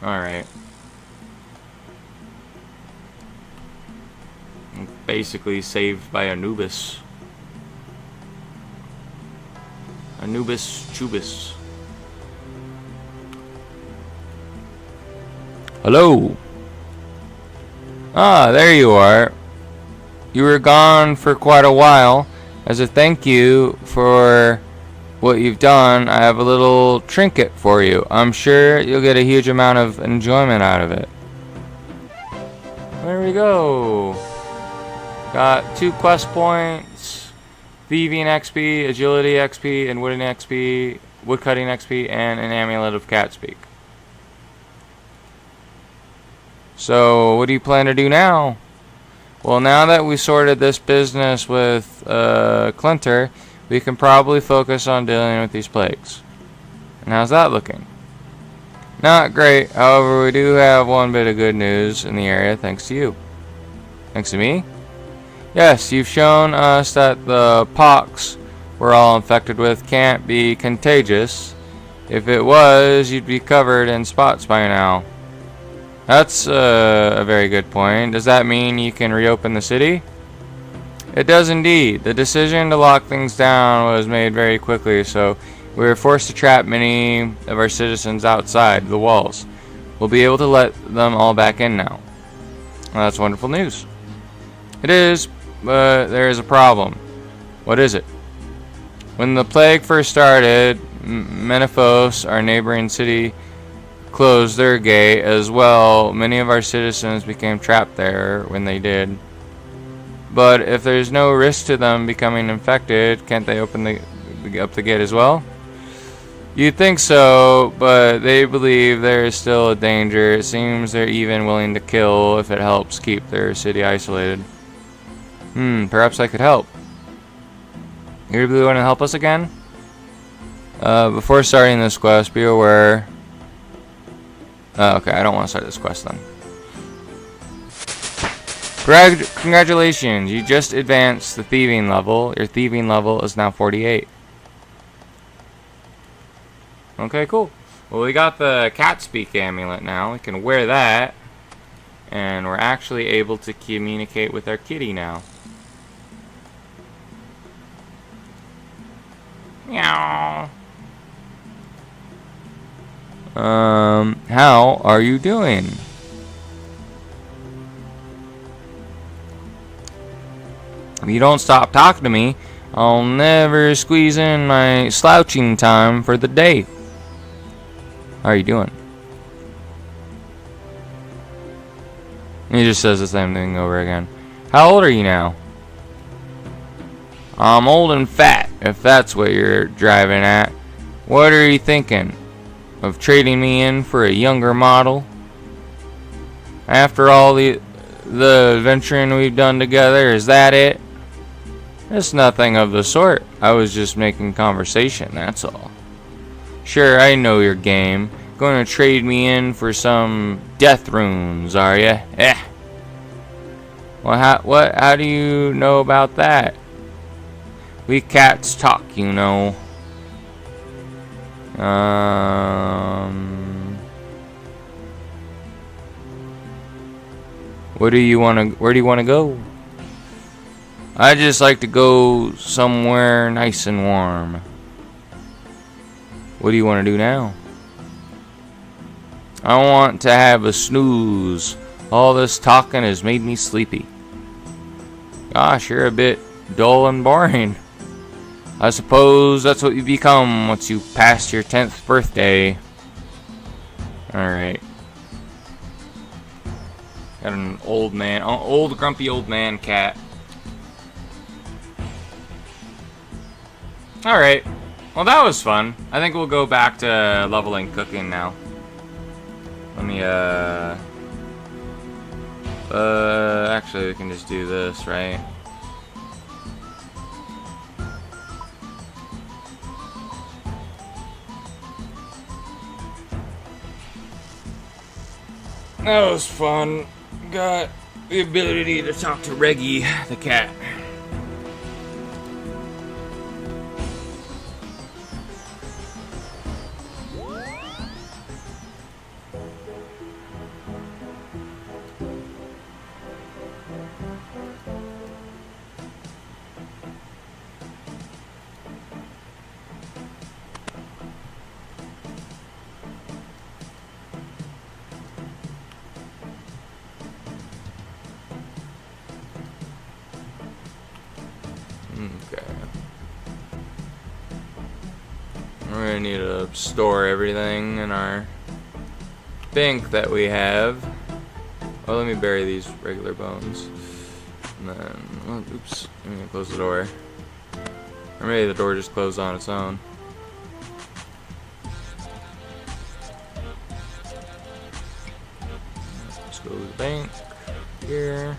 A: Alright. Basically saved by Anubis. Anubis Chubis. Hello. Ah, there you are. You were gone for quite a while. As a thank you for what you've done, I have a little trinket for you. I'm sure you'll get a huge amount of enjoyment out of it. There we go. Got 2 quest points. Thieving XP, Agility XP, and Wooden XP, Woodcutting XP, and an Amulet of Catspeak. So, what do you plan to do now? Well, now that we sorted this business with Clinter, we can probably focus on dealing with these plagues. And how's that looking? Not great. However, we do have one bit of good news in the area thanks to you. Thanks to me? Yes, you've shown us that the pox we're all infected with can't be contagious. If it was, you'd be covered in spots by now. That's a very good point. Does that mean you can reopen the city? It does indeed. The decision to lock things down was made very quickly, so we were forced to trap many of our citizens outside the walls. We'll be able to let them all back in now. Well, that's wonderful news. It is, but there is a problem. What is it? When the plague first started, Menefos, our neighboring city, closed their gate as well. Many of our citizens became trapped there when they did. But if there's no risk to them becoming infected, can't they open up the gate as well? You'd think so, but they believe there is still a danger. It seems they're even willing to kill if it helps keep their city isolated. Perhaps I could help. You really want to help us again? Before starting this quest, be aware... okay, I don't want to start this quest then. Congratulations, you just advanced the thieving level. Your thieving level is now 48. Okay, cool. Well, we got the cat speak amulet now. We can wear that. And we're actually able to communicate with our kitty now. Meow. How are you doing? If you don't stop talking to me, I'll never squeeze in my slouching time for the day. How are you doing? He just says the same thing over again. How old are you now? I'm old and fat, if that's what you're driving at. What are you thinking? Of trading me in for a younger model? After all the adventuring we've done together, is that it? It's nothing of the sort. I was just making conversation, that's all. Sure, I know your game. Going to trade me in for some death runes, are ya? Well, how do you know about that? We cats talk, you know. Where do you want to go? I just like to go somewhere nice and warm. What do you want to do now? I want to have a snooze. All this talking has made me sleepy. Gosh, you're a bit dull and boring. I suppose that's what you become once you pass your 10th birthday. Alright. Got an old grumpy old man cat. Alright. Well, that was fun. I think we'll go back to leveling cooking now. Let me, actually we can just do this, right? That was fun. Got the ability to talk to Reggie, the cat. Okay. We're gonna need to store everything in our bank that we have. Oh, let me bury these regular bones. And then, oh, oops, I'm gonna close the door. Or maybe the door just closed on its own. Let's go to the bank here.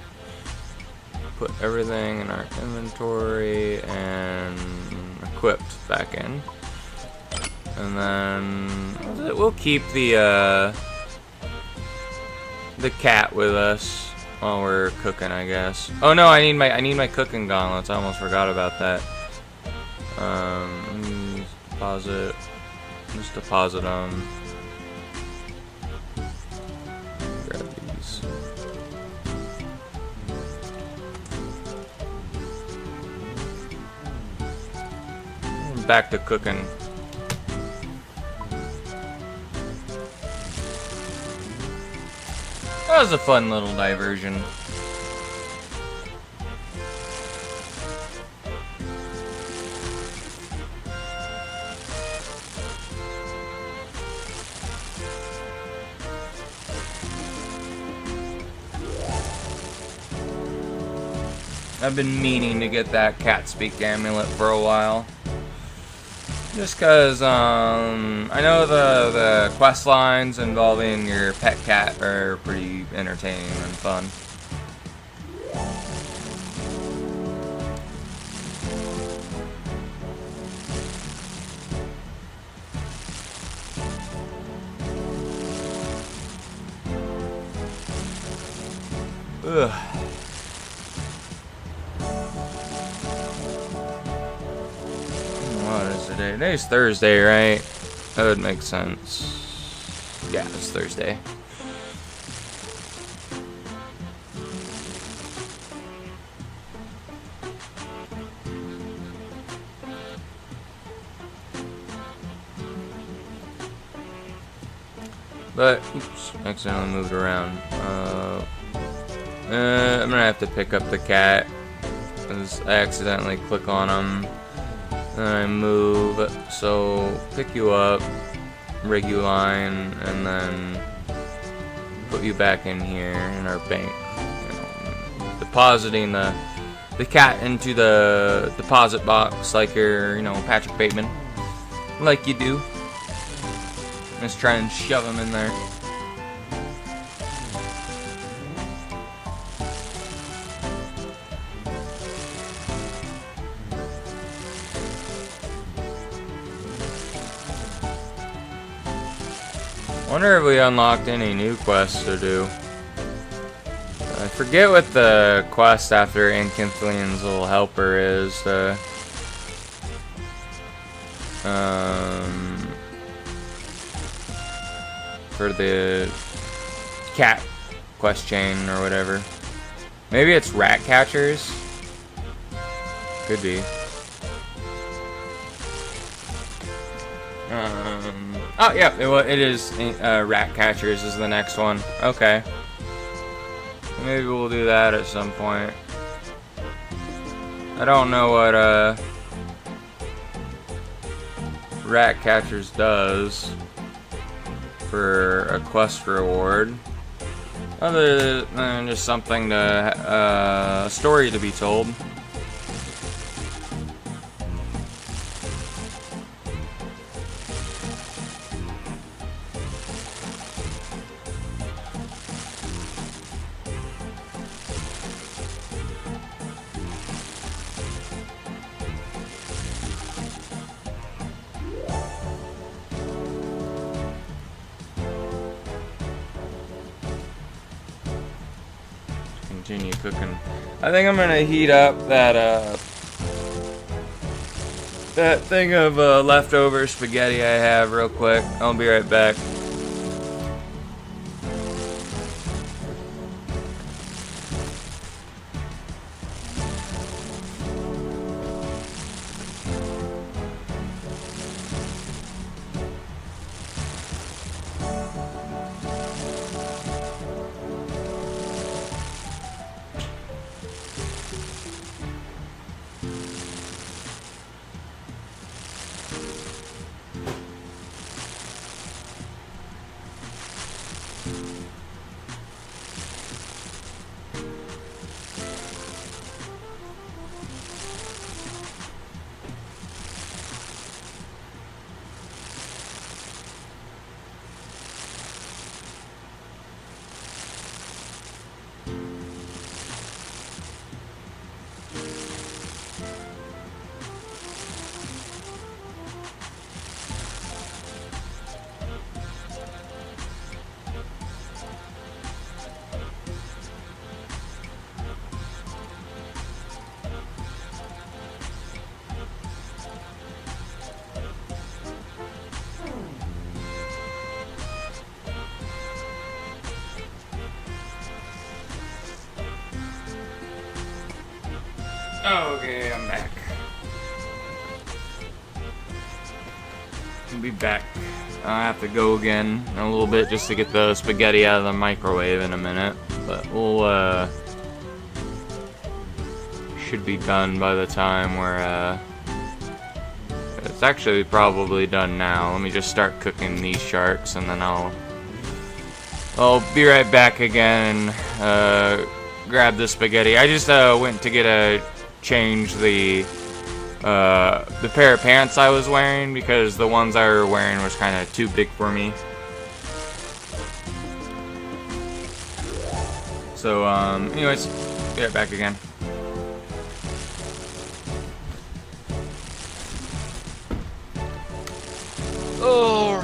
A: Put everything in our inventory and equipped back in. And then we'll keep the cat with us while we're cooking, I guess. Oh no, I need my cooking gauntlets. I almost forgot about that. Let me just deposit them. Grab these. Back to cooking. That was a fun little diversion. I've been meaning to get that cat speak amulet for a while. Just cause I know the quest lines involving your pet cat are pretty entertaining and fun. Ugh. What is today? Today's Thursday, right? That would make sense. Yeah, it's Thursday. But, oops, accidentally moved around. I'm gonna have to pick up the cat, because I accidentally click on him. And I move, so pick you up, rig you line, and then put you back in here in our bank. You know, depositing the cat into the deposit box like you're, Patrick Bateman, like you do. Just try and shove him in there. Wonder if we unlocked any new quests to do. I forget what the quest after Ankithlian's little helper is. For the cat quest chain or whatever. Maybe it's rat catchers. Could be. Oh, yeah, it is. Rat catchers is the next one. Okay. Maybe we'll do that at some point. I don't know what rat catchers does for a quest reward, other than just something to a story to be told. Continue cooking. I think I'm gonna heat up that thing of leftover spaghetti I have real quick. I'll be right back. Oh, okay, I'm back. I'll be back. I have to go again in a little bit just to get the spaghetti out of the microwave in a minute. But we'll, should be done by the time we're, it's actually probably done now. Let me just start cooking these sharks and then I'll be right back again and, grab the spaghetti. I just, went to get change the pair of pants I was wearing because the ones I were wearing was kind of too big for me. So, anyways, be right back again.
B: Oh,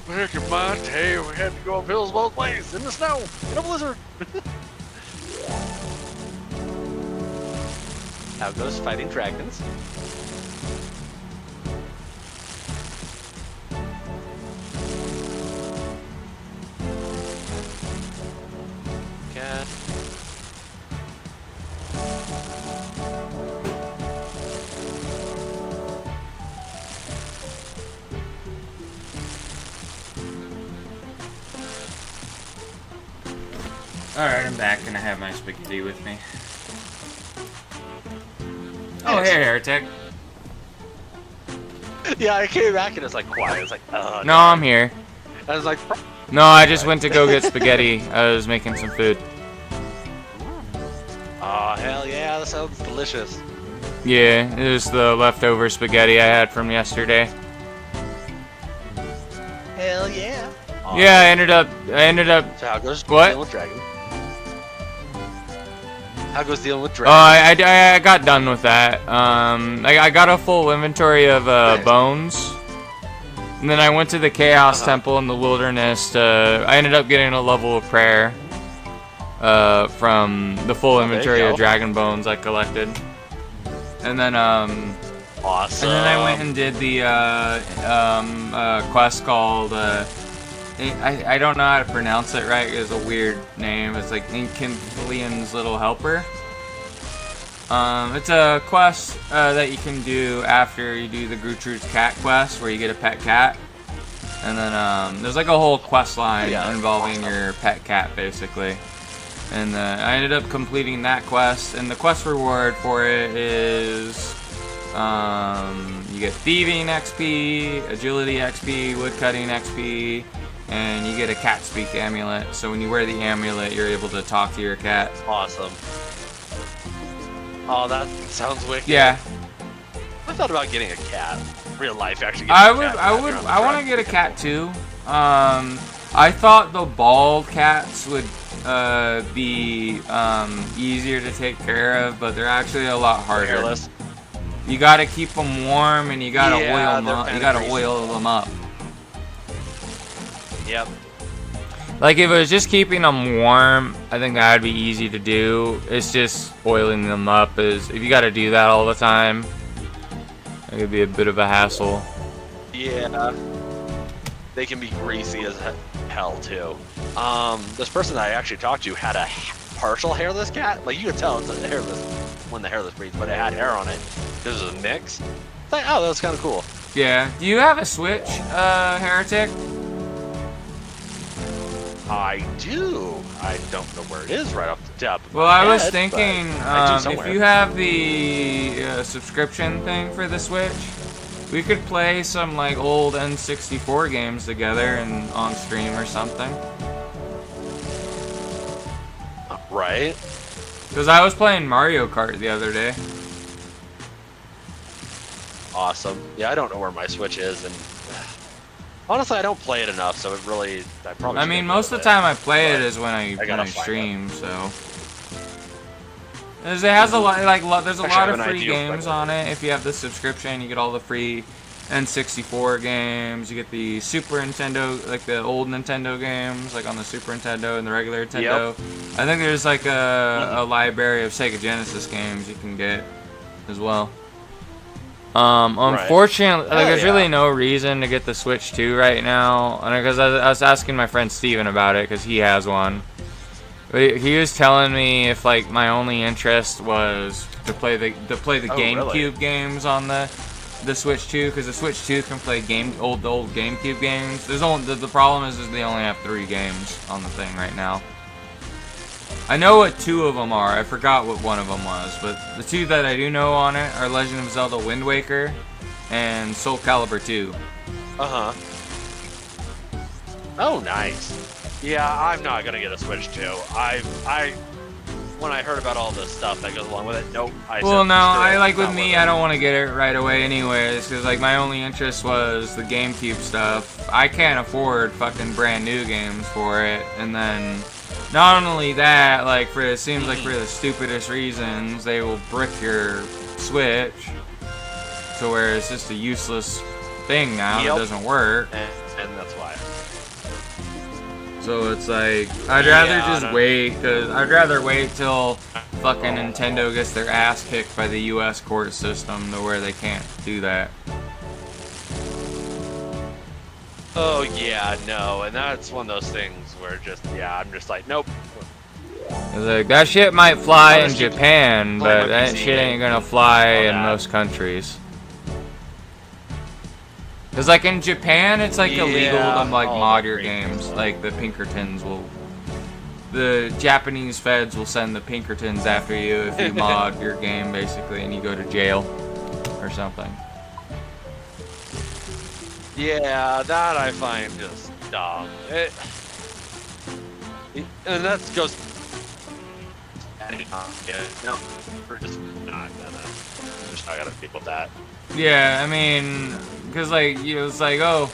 B: back in my day, we had to go up hills both ways in the snow, in a blizzard. How goes fighting dragons? Cat.
A: Alright, I'm back and I have my spaghetti with me. Oh, hey, Heretic.
B: Yeah, I came back and it's like quiet. It's like,
A: No, I'm here.
B: I was like,
A: No, I just went to go get spaghetti. I was making some food.
B: oh, hell yeah, that sounds delicious.
A: Yeah, it was the leftover spaghetti I had from yesterday.
B: Hell yeah.
A: Yeah, I ended up.
B: So how goes
A: What?
B: dealing with dragon? How goes dealing with
A: Oh,
B: dragon?
A: I got done with that. I got a full inventory of bones, and then I went to the Chaos Temple in the wilderness. I ended up getting a level of prayer from the full inventory of dragon bones I collected, and then
B: Awesome.
A: And then I went and did the quest called I don't know how to pronounce it right. It's a weird name. It's like Inkimphilian's Little Helper. It's a quest that you can do after you do the Gertrude's Cat quest, where you get a pet cat. And then there's like a whole quest line involving your pet cat, basically. And I ended up completing that quest, and the quest reward for it is you get thieving XP, agility XP, woodcutting XP, and you get a cat speak amulet. So when you wear the amulet, you're able to talk to your cat.
B: Awesome. Oh, that sounds wicked.
A: Yeah.
B: I thought about getting a cat. Real life, actually.
A: I want to get a cat too. I thought the bald cats would be easier to take care of, but they're actually a lot harder.
B: Hairless.
A: You gotta keep them warm, and you gotta oil them
B: they're
A: up. You
B: kinda
A: gotta
B: greasy.
A: oil them up.
B: Yep.
A: Like if it was just keeping them warm, I think that'd be easy to do. It's just oiling them up. If you gotta do that all the time, it could be a bit of a hassle.
B: Yeah. They can be greasy as hell too. This person that I actually talked to had a partial hairless cat. Like you could tell it's a hairless when the hairless breeds, but it had hair on it. This was a mix. It's like, oh, that was kind of cool.
A: Yeah. Do you have a Switch, Heretic?
B: I do. I don't know where it is right off the top.
A: Well, I was thinking if
B: somewhere.
A: you have the subscription thing for the Switch, we could play some like old N64 games together and on stream or something.
B: Right.
A: Because I was playing Mario Kart the other day.
B: Awesome. Yeah, I don't know where my Switch is, and honestly, I don't play it enough, so it really.
A: I mean, most of the time I play it is when I
B: gotta
A: stream, so. It has a lot, there's a lot of free games on it. If you have the subscription, you get all the free N64 games. You get the Super Nintendo, like the old Nintendo games, like on the Super Nintendo and the regular Nintendo.
B: Yep.
A: I think there's like a library of Sega Genesis games you can get as well. Unfortunately, like, there's really no reason to get the Switch 2 right now. Because I was asking my friend Steven about it, because he has one. But he was telling me if like my only interest was to play the
B: Oh,
A: GameCube
B: really?
A: games on the Switch 2, because the Switch 2 can play old GameCube games. There's only the problem is they only have 3 games on the thing right now. I know what 2 of them are. I forgot what one of them was, but the 2 that I do know on it are Legend of Zelda Wind Waker and Soul Calibur 2.
B: Uh-huh. Oh, nice. Yeah, I'm not gonna get a Switch 2. When I heard about all this stuff that goes along with it, nope.
A: Well, no, I like with me, I don't want to get it right away anyways, because like my only interest was the GameCube stuff. I can't afford fucking brand new games for it, and then not only that, like it seems like for the stupidest reasons, they will brick your Switch to where it's just a useless thing now that doesn't work.
B: And that's why.
A: So it's like, I'd rather just wait, because I'd rather wait till fucking Nintendo gets their ass kicked by the US court system to where they can't do that.
B: Oh, yeah, no, and that's one of those things where I'm just like, nope.
A: It's like, that shit might fly in Japan, but that shit ain't gonna fly in most countries. Cause like in Japan, it's like illegal to like mod your games. Like the Pinkertons the Japanese feds will send the Pinkertons after you if you mod your game, basically, and you go to jail or something.
B: Yeah, that I find just dumb. And that goes. No, we're just not gonna people that.
A: Yeah, I mean, because like it's like, oh,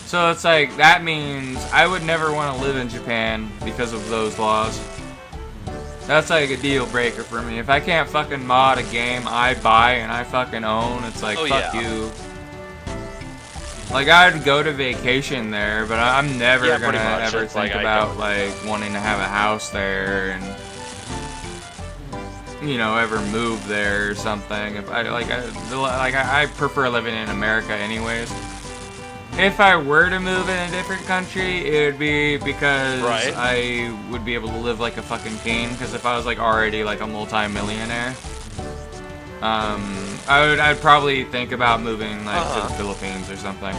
A: so it's like that means I would never want to live in Japan because of those laws. That's like a deal breaker for me. If I can't fucking mod a game I buy and I fucking own, it's like, fuck you. Like, I'd go to vacation there, but I'm never gonna ever think about like wanting to have a house there and, you know, ever move there or something. If I prefer living in America anyways. If I were to move in a different country, it would be because I would be able to live like a fucking king. Because if I was like already like a multi-millionaire, I'd probably think about moving like to the Philippines or something.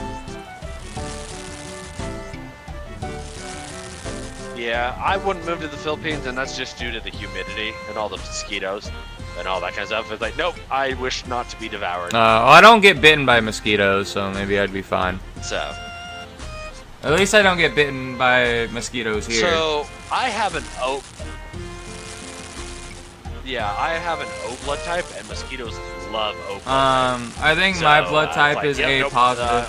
B: Yeah, I wouldn't move to the Philippines, and that's just due to the humidity and all the mosquitoes and all that kind of stuff. It's like, nope, I wish not to be devoured.
A: Well, I don't get bitten by mosquitoes, so maybe I'd be fine.
B: So,
A: at least I don't get bitten by mosquitoes here.
B: So, I have an O. Yeah, I have an O blood type, and mosquitoes love O blood type.
A: I think my blood type is A positive.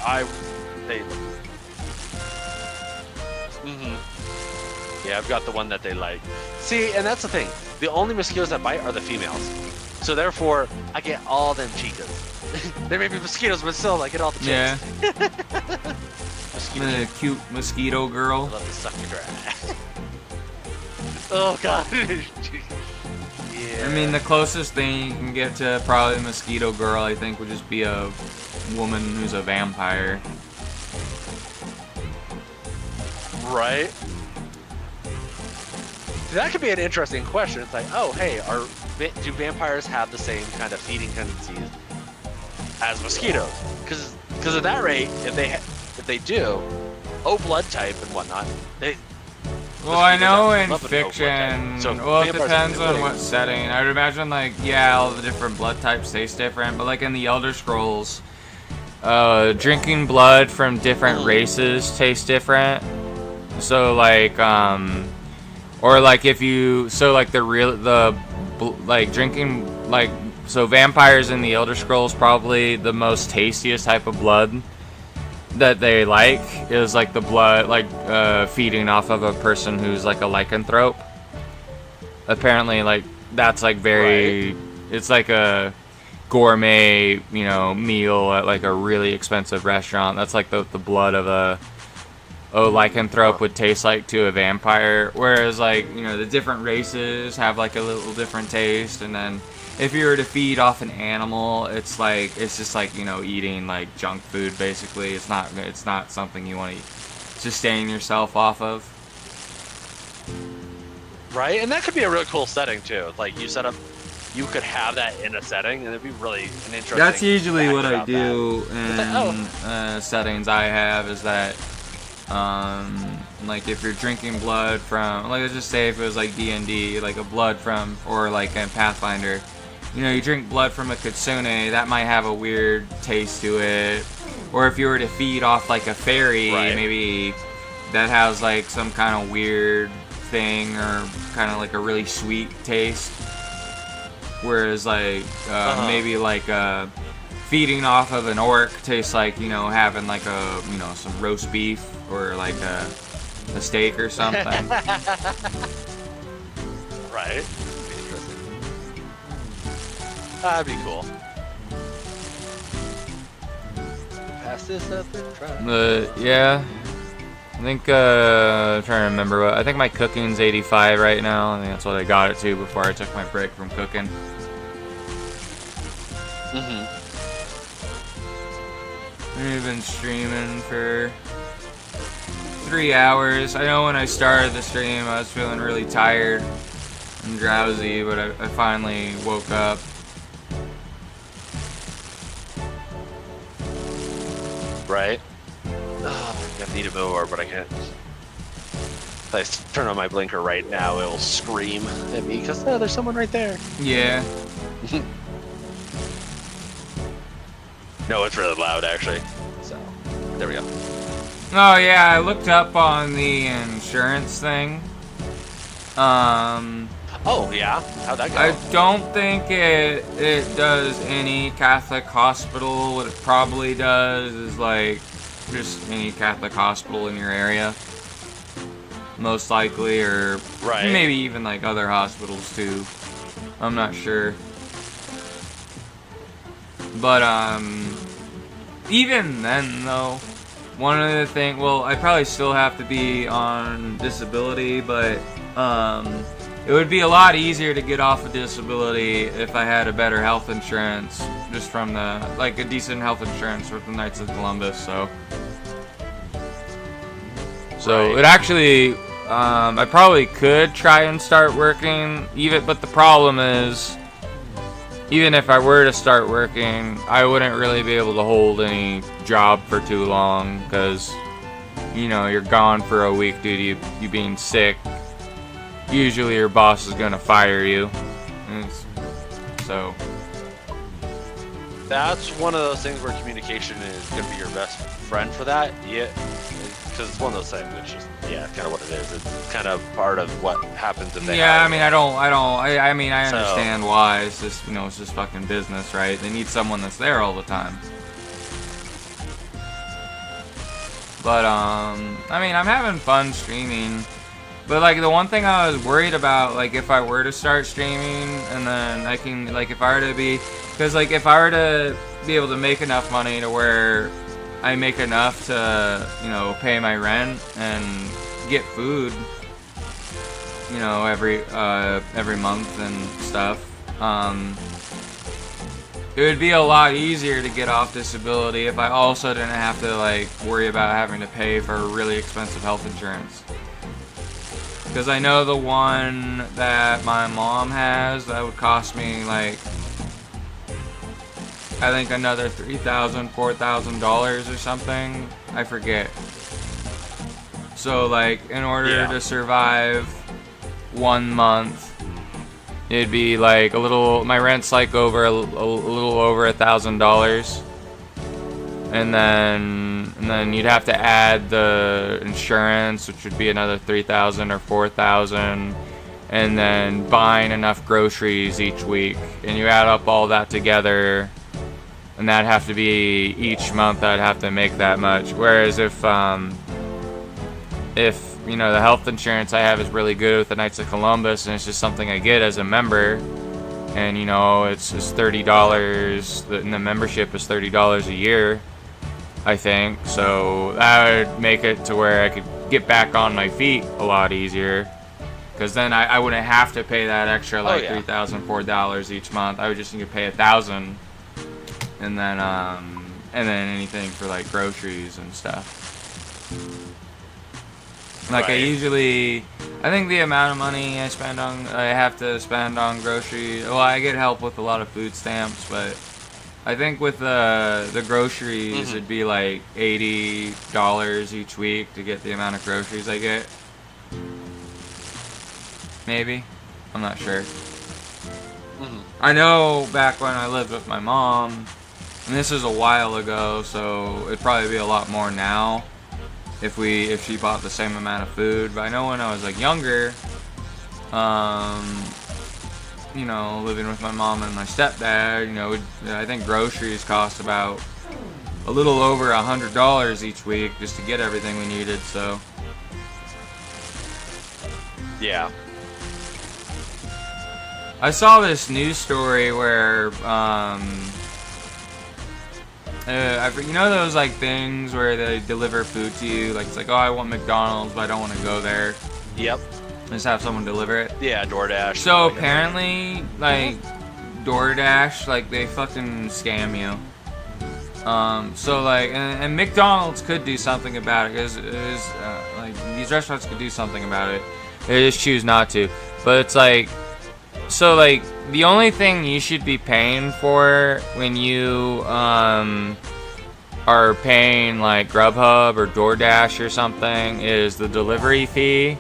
B: Yeah, I've got the one that they like. See, and that's the thing. The only mosquitoes that bite are the females. So therefore, I get all them chicas. They may be mosquitoes, but still, I get all the chicks.
A: Yeah.
B: Mosquito.
A: The cute mosquito girl.
B: I love to suck your ass. Oh god. Yeah.
A: I mean, the closest thing you can get to probably a mosquito girl, I think, would just be a woman who's a vampire.
B: Right? That could be an interesting question. It's like, oh, hey, do vampires have the same kind of feeding tendencies as mosquitoes? Because at that rate, if they do, O blood type and whatnot,
A: Well, I know in fiction, so well, it depends on what setting. I would imagine, like, yeah, all the different blood types taste different, but like in the Elder Scrolls, drinking blood from different races tastes different. So like, or like if you, so like like drinking, like, so vampires in the Elder Scrolls, probably the most tastiest type of blood that they like is like the blood, like feeding off of a person who's like a lycanthrope. Apparently, like that's like very, it's like a gourmet, you know, meal at like a really expensive restaurant. That's like the blood of a lycanthrope would taste like to a vampire. Whereas like, you know, the different races have like a little different taste, and then if you were to feed off an animal, it's like, it's just like, you know, eating like junk food basically. It's not something you want to sustain yourself off of.
B: Right, and that could be a really cool setting too. Like you set up, you could have that in a setting, and it'd be really an interesting.
A: That's usually
B: fact
A: what I
B: about
A: do
B: that.
A: in settings I have, is that like if you're drinking blood from, like let's just say if it was like D&D, like a blood from, or like a Pathfinder, you know, you drink blood from a kitsune, that might have a weird taste to it. Or if you were to feed off like a fairy,
B: Right.
A: maybe that has like some kind of weird thing, or kind of like a really sweet taste. Whereas like maybe like feeding off of an orc tastes like, you know, having like a, you know, some roast beef or like a steak or something.
B: Right. That'd be cool. Pass this up and try.
A: Yeah. I think, I'm trying to remember what, I think my cooking's 85 right now. I think that's what I got it to before I took my break from cooking. I've been streaming for 3 hours. I know when I started the stream I was feeling really tired and drowsy, but I finally woke up.
B: Right. Oh, I need to move over, but I can't. If I turn on my blinker right now, it'll scream at me because there's someone right there.
A: Yeah.
B: No, it's really loud actually. So there we go.
A: Oh yeah, I looked up on the insurance thing.
B: Oh yeah, how'd that go?
A: I don't think it does any Catholic hospital. What it probably does is like just any Catholic hospital in your area, most likely, or
B: Right.
A: maybe even like other hospitals too. I'm not sure. But even then though, one of the things, well, I probably still have to be on disability, but it would be a lot easier to get off of disability if I had a better health insurance, just from the, like a decent health insurance with the Knights of Columbus. So
B: Right.
A: it actually, I probably could try and start working, but the problem is, even if I were to start working, I wouldn't really be able to hold any job for too long, because, you know, you're gone for a week due to you being sick. Usually your boss is going to fire you. So
B: That's one of those things where communication is going to be your best friend for that. Yeah, because it's one of those things. It's just, yeah, it's kind of what it is. It's kind of part of what happens if they.
A: yeah,
B: hire
A: I mean,
B: you.
A: I mean, I understand why. It's just, you know, it's just fucking business, right? They need someone that's there all the time. But I mean, I'm having fun streaming. But like the one thing I was worried about, like if I were to start streaming, and then I can, like if I were to be, because like if I were to be able to make enough money to where I make enough to, you know, pay my rent and get food, you know, every month and stuff, it would be a lot easier to get off disability if I also didn't have to like worry about having to pay for really expensive health insurance. Because I know the one that my mom has, that would cost me like, I think another $3,000, $4,000 or something. I forget. So like, in order to survive 1 month, it'd be like a little, my rent's like over a little over $1,000. And then you'd have to add the insurance, which would be another $3,000 or $4,000, and then buying enough groceries each week. And you add up all that together, and that'd have to be each month. I'd have to make that much. Whereas if you know, the health insurance I have is really good with the Knights of Columbus, and it's just something I get as a member, and you know, it's just $30, and the membership is $30 a year, I think. So that would make it to where I could get back on my feet a lot easier, because then I wouldn't have to pay that extra like $3,000, $4,000 each month. I would just need to pay $1,000, and then anything for like groceries and stuff. Like I I think the amount of money I have to spend on groceries. Well, I get help with a lot of food stamps, but I think with the groceries, it'd be like $80 each week to get the amount of groceries I get. Maybe, I'm not sure. I know back when I lived with my mom, and this is a while ago, so it'd probably be a lot more now if she bought the same amount of food. But I know when I was like younger, you know, living with my mom and my stepdad, you know, I think groceries cost about a little over $100 each week just to get everything we needed. So
B: yeah.
A: I saw this news story where you know those like things where they deliver food to you, like it's like, oh, I want McDonald's but I don't want to go there.
B: Yep.
A: Just have someone deliver it.
B: Yeah, DoorDash.
A: So apparently, like DoorDash, like they fucking scam you. So like, and McDonald's could do something about it, because like these restaurants could do something about it. They just choose not to. But it's like, so like the only thing you should be paying for when you are paying like Grubhub or DoorDash or something is the delivery fee.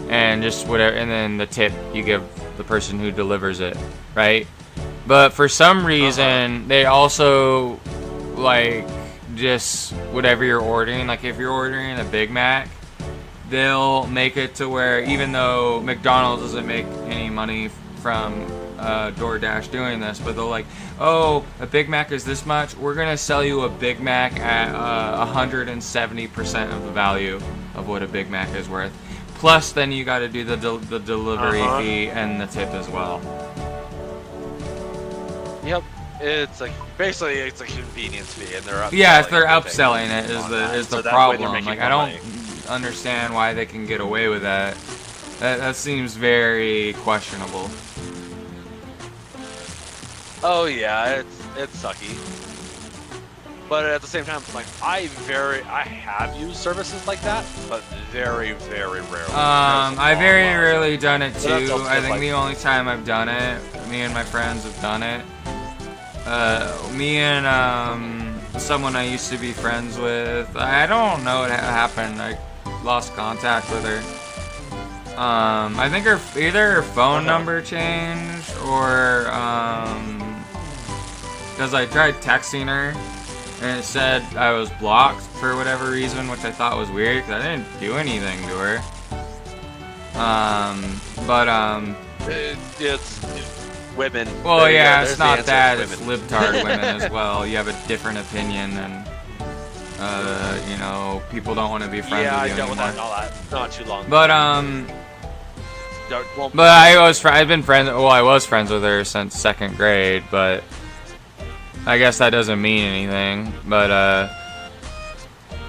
A: And just whatever, and then the tip you give the person who delivers it, right? But for some reason, they also like just whatever you're ordering. Like if you're ordering a Big Mac, they'll make it to where even though McDonald's doesn't make any money from DoorDash doing this, but they'll like, oh, a Big Mac is this much. We're gonna sell you a Big Mac at 170% of the value of what a Big Mac is worth. Plus, then you got to do the delivery fee and the tip as well.
B: Yep, it's like basically it's a convenience fee, and they're upselling.
A: Yeah, if they're upselling it is the
B: So that way
A: problem.
B: they're
A: Like
B: making
A: I
B: more
A: don't
B: money.
A: understand why they can get away with that. That seems very questionable.
B: Oh yeah, it's sucky. But at the same time, like I have used services like that, but very, very rarely.
A: I very rarely done it
B: But that's
A: too.
B: also
A: I think
B: like-
A: the only time I've done it, me and my friends have done it. Me and someone I used to be friends with. I don't know what happened. I lost contact with her. I think either her phone number changed or because I tried texting her. And it said I was blocked for whatever reason, which I thought was weird because I didn't do anything to her.
B: It's women.
A: Well,
B: There you
A: yeah,
B: go.
A: it's
B: There's the
A: not
B: answer,
A: that.
B: it's
A: It's
B: women.
A: libtard women as well. You have a different opinion, and you know, people don't want to be friends
B: Yeah, I
A: with you
B: dealt with that
A: anymore.
B: and all that not too long.
A: But
B: Well,
A: But I've been friends. Well, I was friends with her since 2nd grade, but I guess that doesn't mean anything. But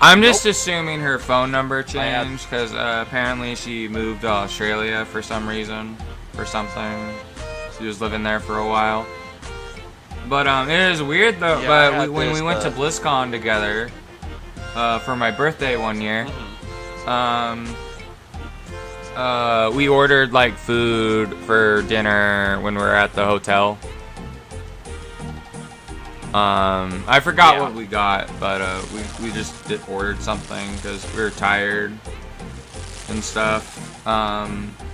A: I'm just assuming her phone number changed because apparently she moved to Australia for some reason, for something. She was living there for a while. But it is weird though.
B: Yeah,
A: but when we went to BlizzCon together for my birthday one year. We ordered like food for dinner when we were at the hotel. I forgot what we got, but we just ordered something because we were tired and stuff.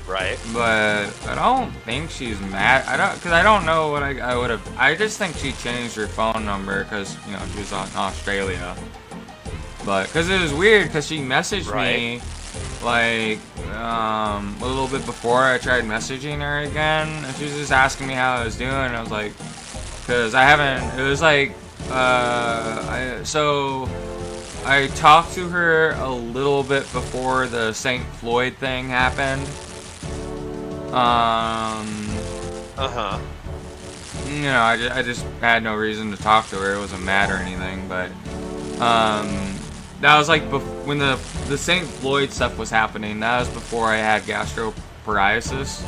B: Right.
A: But I don't think she's mad. Because I don't know what I would have. I just think she changed her phone number because you know she was in Australia. But because it was weird because she messaged me like a little bit before I tried messaging her again, and she was just asking me how I was doing. And I was like, because I haven't. It was like I talked to her a little bit before the St. Floyd thing happened. You know, I just had no reason to talk to her. It wasn't mad or anything, but that was like when the St. Floyd stuff was happening. That was before I had gastropariasis,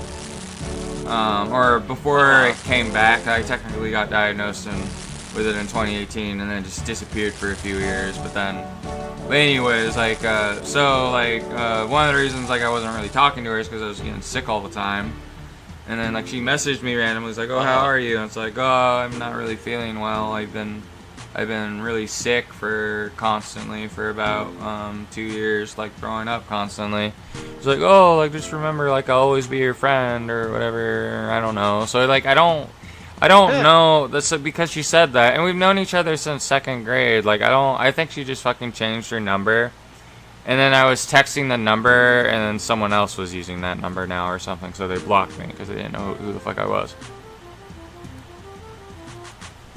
A: or before it came back. I technically got diagnosed with it in 2018, and then just disappeared for a few years. But then But anyways, like, one of the reasons, like, I wasn't really talking to her is because I was getting sick all the time. And then, like, she messaged me randomly, was like, oh, how are you? And it's like, oh, I'm not really feeling well. I've been really sick constantly for about 2 years, like, throwing up constantly. It's like, oh, like, just remember, like, I'll always be your friend or whatever. I don't know. So, like, I don't know. That's because she said that, and we've known each other since 2nd grade. Like, I think she just fucking changed her number. And then I was texting the number, and then someone else was using that number now or something, so they blocked me because they didn't know who the fuck I was.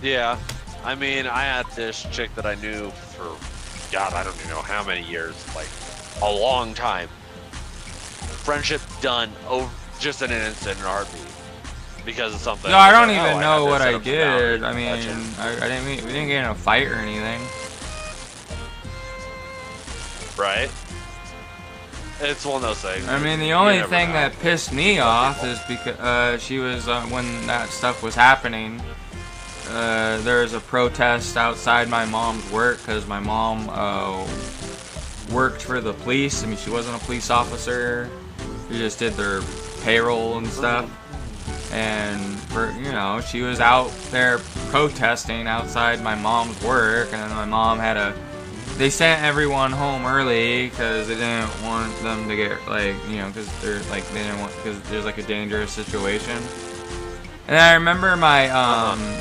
B: Yeah, I mean, I had this chick that I knew for, God, I don't even know how many years, like, a long time. Friendship done, just in an instant, in a heartbeat. Because of something.
A: No, I don't even know what I did. I mean, we didn't get in a fight or anything.
B: Right? It's one of those things.
A: I mean, the only thing that pissed me off is because she was, when that stuff was happening, there was a protest outside my mom's work because my mom worked for the police. I mean, she wasn't a police officer. She just did their payroll and stuff. And, she was out there protesting outside my mom's work, and then my mom they sent everyone home early because they didn't want them to get, because because there's, like, a dangerous situation. And I remember my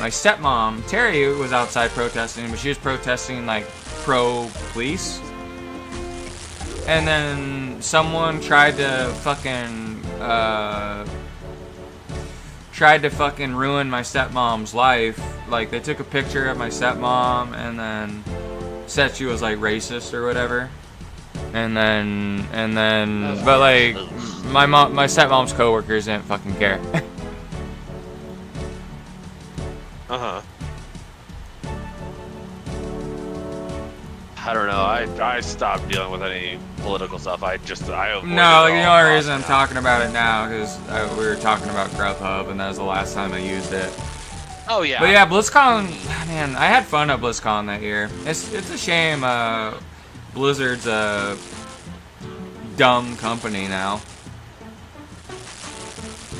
A: stepmom, Terry, was outside protesting, but she was protesting, like, pro-police. And then someone tried to fucking ruin my stepmom's life. Like, they took a picture of my stepmom and then said she was, like, racist or whatever. And then but, like, my stepmom's coworkers didn't fucking care.
B: I don't know. I stopped dealing with any political stuff. I avoided
A: No, like, the only reason I'm talking about it now because we were talking about Grubhub, and that was the last time I used it.
B: Oh yeah.
A: But yeah, BlizzCon, man, I had fun at BlizzCon that year. It's a shame Blizzard's a dumb company now.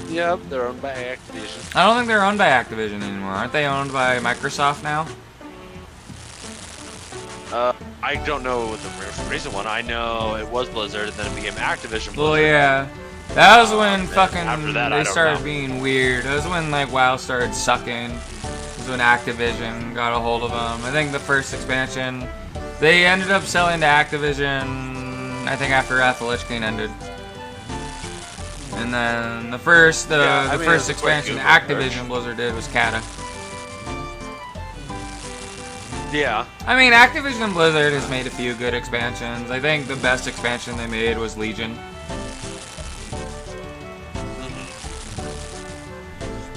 B: Yep, they're owned by Activision.
A: I don't think they're owned by Activision anymore. Aren't they owned by Microsoft now?
B: I don't know the recent one. I know it was Blizzard, and then it became Activision Blizzard.
A: Well, yeah. That was when they
B: started
A: started being weird. It was when, like, WoW started sucking. It was when Activision got a hold of them. I think the first expansion, they ended up selling to Activision, I think, after Wrath of the Lich King ended. And then the first expansion Activision Blizzard did was Kata.
B: Yeah.
A: I mean, Activision Blizzard has made a few good expansions. I think the best expansion they made was Legion.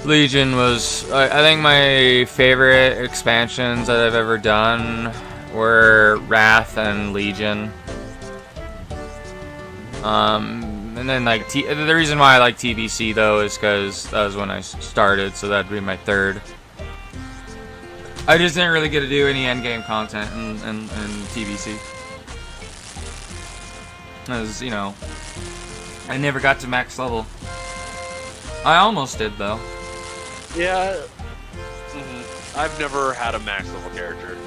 A: Legion was, I think, my favorite expansions that I've ever done were Wrath and Legion. And then, like, the reason why I like TBC, though, is because that was when I started, so that'd be my third. I just didn't really get to do any endgame content in TBC. Because, I never got to max level. I almost did, though.
B: Yeah. I've never had a max level character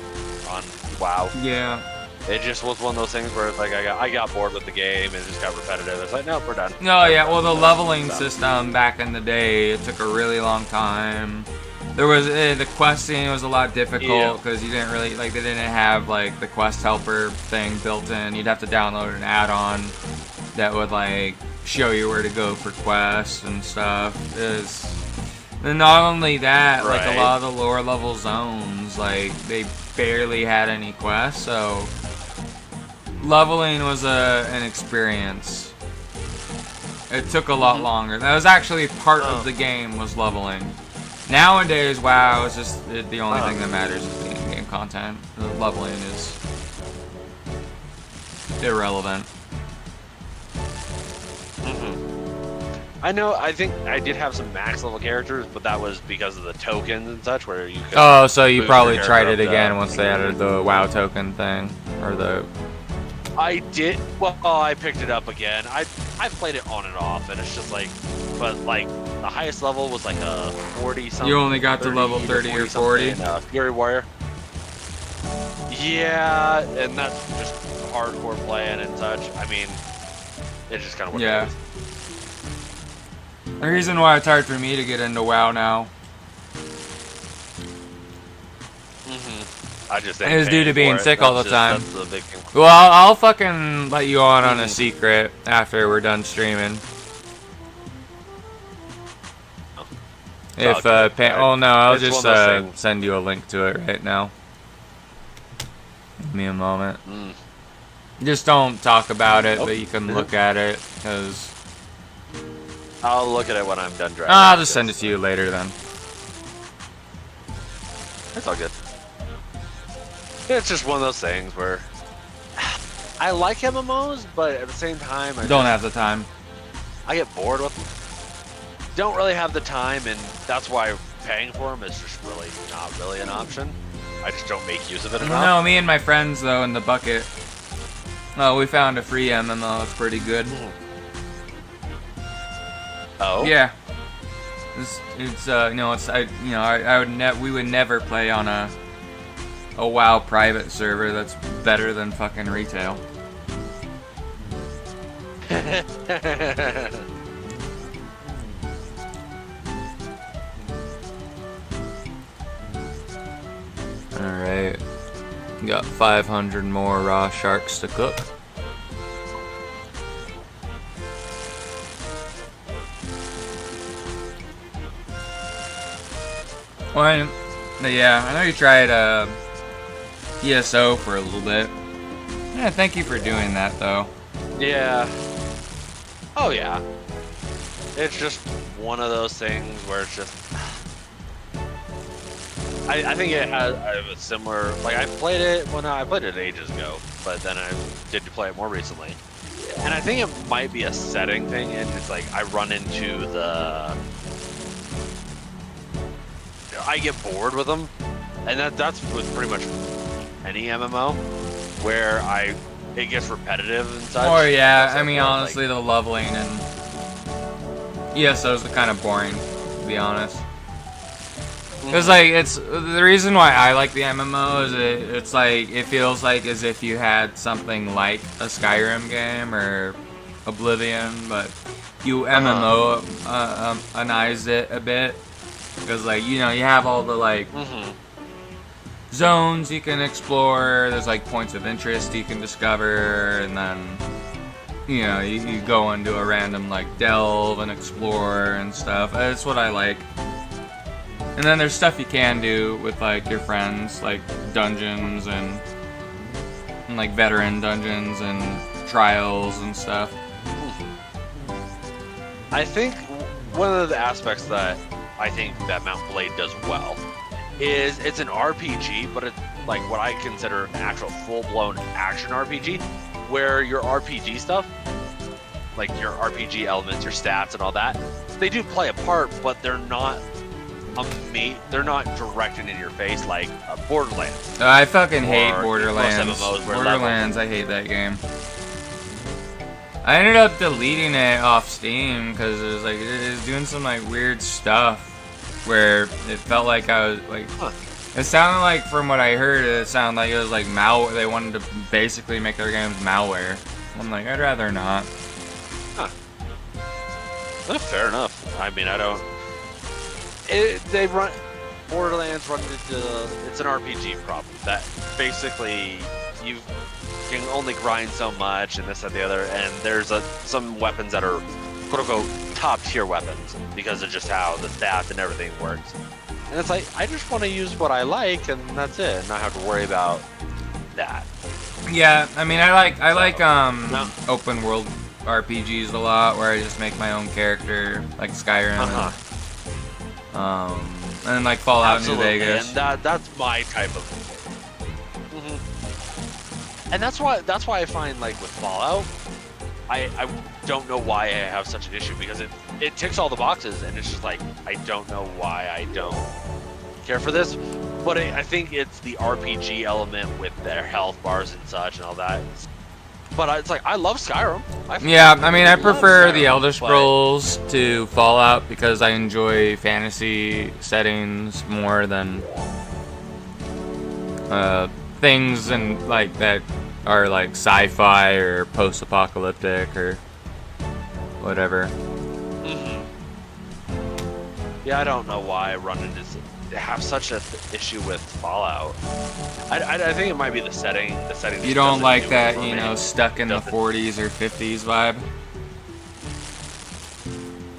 B: on WoW.
A: Yeah.
B: It just was one of those things where it's like I got bored with the game and it just got repetitive. It's like, nope, we're done.
A: No, yeah, well, the leveling system back in the day, it took a really long time. There was the questing was a lot difficult because you didn't really they didn't have like the quest helper thing built in. You'd have to download an add-on that would like show you where to go for quests and stuff. And not only that, like a lot of the lower level zones, like they barely had any quests, so leveling was an experience. It took a lot longer. That was actually part of the game, was leveling. Nowadays, WoW is just the only thing that matters is the in-game content. The leveling is irrelevant.
B: I know, I think I did have some max level characters, but that was because of the tokens and such, where you could
A: Oh, so you probably tried it again once they added the WoW token thing, or the
B: I did. Well, I picked it up again. I played it on and off, and it's just like, but like the highest level was like a 40 something.
A: You only got to level 30 or 40.
B: Fury Warrior. Yeah, and that's just hardcore playing and such. I mean, it's just kind of what it is.
A: The reason why it's hard for me to get into WoW now
B: I just
A: is due to being sick all the time.
B: That's the big thing.
A: Well, I'll fucking let you on a secret after we're done streaming. If oh no, I'll just send you a link to it right now. Give me a moment. Just don't talk about it, but you can look at it, because
B: I'll look at it when I'm done driving.
A: I'll just send it to you later then.
B: It's all good. It's just one of those things where I like MMOs, but at the same time, I
A: don't have the time.
B: I get bored with them. Don't really have the time, and that's why paying for them is just really not really an option. I just don't make use of it enough.
A: No, me and my friends though in the bucket. We found a free MMO. It's pretty good.
B: Oh.
A: Yeah. It's we would never play on a WoW private server that's better than fucking retail. Alright. Got 500 more raw sharks to cook. Well, yeah, I know you tried ESO for a little bit. Yeah, thank you for doing that, though.
B: Yeah. Oh, yeah. It's just one of those things where it's just... I think it has a similar... Like, I played it ages ago, but then I did play it more recently. And I think it might be a setting thing, and it's like, I run into the... I get bored with them, and that's with pretty much any MMO, where it gets repetitive and such.
A: Oh yeah, I mean honestly, the leveling and ESOs are kind of boring, to be honest. Because like it's the reason why I like the MMO is it's like it feels like as if you had something like a Skyrim game or Oblivion, but you MMO-ized it a bit. Because, like, you know, you have all the, like, zones you can explore, there's, like, points of interest you can discover, and then, you know, you go into a random, like, delve and explore and stuff. That's what I like. And then there's stuff you can do with, like, your friends, like dungeons and like, veteran dungeons and trials and stuff.
B: I think one of the aspects that I think that Mount Blade does well is it's an RPG, but it's like what I consider an actual full-blown action RPG, where your RPG stuff, like your RPG elements, your stats and all that, they do play a part, but they're not directed in your face like Borderlands.
A: I fucking hate Borderlands. Borderlands, I hate that game. I ended up deleting it off Steam because it was like it was doing some like weird stuff where it felt like I was like it sounded like from what I heard it sounded like it was like malware. They wanted to basically make their games malware. I'm like I'd rather not.
B: Fair enough. I mean I don't. Borderlands run into it's an RPG problem that basically you can only grind so much and this and the other, and there's some weapons that are quote-unquote top-tier weapons because of just how the stats and everything works. And it's like, I just want to use what I like, and that's it, and not have to worry about that.
A: Yeah, I mean, I like open world RPGs a lot, where I just make my own character, like Skyrim, and like Fallout New Vegas.
B: And that's my type of. And that's why I find like with Fallout, I don't know why I have such an issue because it ticks all the boxes and it's just like I don't know why I don't care for this, but I think it's the RPG element with their health bars and such and all that. But it's like I love Skyrim.
A: Yeah, I mean, I
B: love
A: prefer
B: Skyrim,
A: the Elder
B: but-
A: Scrolls to Fallout because I enjoy fantasy settings more than things and like that are like sci-fi or post-apocalyptic or whatever.
B: Yeah, I don't know why I have such an issue with Fallout. I think it might be the setting. The setting.
A: You don't like that, you know, stuck in the 40s or 50s vibe?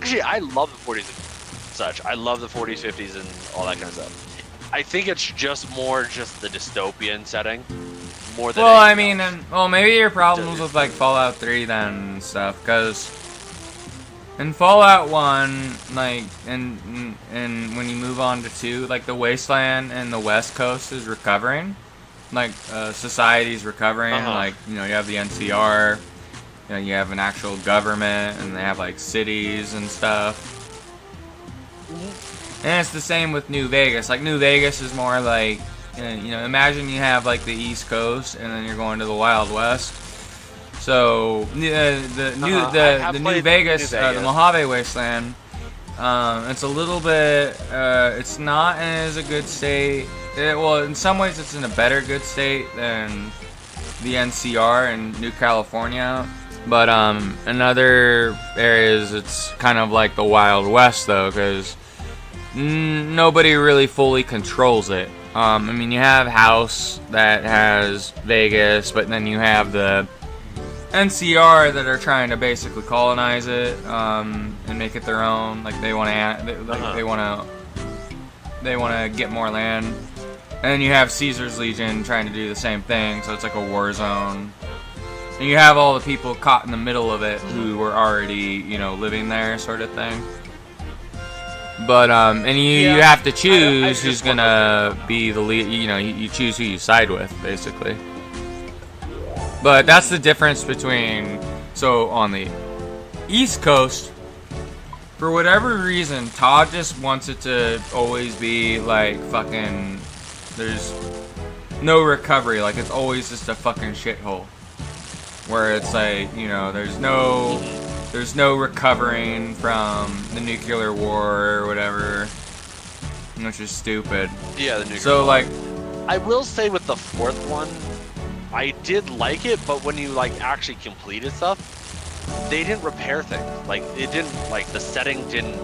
B: Actually, I love the 40s and such. I love the 40s, 50s, and all that kind of stuff. I think it's just more just the dystopian setting, more than.
A: Well, I
B: anything
A: mean,
B: else.
A: well, maybe your problems with like Fallout 3 then stuff, because in Fallout 1, like, and when you move on to 2, like the wasteland and the West Coast is recovering, like society's recovering. Like, you know, you have the NCR, you know, you have an actual government, and they have like cities and stuff. And it's the same with New Vegas. Like, New Vegas is more like, you know, imagine you have like the East Coast, and then you're going to the Wild West. So the New Vegas, the Mojave Wasteland, it's a little bit, it's not in as a good state. Well, in some ways, it's in a better good state than the NCR in New California. But in other areas, it's kind of like the Wild West, though, because nobody really fully controls it. I mean, you have House that has Vegas, but then you have the NCR that are trying to basically colonize it and make it their own. Like they want to get more land. And then you have Caesar's Legion trying to do the same thing. So it's like a war zone. And you have all the people caught in the middle of it who were already, you know, living there, sort of thing. But and you have to choose who's gonna be the lead. You know, you choose who you side with, basically. But that's the difference between, so on the East Coast, for whatever reason, Todd just wants it to always be like fucking, there's no recovery, like it's always just a fucking shithole. Where it's like, you know, there's no recovering from the nuclear war or whatever, which is stupid.
B: Yeah, the nuclear
A: So
B: war.
A: like,
B: I will say with the fourth one, I did like it, but when you like actually completed stuff, they didn't repair things. Like it didn't, like the setting didn't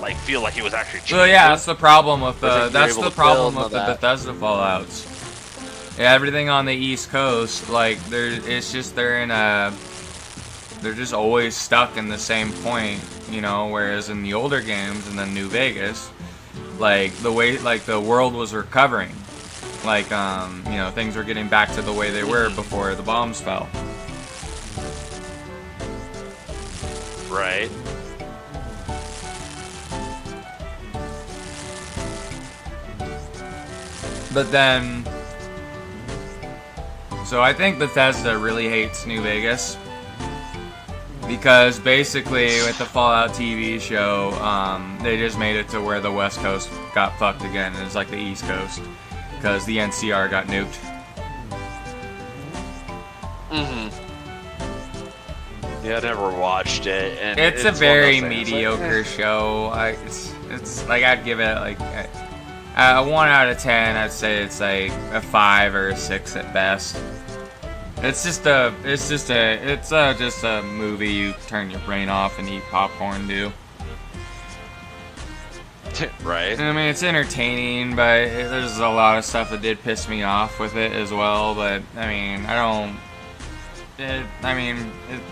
B: like feel like it was actually changing.
A: so yeah, that's the problem with
B: the
A: Bethesda Fallouts. Yeah, everything on the East Coast, like they're just always stuck in the same point, you know. Whereas in the older games and then New Vegas, like the way, like the world was recovering. Like, you know, things were getting back to the way they were before the bombs fell.
B: Right.
A: But then, so I think Bethesda really hates New Vegas. Because basically, with the Fallout TV show, they just made it to where the West Coast got fucked again, and it's like the East Coast. Because the NCR got nuked.
B: Yeah, I never watched it, and
A: It's a very
B: one of those things,
A: mediocre show. It's like, I'd give it like a 1 out of 10. I'd say it's like a 5 or a 6 at best. It's just a movie you turn your brain off and eat popcorn to.
B: Right.
A: I mean, it's entertaining, but there's a lot of stuff that did piss me off with it as well. But I mean,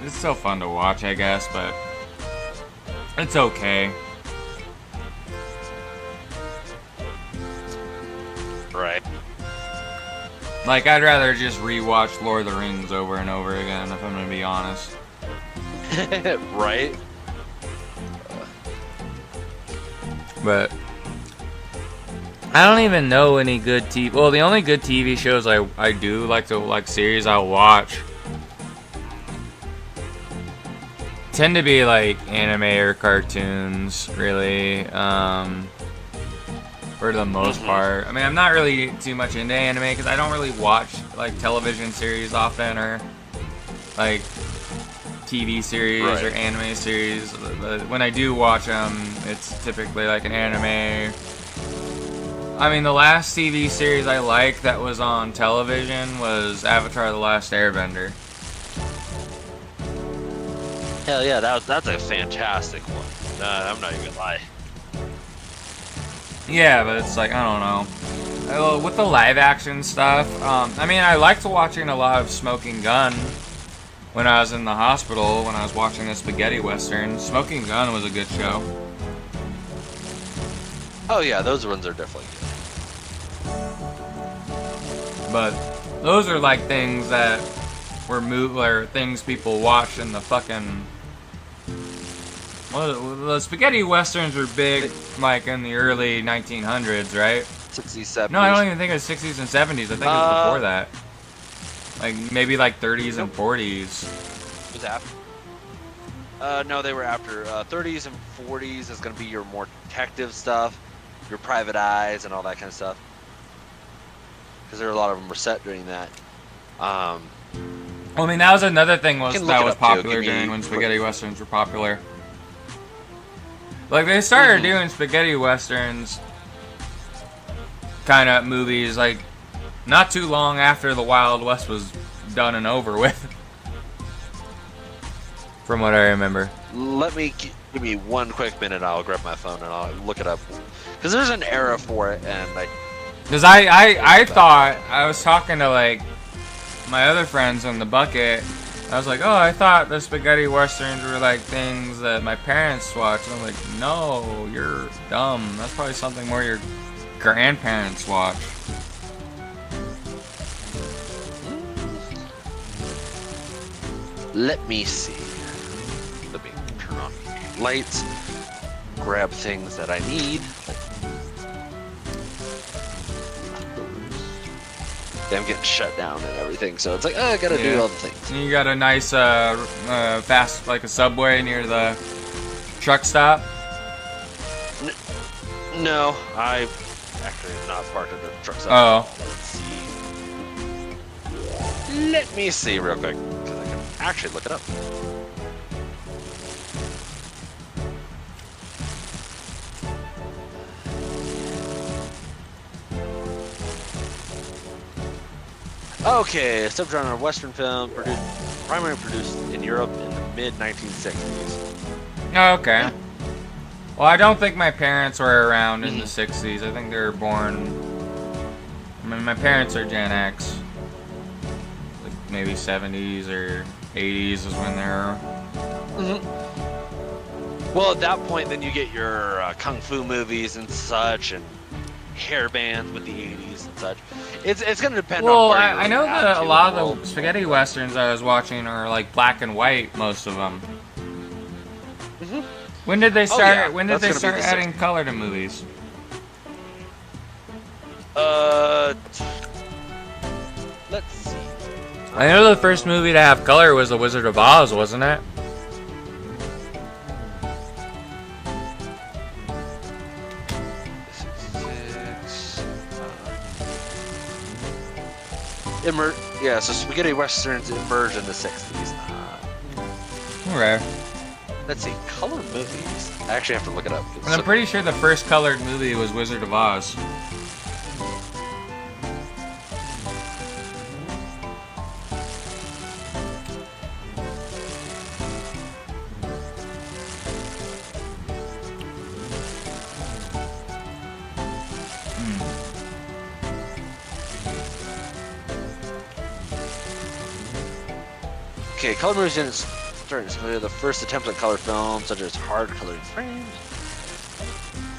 A: it's still fun to watch, I guess, but it's okay.
B: Right.
A: Like, I'd rather just rewatch Lord of the Rings over and over again, if I'm gonna be honest.
B: Right.
A: But I don't even know any good TV. Well, the only good TV shows I do like to like series I'll watch tend to be like anime or cartoons, really. For the most part. I mean, I'm not really too much into anime because I don't really watch like television series often, or like TV series
B: Right.
A: or anime series. But when I do watch them, it's typically like an anime. I mean, the last TV series I liked that was on television was Avatar: The Last Airbender.
B: Hell yeah, that's a fantastic one. I'm not even gonna lie.
A: Yeah, but it's like, I don't know. With the live action stuff, I mean, I liked watching a lot of Smoking Gun when I was in the hospital, when I was watching the spaghetti western. Smoking Gun was a good show.
B: Oh yeah, those ones are definitely
A: But those are like things that were or things people watched in the fucking. Well, the spaghetti westerns were big, like in the early 1900s, right?
B: 60s, 70s.
A: No, I don't even think it was 60s and 70s. I think it was before that. Like maybe like 30s and 40s.
B: Was after. No, they were after. 30s and 40s is gonna be your more detective stuff, your private eyes, and all that kind of stuff. Because there are a lot of them were set during that.
A: Well, I mean, that was another thing
B: Can look
A: that
B: it
A: was
B: up, too.
A: popular
B: Give me-
A: during when spaghetti westerns were popular. Like they started doing spaghetti westerns kind of movies like not too long after the Wild West was done and over with. From what I remember.
B: Let me give me one quick minute. I'll grab my phone and I'll look it up. Because there's an era for it, and like.
A: Because I thought, I was talking to like my other friends in the bucket. I was like, oh, I thought the spaghetti westerns were like things that my parents watched. And I'm like, no, you're dumb. That's probably something more your grandparents watch.
B: Let me see. Let me turn on lights, grab things that I need. Yeah, I'm getting shut down and everything, so it's like, oh, I gotta do all the things.
A: And you got a nice fast, like a Subway near the truck stop?
B: No, I actually am not parked at the truck stop.
A: Oh.
B: Let's see. Let me see real quick, because I can actually look it up. Okay, subgenre Western film, primarily produced in Europe in the mid-1960s.
A: Oh, okay. Well, I don't think my parents were around in the 60s. I think they were born. I mean, my parents are Gen X. Like maybe 70s or 80s is when they were.
B: Well, at that point, then you get your kung fu movies and such, and hair bands with the 80s and such. It's going to depend
A: Well,
B: on.
A: I know that a lot of the spaghetti westerns I was watching are like black and white. Most of them. When did they start?
B: yeah.
A: When did
B: That's
A: they
B: gonna
A: start
B: be the
A: adding color to movies?
B: Let's see.
A: I know the first movie to have color was The Wizard of Oz, wasn't it?
B: Yeah, so spaghetti westerns emerged in the 60s.
A: Okay.
B: Let's see, color movies. I actually have to look it up.
A: And I'm pretty sure the first colored movie was Wizard of Oz.
B: Okay, color movies didn't start until the first attempts at color film, such as hard-colored frames,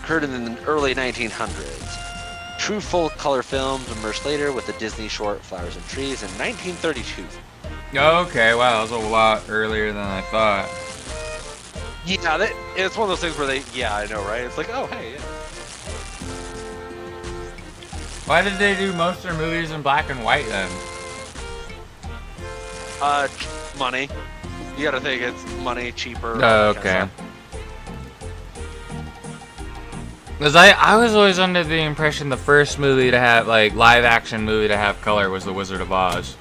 B: occurred in the early 1900s. True full-color films emerged later with the Disney short Flowers and Trees in 1932.
A: Okay, wow, that was a lot earlier than I thought.
B: Yeah, it's one of those things where I know, right? It's like, oh, hey, yeah.
A: Why did they do most of their movies in black and white then?
B: Money. You gotta think it's money, cheaper.
A: Oh, okay. Because I was always under the impression the first movie to have, like, live action movie to have color was The Wizard of Oz.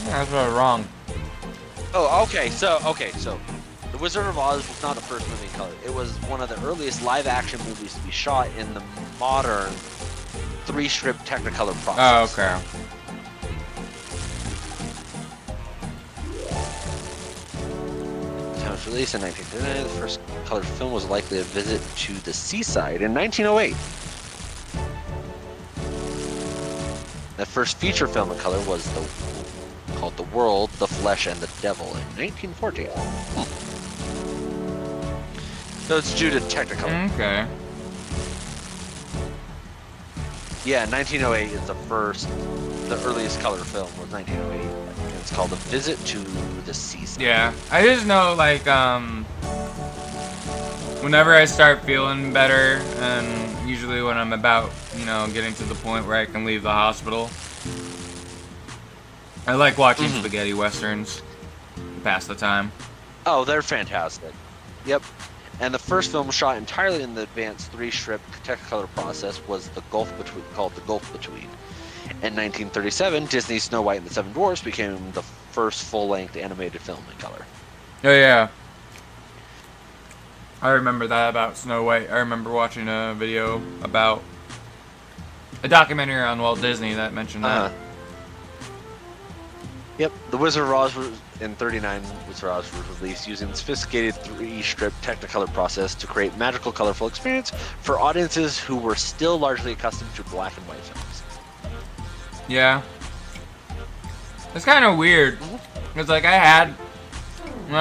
A: Yeah, that's what I was wrong.
B: Oh, okay. So, The Wizard of Oz was not the first movie in color. It was one of the earliest live-action movies to be shot in the modern 3-strip Technicolor
A: Oh,
B: process.
A: okay.
B: It was released in 1939. The first color film was likely a visit to the seaside in 1908. The first feature film in color was called The World, the Flesh, and the Devil in 1914. So it's due to Technicolor.
A: Okay.
B: Yeah, 1908 is the earliest color film was 1908. And it's called A Visit to the Seaside.
A: Yeah, I just know, like, whenever I start feeling better, and usually when I'm about, getting to the point where I can leave the hospital, I like watching spaghetti westerns to pass the time.
B: Oh, they're fantastic. Yep. And the first film shot entirely in the advanced 3-strip Technicolor process was called The Gulf Between. In 1937, Disney's Snow White and the Seven Dwarfs became the first full-length animated film in color.
A: Oh, yeah. I remember that about Snow White. I remember watching a video about a documentary on Walt Disney that mentioned that.
B: Yep, The Wizard of Oz was in 39. Wizard of Oz was released using the sophisticated 3-strip Technicolor process to create magical, colorful experience for audiences who were still largely accustomed to black and white films.
A: Yeah. It's kind of weird. It's like when I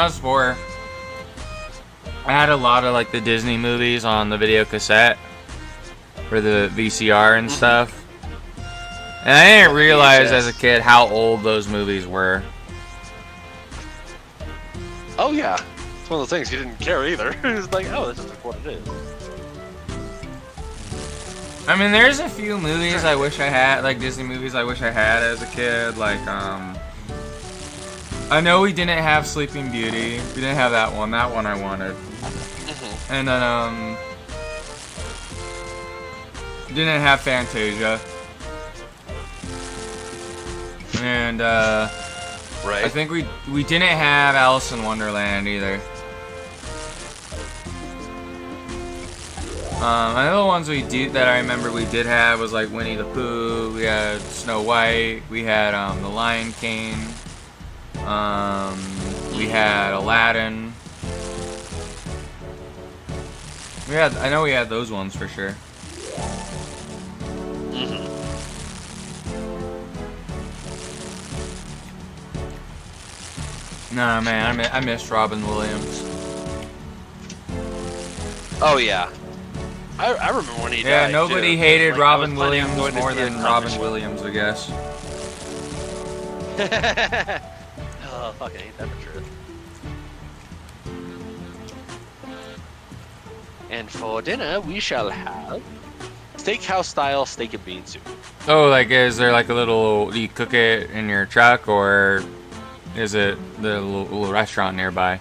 A: was 4, I had a lot of like the Disney movies on the video cassette for the VCR and stuff. And I didn't realize as a kid how old those movies were.
B: Oh yeah, it's one of those things you didn't care either. It's like, oh, this is what it is.
A: I mean, there's a few movies I wish I had, like Disney movies I wish I had as a kid. Like, I know we didn't have Sleeping Beauty. We didn't have that one. That one I wanted. And then, didn't have Fantasia. And,
B: right.
A: I think we didn't have Alice in Wonderland either. Another ones that I remember we did have was like Winnie the Pooh. We had Snow White. We had The Lion King. We had Aladdin. I know we had those ones for sure. Nah, man, I missed Robin Williams.
B: Oh yeah, I remember when he died.
A: Yeah, nobody
B: too.
A: hated
B: Like,
A: Robin
B: I was planning
A: Williams
B: on going to
A: more
B: see it
A: than
B: on
A: Robin
B: the
A: Williams, I guess.
B: Oh, fucking hate that for truth. And for dinner, we shall have steakhouse style steak and bean soup.
A: Oh, like, is there like do you cook it in your truck, or is it the little restaurant nearby?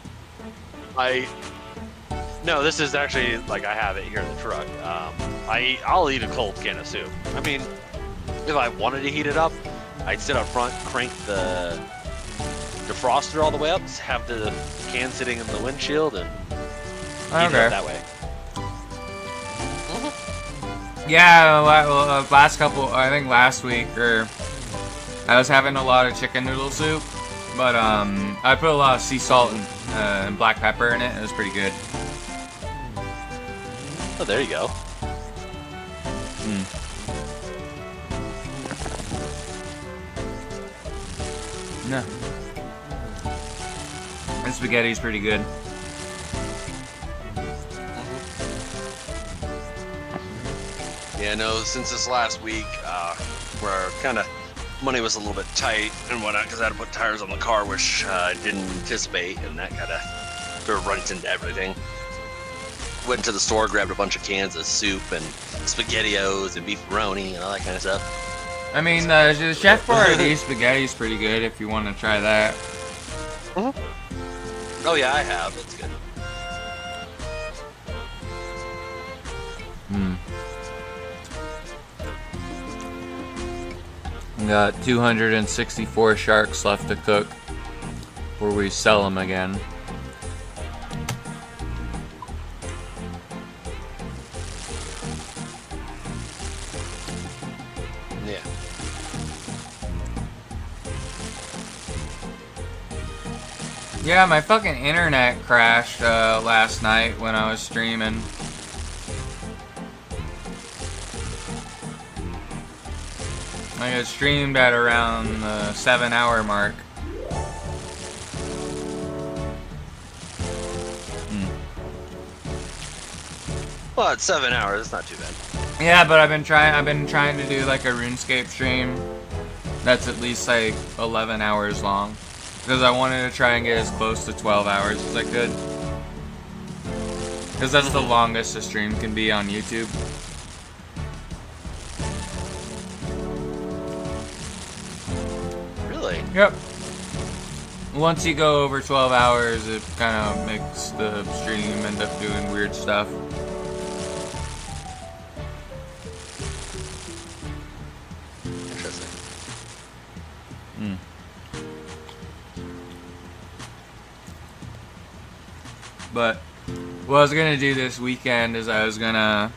B: No, this is actually, like, I have it here in the truck. I'll eat a cold can of soup. I mean, if I wanted to heat it up, I'd sit up front, crank the defroster all the way up, have the can sitting in the windshield, and heat it up that way.
A: Yeah, I think last week, I was having a lot of chicken noodle soup, but I put a lot of sea salt and black pepper in it. It was pretty good.
B: Oh, there you go.
A: No. And spaghetti's pretty good.
B: Yeah, no, since this last week, where kind of money was a little bit tight and whatnot, because I had to put tires on the car, which I didn't anticipate, and that kind of runs into everything. Went to the store, grabbed a bunch of cans of soup and SpaghettiOs and beefaroni and all that kind of stuff.
A: I mean, the Chef Boyardee spaghetti's pretty good if you want to try that.
B: Oh yeah, I have. It's good.
A: We got 264 sharks left to cook before we sell them again.
B: Yeah.
A: Yeah, my fucking internet crashed last night when I was streaming. I got streamed at around the 7-hour mark.
B: Well, it's 7 hours. It's not too bad.
A: Yeah, but I've been trying to do like a RuneScape stream that's at least like 11 hours long, because I wanted to try and get as close to 12 hours as I could, because that's the longest a stream can be on YouTube.
B: Really?
A: Yep. Once you go over 12 hours, it kind of makes the stream end up doing weird stuff.
B: Interesting.
A: But what I was gonna do this weekend is I was gonna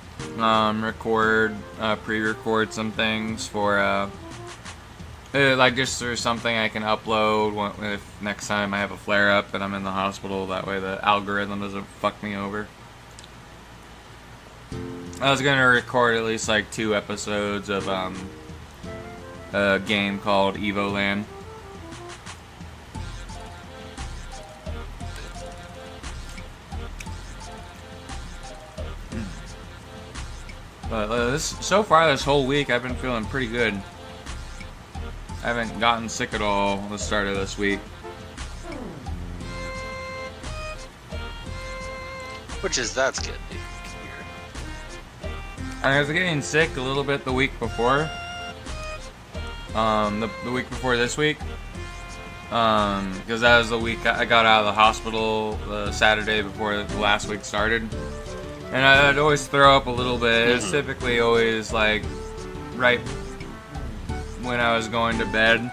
A: pre-record some things for like just for something I can upload if next time I have a flare-up and I'm in the hospital. That way the algorithm doesn't fuck me over. I was gonna record at least like 2 episodes of a game called Evoland. But so far this whole week I've been feeling pretty good. I haven't gotten sick at all the start of this week.
B: That's good.
A: I was getting sick a little bit the week before. The week before this week. Because that was the week I got out of the hospital the Saturday before the last week started. And I'd always throw up a little bit. It was typically always like right when I was going to bed.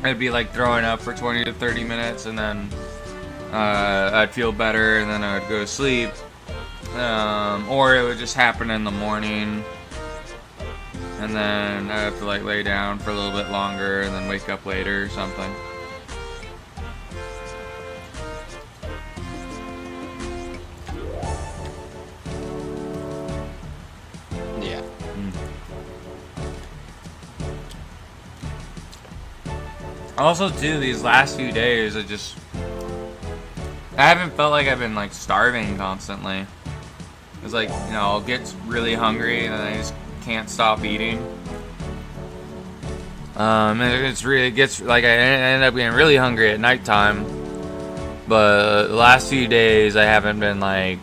A: I'd be like throwing up for 20 to 30 minutes, and then I'd feel better, and then I would go to sleep. Or it would just happen in the morning, and then I'd have to like lay down for a little bit longer and then wake up later or something.
B: Yeah.
A: Also, too, these last few days, I haven't felt like I've been like starving constantly. It's like, you know, I'll get really hungry and then I just can't stop eating. And it gets like I end up getting really hungry at nighttime. But the last few days, I haven't been like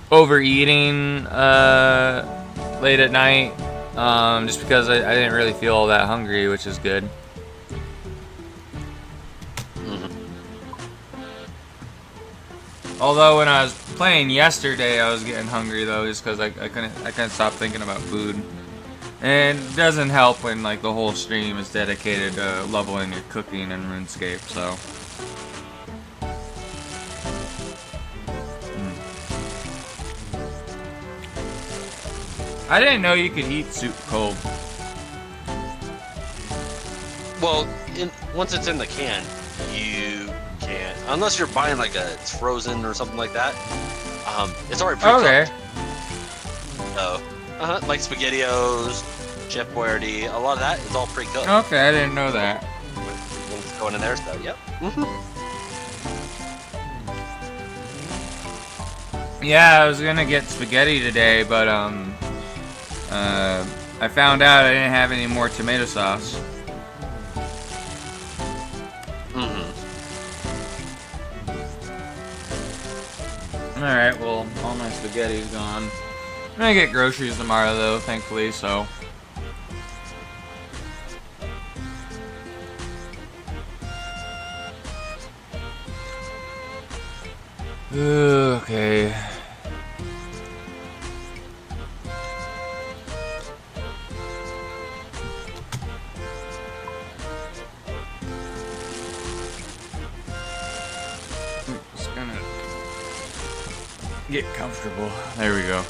A: overeating late at night, just because I didn't really feel all that hungry, which is good. Although when I was playing yesterday, I was getting hungry though, just because I couldn't stop thinking about food. And it doesn't help when like the whole stream is dedicated to leveling your cooking in RuneScape, so. I didn't know you could eat soup cold.
B: Well, once it's in the can, you can't. Unless you're buying like it's frozen or something like that. It's already pre-cooked.
A: Okay.
B: So, like SpaghettiOs, Chef Boyardee, a lot of that is all pre-cooked.
A: Okay, I didn't know that.
B: When it's going in there, so yep.
A: Yeah, I was gonna get spaghetti today, but I found out I didn't have any more tomato sauce. Alright, well, all my spaghetti's gone. I'm gonna get groceries tomorrow, though, thankfully, so. Okay. Get comfortable. There we go.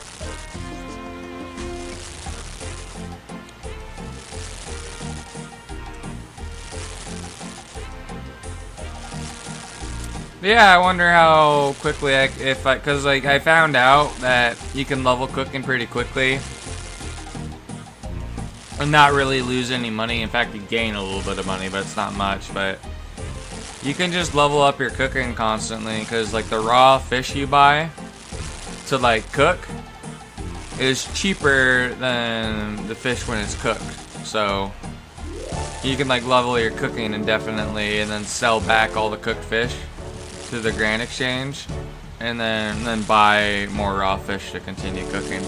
A: Yeah, I wonder how quickly cause like I found out that you can level cooking pretty quickly and not really lose any money. In fact, you gain a little bit of money, but it's not much. But you can just level up your cooking constantly, because like the raw fish you buy to like cook is cheaper than the fish when it's cooked. So you can like level your cooking indefinitely and then sell back all the cooked fish to the Grand Exchange, and then buy more raw fish to continue cooking.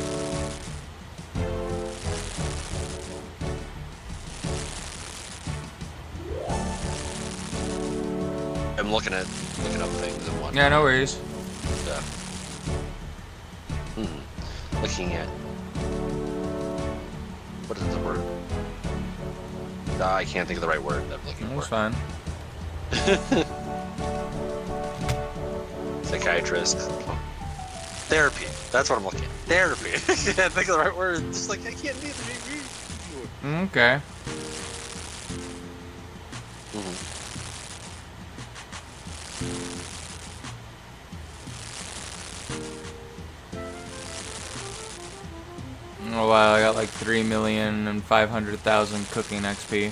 B: I'm looking up things and whatnot.
A: Yeah, no worries.
B: Looking at what is the word? I can't think of the right word that I'm looking for.
A: That's fine.
B: Psychiatrist. Therapy. That's what I'm looking at. Therapy. I can't think of the right word. Just like I can't do it.
A: Okay. Oh wow, I got like 3,500,000 cooking XP.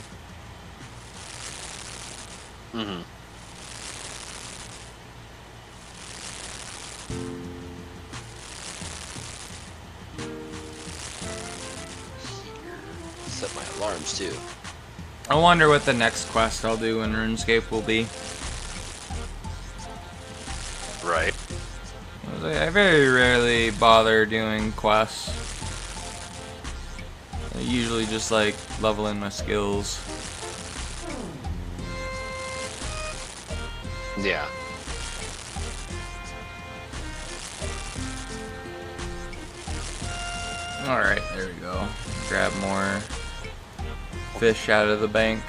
B: Set my alarms too.
A: I wonder what the next quest I'll do in RuneScape will be.
B: Right.
A: I very rarely bother doing quests. I usually just like leveling my skills.
B: Yeah.
A: Alright, there we go. Grab more fish out of the bank.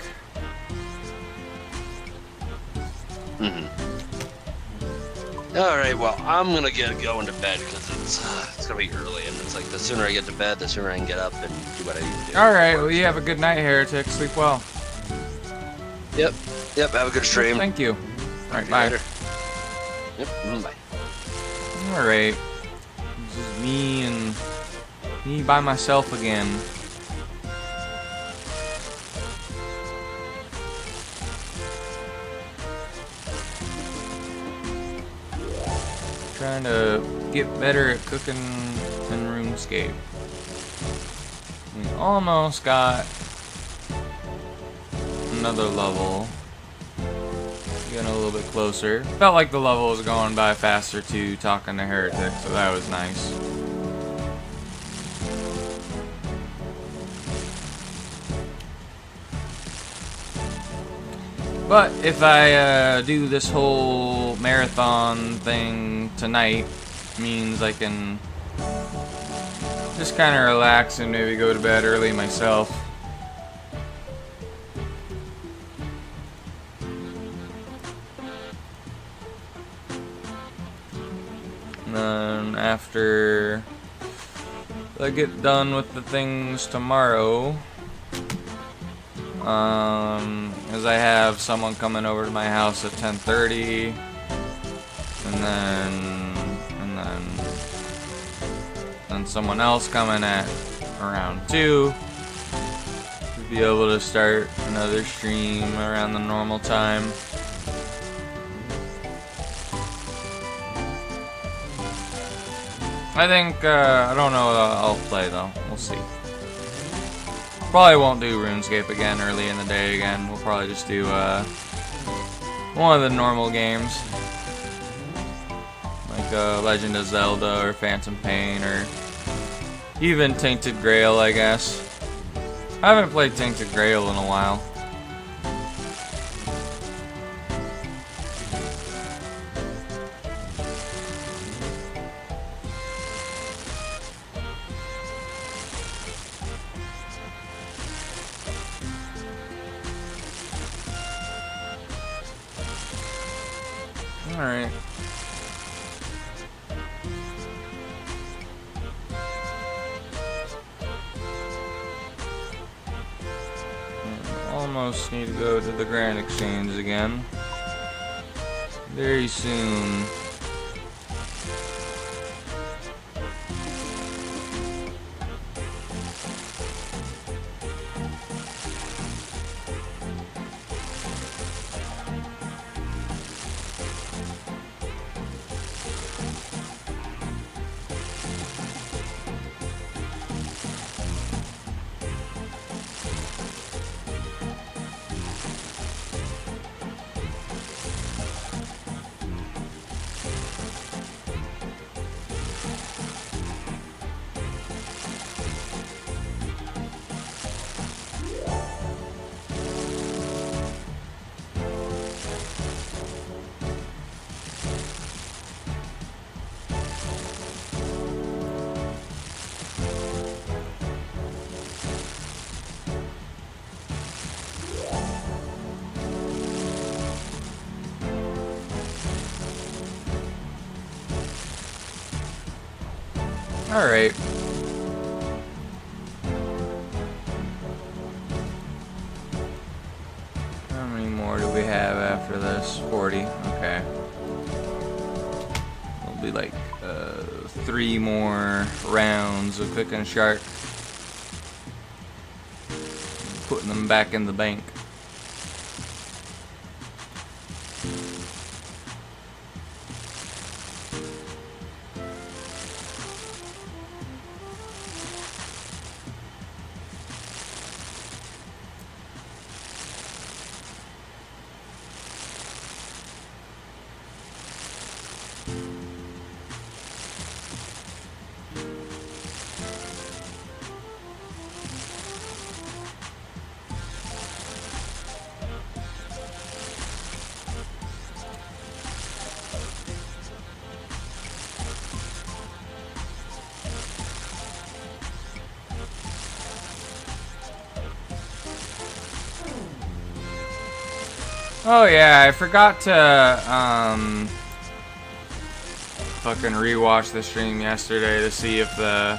B: Alright, well, I'm gonna get going to bed because it's gonna be early, and it's like the sooner I get to bed, the sooner I can get up and do what I need to do.
A: Alright, well, you have a good night, Heretic. Sleep well.
B: Yep, have a good stream.
A: Thank you. Alright, bye.
B: Later. Yep, bye.
A: Alright. This is me by myself again. Trying to get better at cooking in RuneScape. We almost got another level. Getting a little bit closer. Felt like the level was going by faster too, talking to Heretic, so that was nice. But if I do this whole marathon thing tonight, means I can just kind of relax and maybe go to bed early myself. And then after I get done with the things tomorrow, as I have someone coming over to my house at 10:30, and then someone else coming at around 2, to be able to start another stream around the normal time. I think, I don't know what I'll play though, we'll see. Probably won't do RuneScape again early in the day again. We'll probably just do one of the normal games, like Legend of Zelda or Phantom Pain or even Tainted Grail, I guess. I haven't played Tainted Grail in a while. Alright. almost need to go to the Grand Exchange again. Very soon. Alright. How many more do we have after this? 40. Okay. It'll be like 3 more rounds of cooking shark. Putting them back in the bank. Oh yeah, I forgot to fucking rewatch the stream yesterday to see if the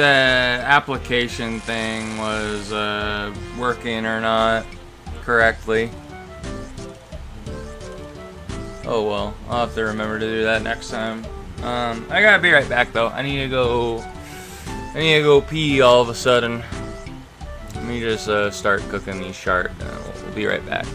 A: application thing was working or not correctly. Oh well, I'll have to remember to do that next time. I gotta be right back though. I need to go pee all of a sudden. Let me just start cooking these shark. We'll be right back.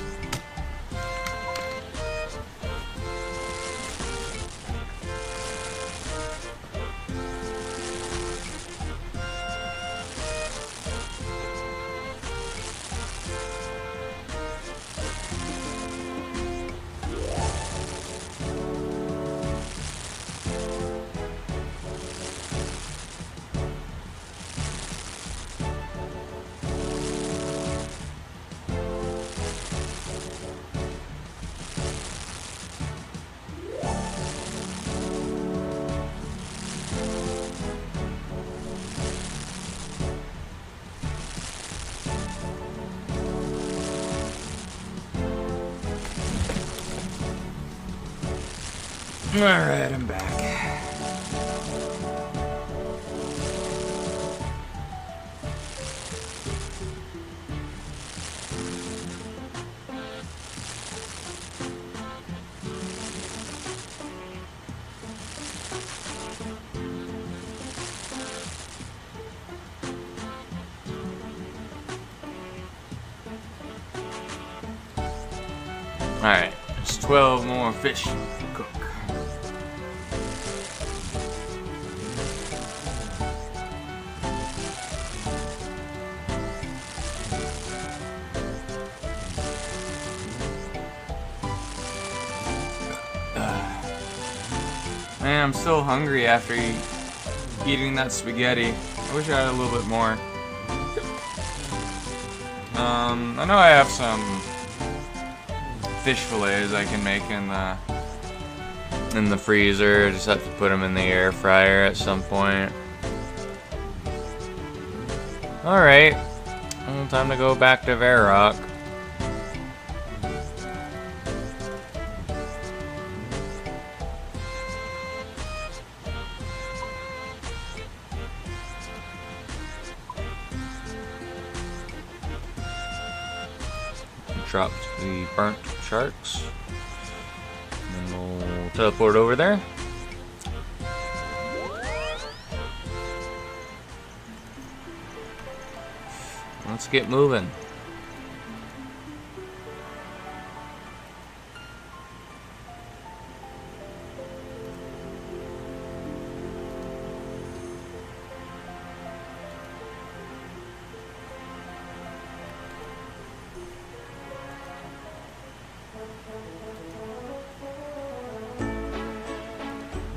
A: Alright, I'm back. Alright, there's 12 more fish to cook. Man, I'm still hungry after eating that spaghetti. I wish I had a little bit more. I know I have some fish fillets I can make in the freezer. I just have to put them in the air fryer at some point. Alright, well, time to go back to Varrock. dropped the burnt sharks. And then we'll teleport over there. Let's get moving.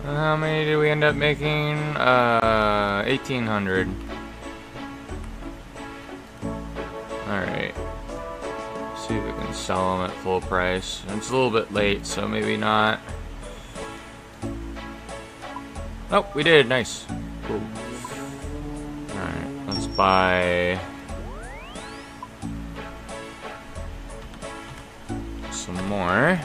A: How many did we end up making? 1,800. Alright. See if we can sell them at full price. It's a little bit late, so maybe not. Oh, we did. Nice. Cool. Alright, let's buy some more.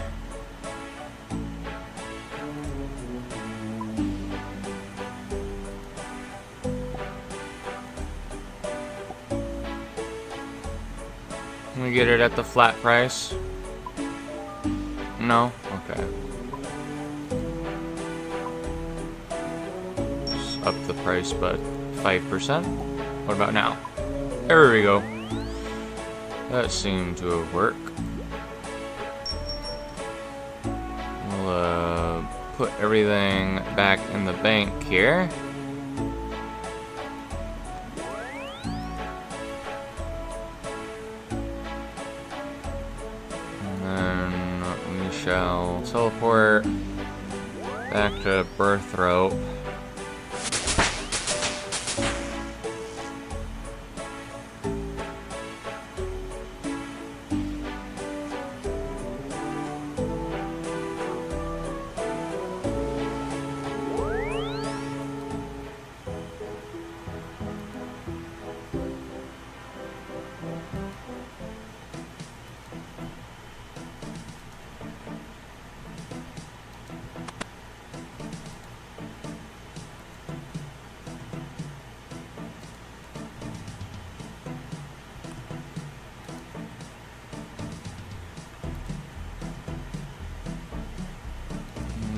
A: We get it at the flat price? No? Okay. Just up the price, but 5%? What about now? There we go. That seemed to have worked. We'll put everything back in the bank here. Shall teleport back to Birth Rope.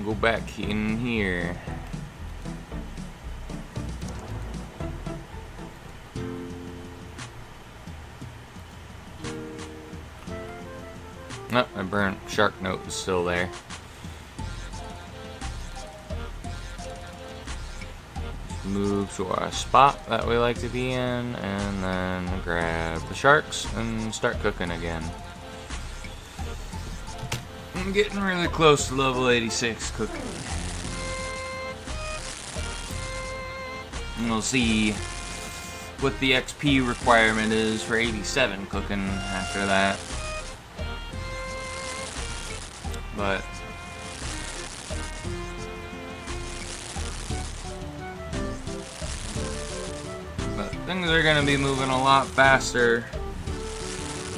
A: Go back in here. Oh, my burnt shark note is still there. Move to our spot that we like to be in, and then grab the sharks and start cooking again. I'm getting really close to level 86 cooking. And we'll see what the XP requirement is for 87 cooking after that. But things are gonna be moving a lot faster.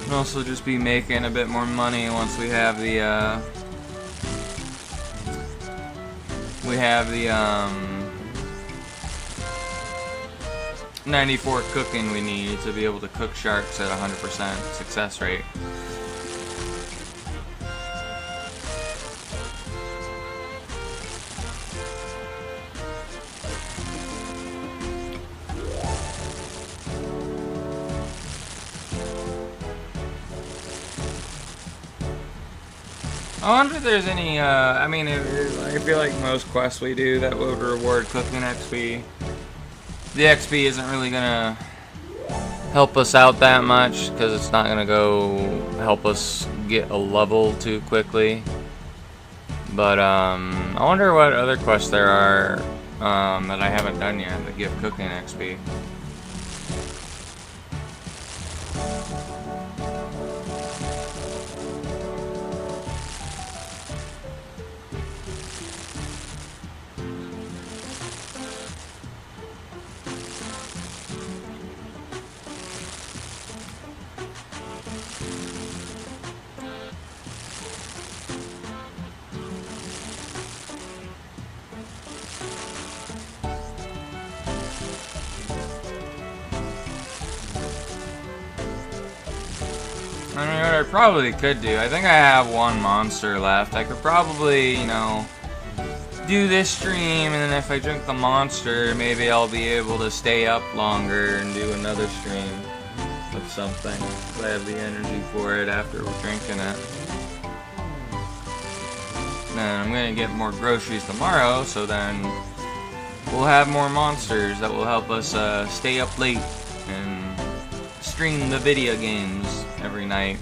A: And also just be making a bit more money once we have the 94 cooking we need to be able to cook sharks at 100% success rate. I wonder if there's any, I mean, I feel like most quests we do that would reward cooking XP. The XP isn't really gonna help us out that much, because it's not gonna go help us get a level too quickly. But, I wonder what other quests there are, that I haven't done yet that give cooking XP. I mean, what I probably could do, I think I have one monster left. I could probably, you know, do this stream, and then if I drink the monster, maybe I'll be able to stay up longer and do another stream of something. So I have the energy for it after we're drinking it. Then I'm gonna get more groceries tomorrow, so then we'll have more monsters that will help us stay up late and stream the video games every night.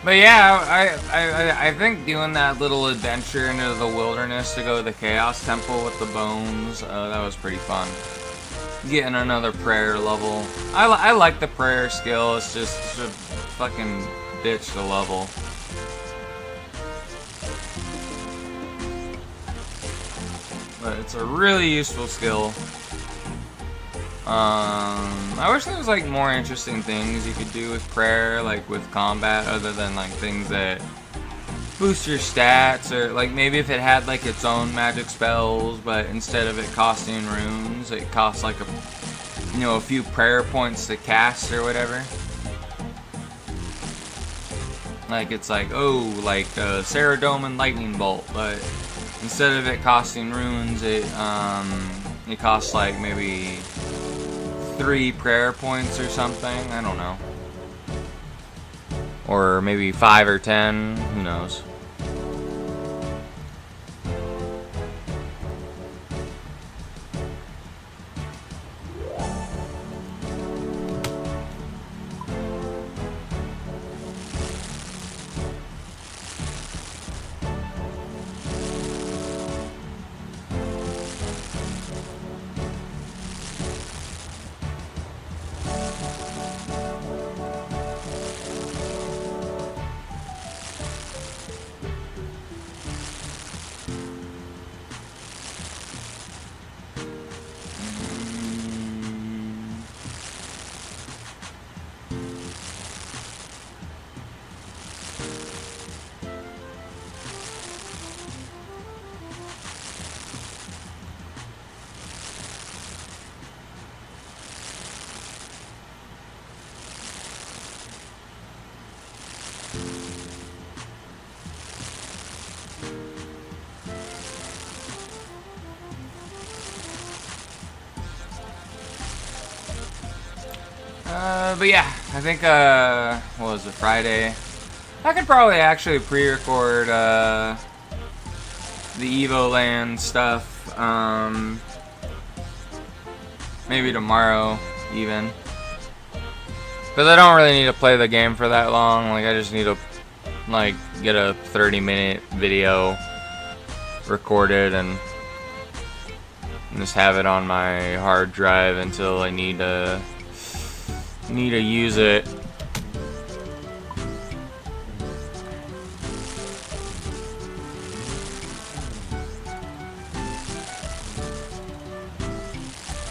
A: But yeah, I think doing that little adventure into the wilderness to go to the Chaos Temple with the bones, that was pretty fun. Getting another prayer level. I like the prayer skill, it's just a fucking bitch to level. But it's a really useful skill. I wish there was like more interesting things you could do with prayer, like with combat, other than like things that boost your stats, or like maybe if it had like its own magic spells, but instead of it costing runes, it costs like a few prayer points to cast or whatever. Like it's like, oh, like Saradomin Lightning Bolt, but instead of it costing runes, it costs like maybe 3 prayer points or something. I don't know. Or maybe 5 or 10. Who knows? But yeah, I think, what was it, Friday? I could probably actually pre-record, the Evoland stuff, maybe tomorrow, even. Because I don't really need to play the game for that long, like, I just need to, like, get a 30-minute video recorded and just have it on my hard drive until I need to use it.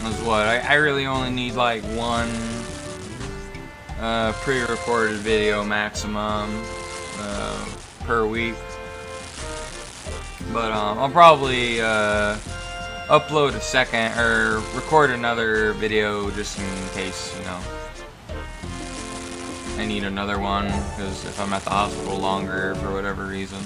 A: That's what I really only need like one pre-recorded video maximum per week. But I'll probably upload a second or record another video just in case, you know, I need another one, because if I'm at the hospital longer for whatever reason.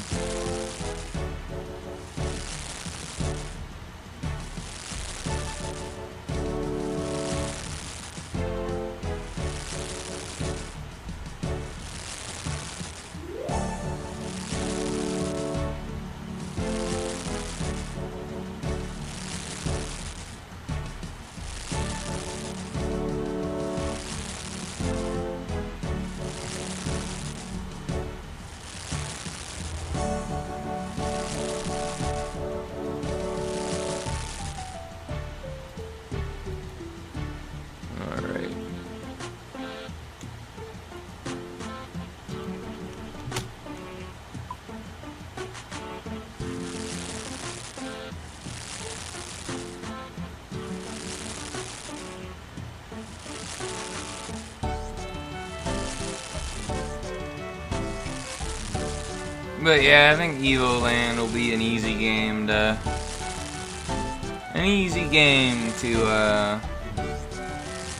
A: But yeah, I think Evo Land will be an easy game to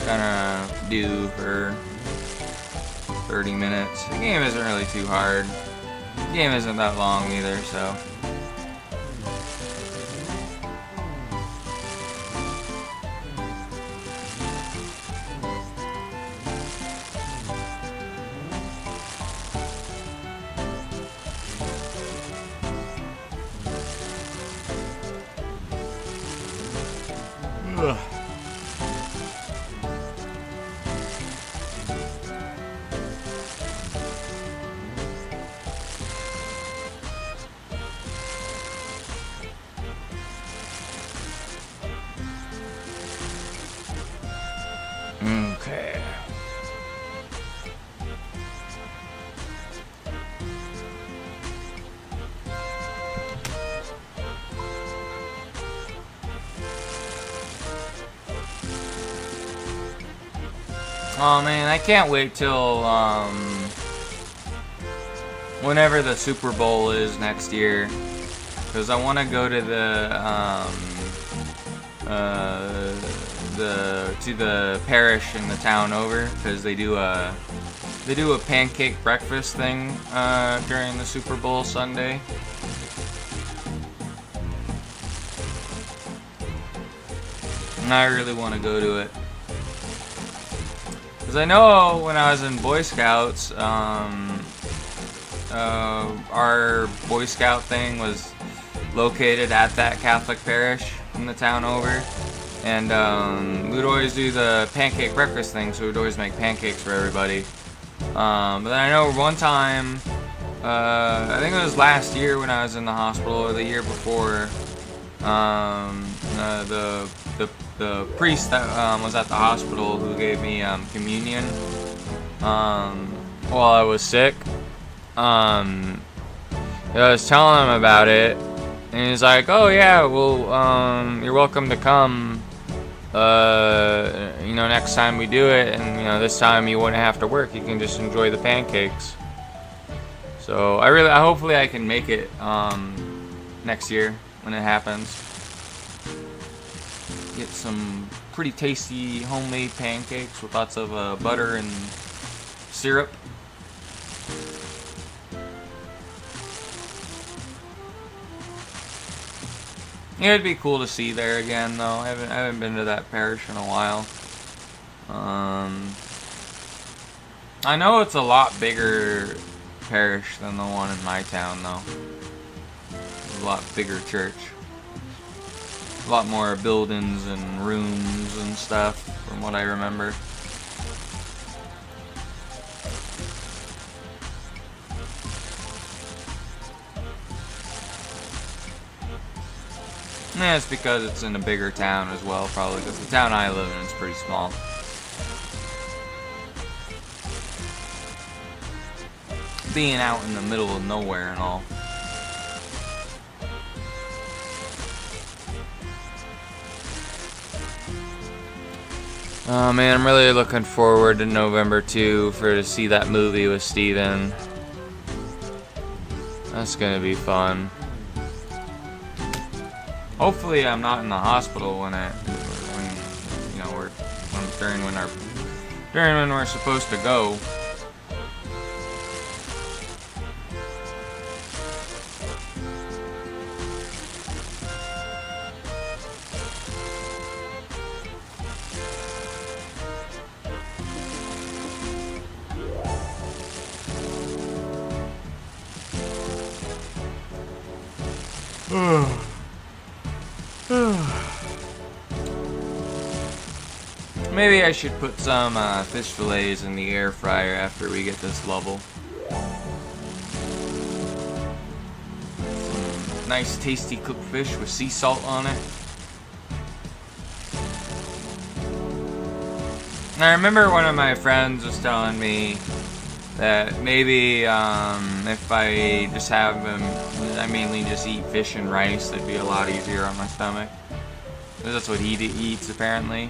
A: kind of do for 30 minutes. The game isn't really too hard. The game isn't that long either, so. Ugh. Okay. Oh man, I can't wait till whenever the Super Bowl is next year, because I want to go to the parish in the town over, because they do a pancake breakfast thing during the Super Bowl Sunday. And I really want to go to it. Because I know when I was in Boy Scouts, our Boy Scout thing was located at that Catholic parish in the town over. And we'd always do the pancake breakfast thing, so we'd always make pancakes for everybody. But then I know one time, I think it was last year when I was in the hospital, or the year before, the priest that was at the hospital who gave me communion while I was sick, I was telling him about it, and he's like, "Oh yeah, well, you're welcome to come, next time we do it, and this time you wouldn't have to work. You can just enjoy the pancakes." So hopefully I can make it next year when it happens. Get some pretty tasty homemade pancakes with lots of butter and syrup. Yeah, it'd be cool to see there again, though. I haven't been to that parish in a while. I know it's a lot bigger parish than the one in my town, though. It's a lot bigger church. A lot more buildings and rooms and stuff, from what I remember. Yeah, it's because it's in a bigger town as well, probably, because the town I live in is pretty small. Being out in the middle of nowhere and all. Oh man, I'm really looking forward to November 2 to see that movie with Steven. That's gonna be fun. Hopefully I'm not in the hospital during when we're supposed to go. Maybe I should put some fish fillets in the air fryer after we get this level. Some nice tasty cooked fish with sea salt on it. And I remember one of my friends was telling me that maybe if I mainly just eat fish and rice, it'd be a lot easier on my stomach. That's what he eats apparently.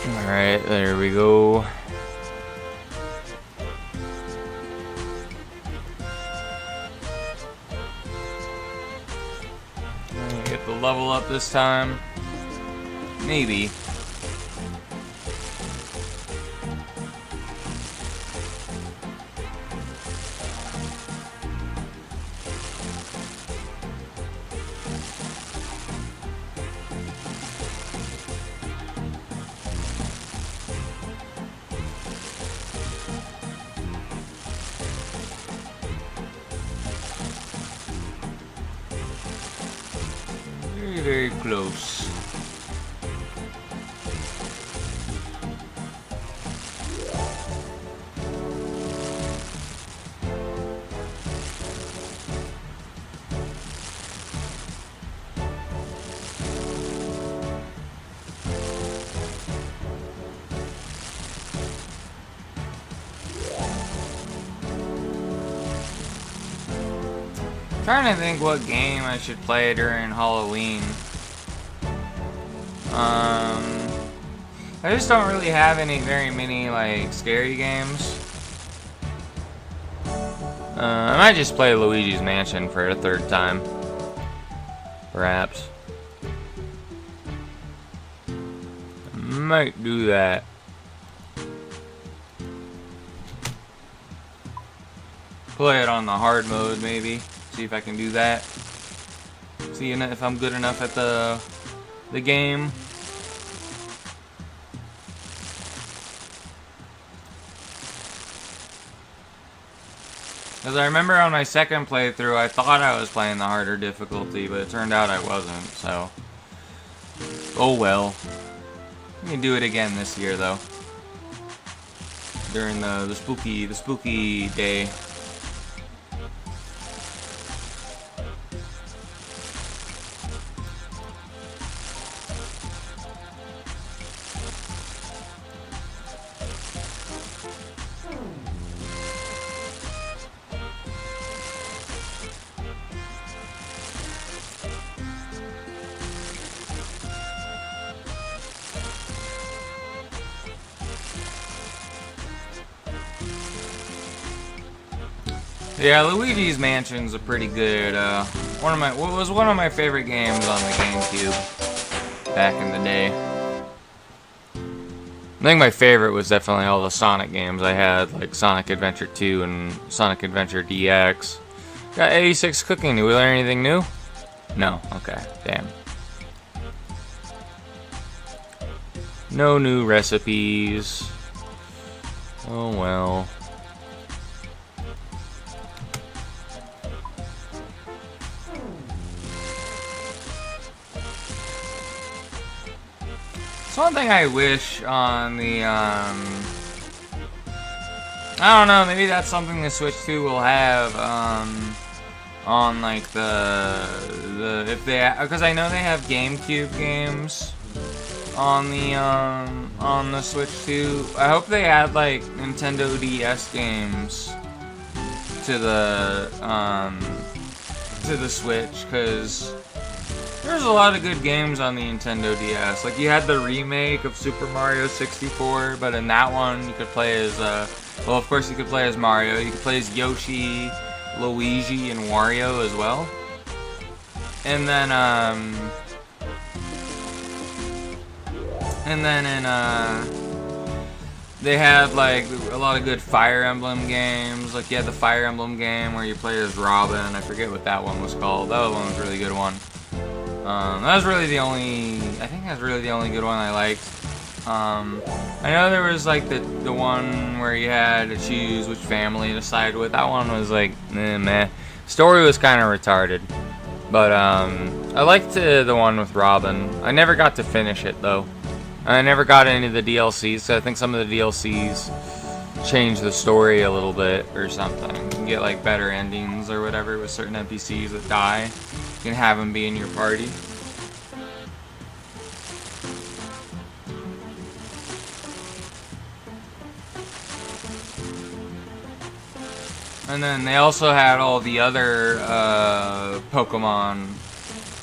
A: Alright, there we go. Get the level up this time. Maybe. Very, very close. Trying to think what game I should play during Halloween. I just don't really have very many like scary games. I might just play Luigi's Mansion for a third time, perhaps. Might do that. Play it on the hard mode, maybe. See if I can do that. See if I'm good enough at the game. Because I remember on my second playthrough, I thought I was playing the harder difficulty, but it turned out I wasn't, so... Oh well. We can do it again this year, though. During the spooky day. Yeah, Luigi's Mansion's a pretty good, what was one of my favorite games on the GameCube back in the day. I think my favorite was definitely all the Sonic games I had, like Sonic Adventure 2 and Sonic Adventure DX. Got 86 cooking. Did we learn anything new? No. Okay. Damn. No new recipes. Oh well. So one thing I wish on the, I don't know, maybe that's something the Switch 2 will have, on, like, if they, because I know they have GameCube games on the Switch 2. I hope they add, like, Nintendo DS games to the Switch, because there's a lot of good games on the Nintendo DS. Like, you had the remake of Super Mario 64, but in that one, you could play as, well, of course you could play as Mario. You could play as Yoshi, Luigi, and Wario as well. And then they had, like, a lot of good Fire Emblem games. Like, you had the Fire Emblem game where you play as Robin. I forget what that one was called. That one was a really good one. That was really the only, I think that's really the only good one I liked. I know there was like the one where you had to choose which family to side with. That one was like, meh. Story was kind of retarded. But, I liked the one with Robin. I never got to finish it, though. I never got any of the DLCs, so I think some of the DLCs change the story a little bit or something. You can get, like, better endings or whatever with certain NPCs that die. You can have them be in your party. And then they also had all the other Pokemon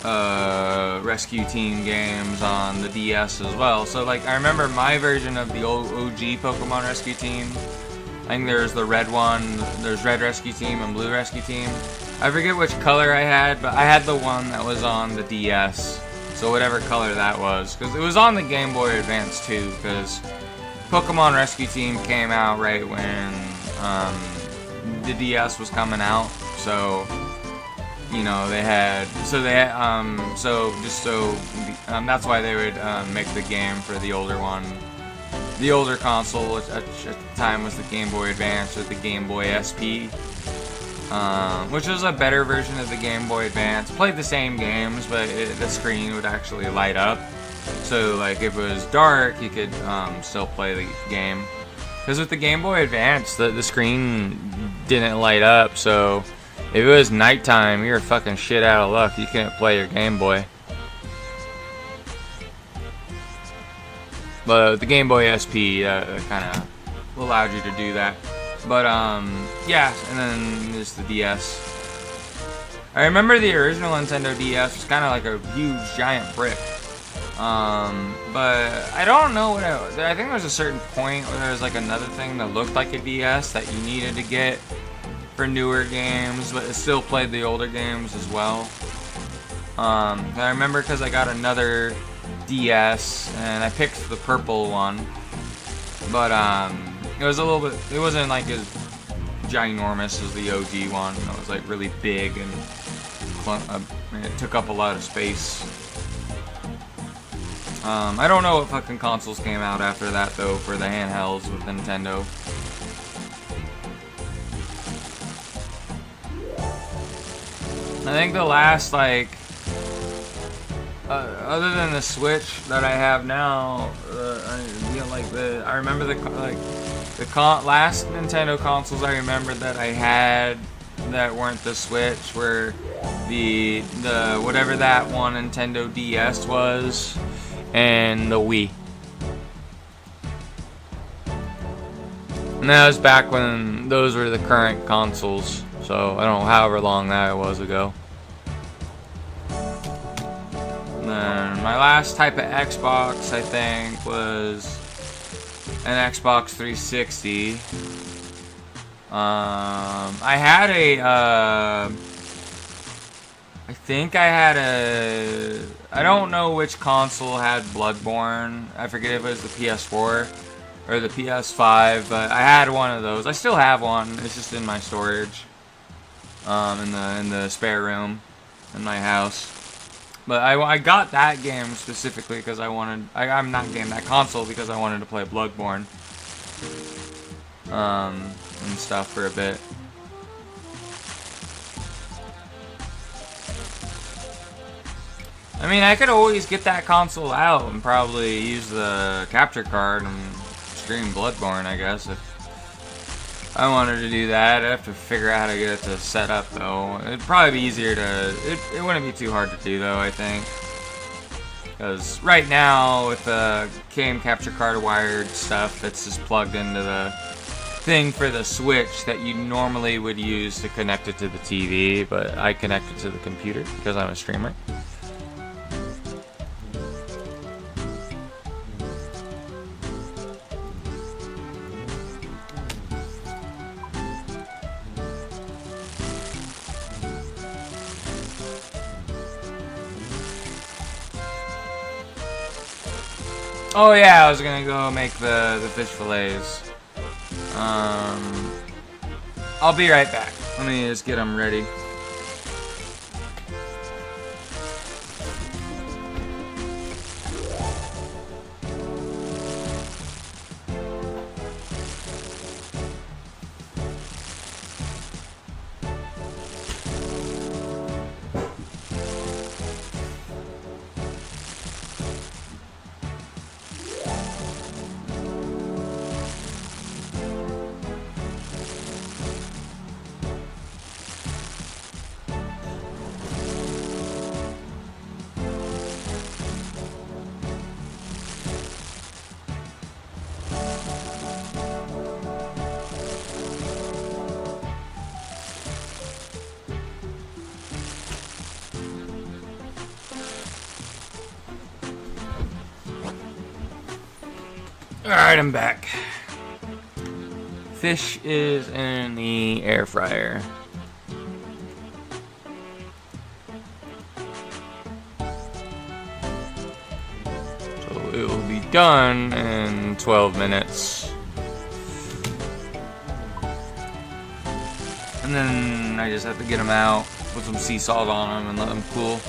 A: rescue team games on the DS as well. So like I remember my version of the old OG Pokemon Rescue Team. I think there's the red one, there's Red Rescue Team and Blue Rescue Team. I forget which color I had, but I had the one that was on the DS. So whatever color that was, because it was on the Game Boy Advance too, because Pokemon Rescue Team came out right when the DS was coming out. So you know that's why they would make the game for the older one, the older console, which at the time was the Game Boy Advance or the Game Boy SP, which was a better version of the Game Boy Advance. Played the same games, but the screen would actually light up. So like if it was dark, you could still play the game. Because with the Game Boy Advance, the screen didn't light up, so if it was nighttime, you're fucking shit out of luck. You couldn't play your Game Boy. But the Game Boy SP kind of allowed you to do that. But yeah, and then there's the DS. I remember the original Nintendo DS was kind of like a huge giant brick. But I don't know what I think there was a certain point where there was like another thing that looked like a DS that you needed to get for newer games, but it still played the older games as well. I remember because I got another DS and I picked the purple one, but it was a little bit, it wasn't like as ginormous as the OG one. It was like really big and it took up a lot of space. I don't know what fucking consoles came out after that though for the handhelds with Nintendo. I think the last like other than the Switch that I have now, I remember the last Nintendo consoles I remember that I had that weren't the Switch were the whatever that one Nintendo DS was and the Wii. And that was back when those were the current consoles. So I don't know however long that was ago. And then my last type of Xbox I think was an Xbox 360. I had I don't know which console had Bloodborne. I forget if it was the PS4 or the PS5, but I had one of those. I still have one. It's just in my storage, in the spare room in my house. But I got that game specifically because that console because I wanted to play Bloodborne, and stuff for a bit. I mean, I could always get that console out and probably use the capture card and stream Bloodborne, I guess, if I wanted to do that. I'd have to figure out how to get it to set up, though. It'd probably be easier to... It wouldn't be too hard to do, though, I think. Because right now, with the game capture card wired stuff, it's just plugged into the thing for the Switch that you normally would use to connect it to the TV, but I connect it to the computer because I'm a streamer. Oh yeah, I was gonna go make the fish fillets. I'll be right back. Let me just get them ready. Alright, I'm back. Fish is in the air fryer. So it will be done in 12 minutes. And then I just have to get them out, put some sea salt on them, and let them cool.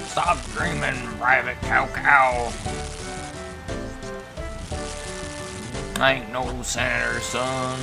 A: Stop dreaming, private cow. I ain't no senator, son.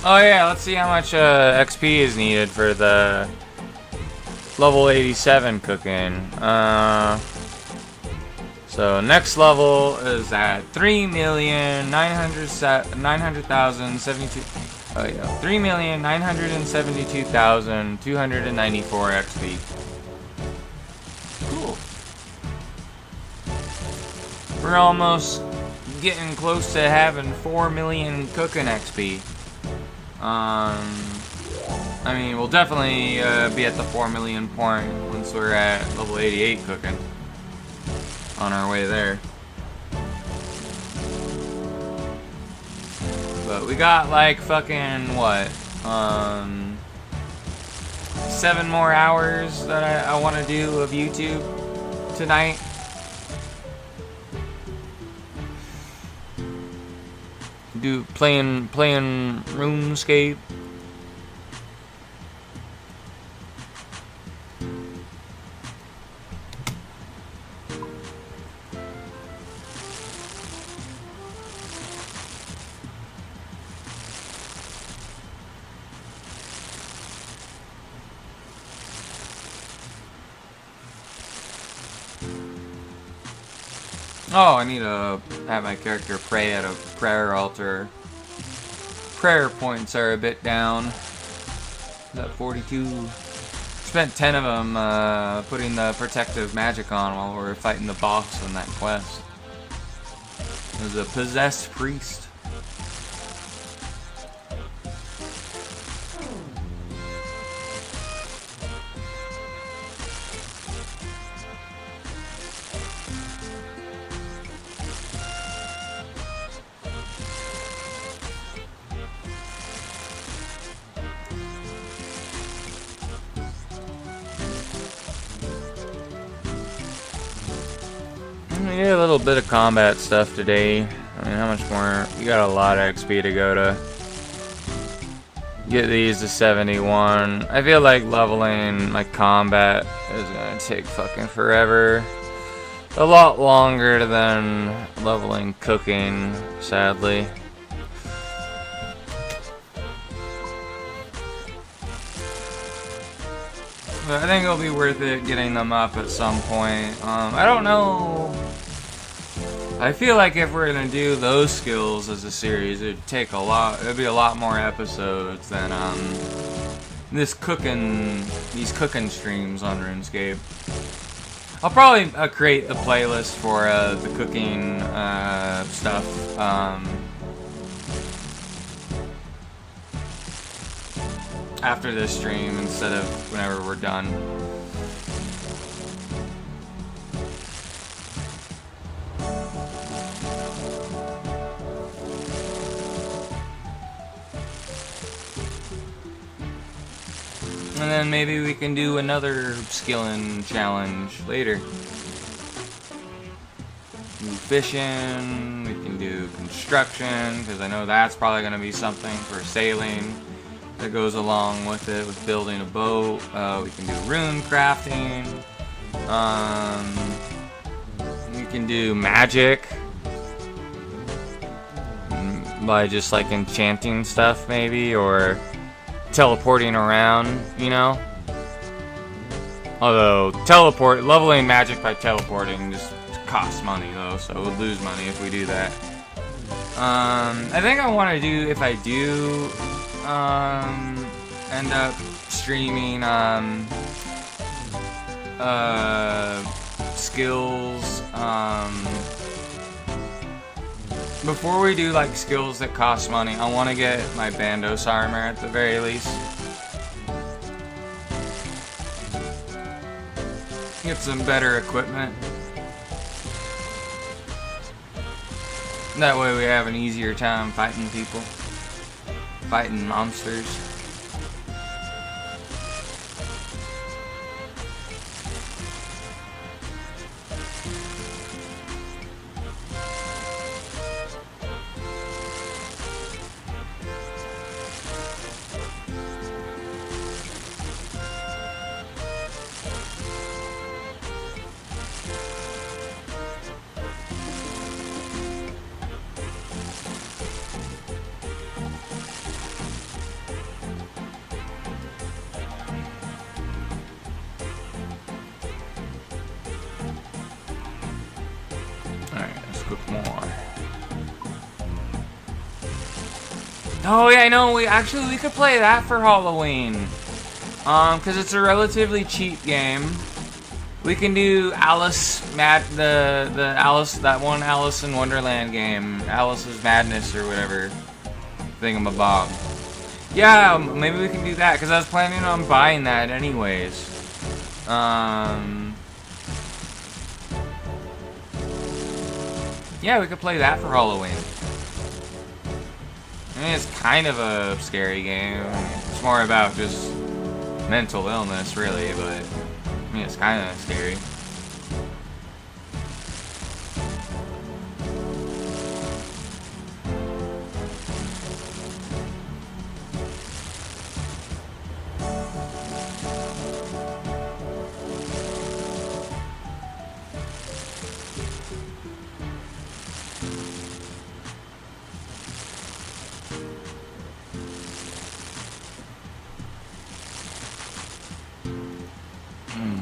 A: Oh yeah, let's see how much XP is needed for the level 87 cooking. So next level is at 3,900,072. Oh yeah, 3,972,294 XP. Cool. We're almost getting close to having 4 million cooking XP. I mean, we'll definitely be at the 4 million point once we're at level 88 cooking. On our way there. But we got like fucking what? 7 more hours that I want to do of YouTube tonight. Playing RuneScape. Oh, I need to have my character pray at a prayer altar. Prayer points are a bit down. Is that 42? Spent 10 of them putting the protective magic on while we were fighting the boss in that quest. It was a possessed priest. We did a little bit of combat stuff today. I mean, how much more? We got a lot of XP to go to get these to 71. I feel like leveling my combat is gonna take fucking forever. A lot longer than leveling cooking, sadly. But I think it'll be worth it getting them up at some point. I don't know. I feel like if we're gonna do those skills as a series, it'd take a lot. It'd be a lot more episodes than these cooking streams on RuneScape. I'll probably create the playlist for the cooking stuff. After this stream instead of whenever we're done. And then maybe we can do another skilling challenge later. Do fishing, we can do construction, because I know that's probably going to be something for sailing that goes along with it, with building a boat. We can do rune crafting. We can do magic by just like enchanting stuff maybe, or teleporting around, you know? Although leveling magic by teleporting just costs money though, so we'll lose money if we do that. I think I want to do, if I do end up streaming skills, before we do like skills that cost money, I want to get my Bandos armor at the very least. Get some better equipment. That way we have an easier time fighting people. Fighting monsters. Oh yeah, I know. We could play that for Halloween, because it's a relatively cheap game. We can do Alice the Alice, that one Alice in Wonderland game, Alice's Madness or whatever, thingamabob. Yeah, maybe we can do that, because I was planning on buying that anyways. Yeah, we could play that for Halloween. I mean, it's kind of a scary game. It's more about just mental illness, really, but I mean, it's kind of scary.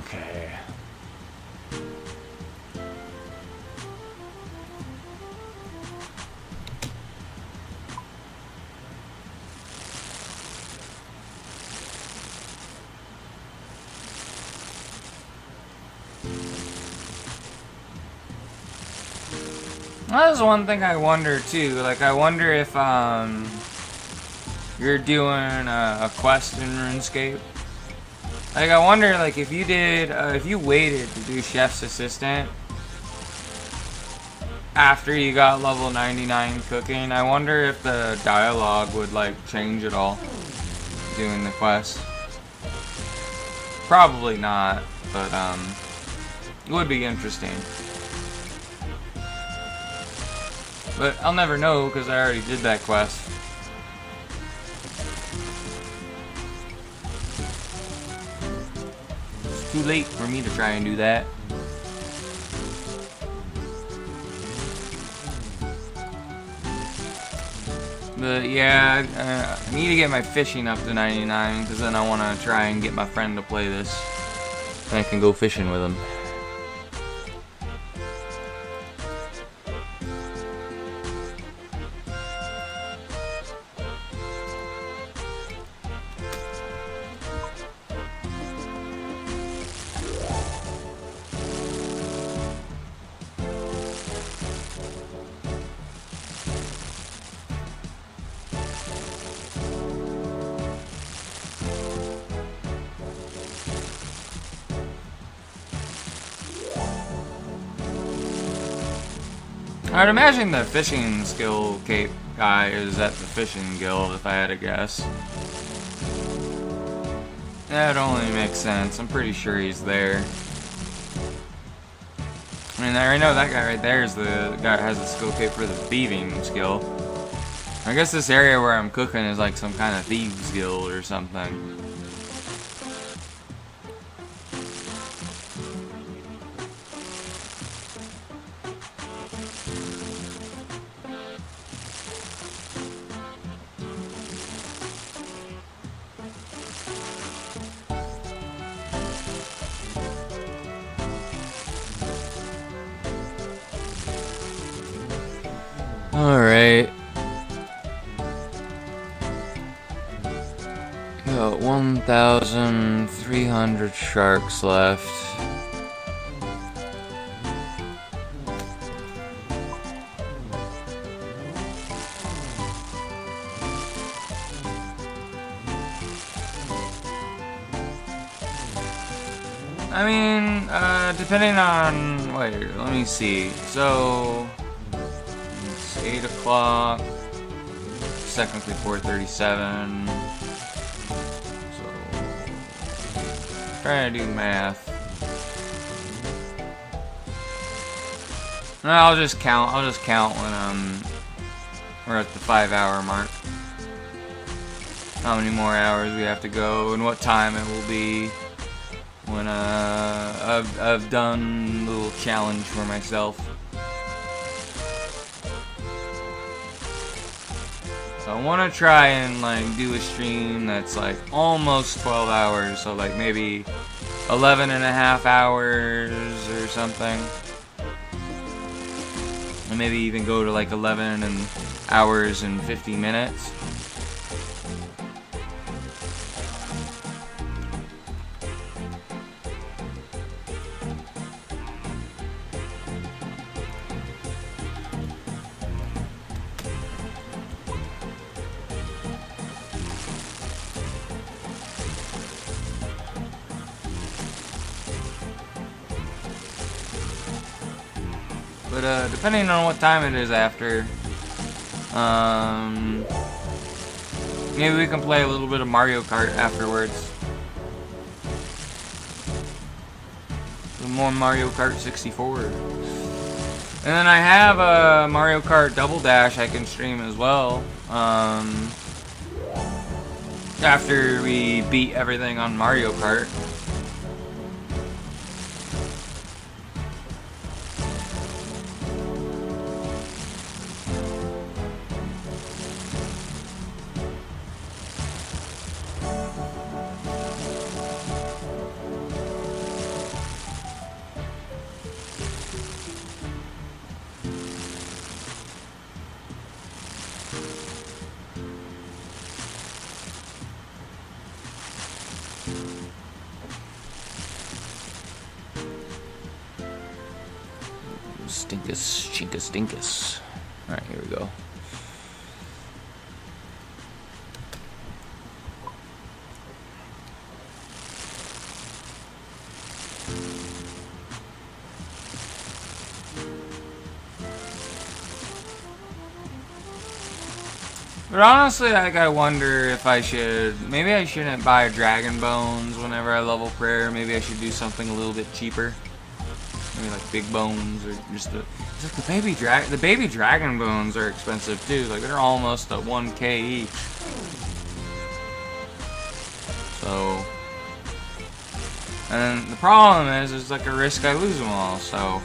A: Okay. Well, that's one thing I wonder too. Like, I wonder if you're doing a quest in RuneScape. Like, I wonder, like, if you did, if you waited to do Chef's Assistant after you got level 99 cooking, I wonder if the dialogue would, like, change at all doing the quest. Probably not, but, it would be interesting. But I'll never know, because I already did that quest. Too late for me to try and do that. But yeah, I need to get my fishing up to 99, because then I want to try and get my friend to play this. And I can go fishing with him. I'd imagine the fishing skill cape guy is at the fishing guild, if I had to guess. That only makes sense. I'm pretty sure he's there. I mean, I already know that guy right there is the guy that has the skill cape for the thieving skill. I guess this area where I'm cooking is like some kind of thieves guild or something. Alright. Got 1,300 sharks left. I mean, depending on... Wait, let me see. So... It's 8 o'clock. It's technically 4:37. So... Trying to do math. No, I'll just count when we're at the 5-hour mark. How many more hours we have to go and what time it will be. When I've done a little challenge for myself. So I want to try and like do a stream that's like almost 12 hours, so like maybe 11 and a half hours or something. And maybe even go to like 11 hours and 50 minutes. But depending on what time it is after, maybe we can play a little bit of Mario Kart afterwards. Some more Mario Kart 64. And then I have a Mario Kart Double Dash I can stream as well. After we beat everything on Mario Kart. Stinkus. Alright, here we go. But honestly, like, I wonder if I should... Maybe I shouldn't buy Dragon Bones whenever I level prayer. Maybe I should do something a little bit cheaper. Maybe like big bones or just the... Like the baby dragon bones are expensive too. Like they're almost at 1K each. So... And the problem is, it's like a risk I lose them all, so...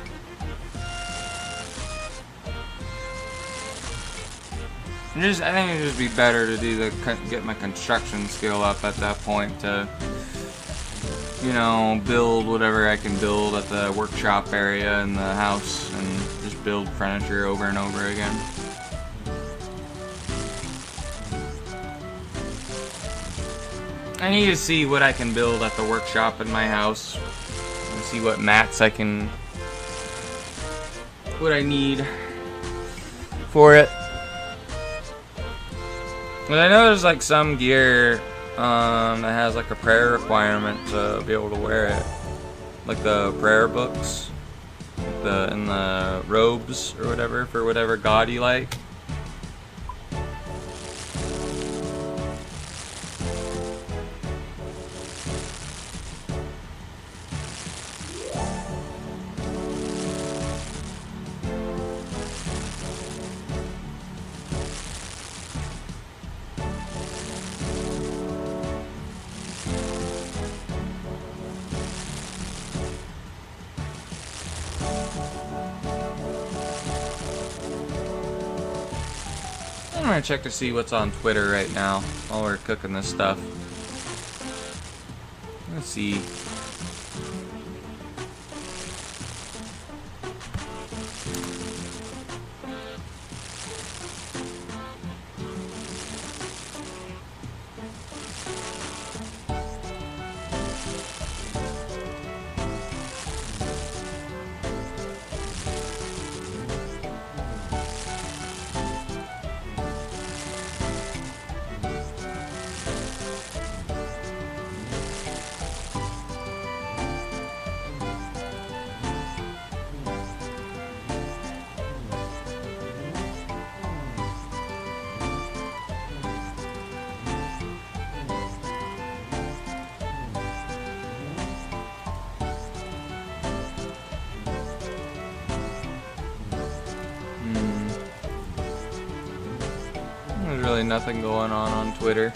A: I think it'd just be better to do get my construction skill up at that point to, you know, build whatever I can build at the workshop area in the house and just build furniture over and over again. I need to see what I can build at the workshop in my house and see what mats what I need for it. But I know there's like some gear that has like a prayer requirement to be able to wear it, like the prayer books, and the robes or whatever for whatever god you like. I'm gonna check to see what's on Twitter right now while we're cooking this stuff. Let's see. There's really nothing going on Twitter.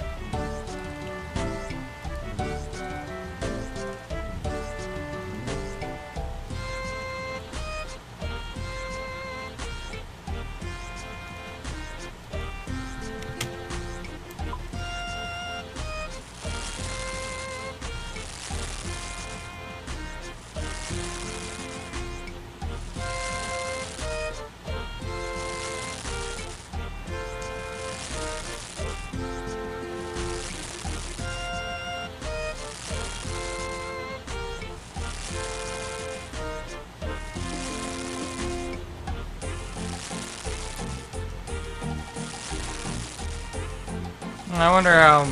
A: I wonder how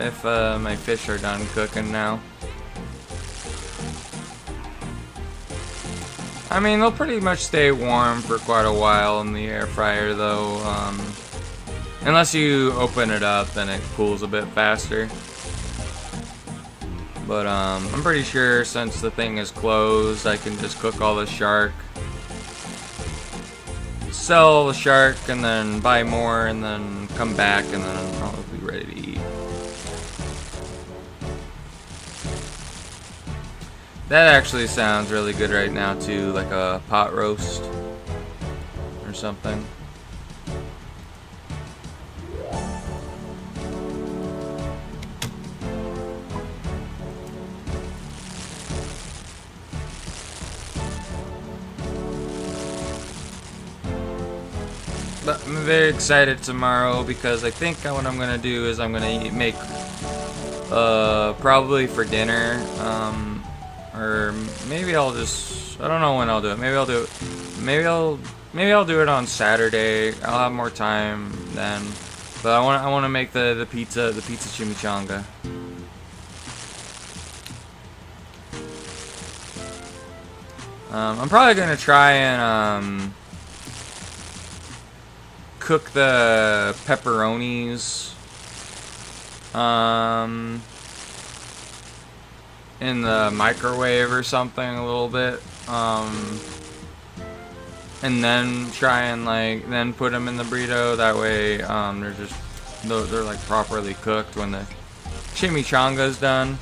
A: if my fish are done cooking now. I mean, they'll pretty much stay warm for quite a while in the air fryer, though. Unless you open it up, then it cools a bit faster. But I'm pretty sure since the thing is closed, I can just cook all the shark, sell the shark, and then buy more, and then come back, and then I'll probably be ready to eat. That actually sounds really good right now too, like a pot roast or something. But I'm very excited tomorrow because I think what I'm gonna do is I'm gonna make probably for dinner, or maybe I'll just, I don't know when I'll do it. Maybe I'll do it. Maybe I'll do it on Saturday. I'll have more time then. But I want to make the pizza chimichanga. I'm probably gonna try and cook the pepperonis in the microwave or something a little bit, and then try and then put them in the burrito. That way they're like properly cooked when the chimichanga's done.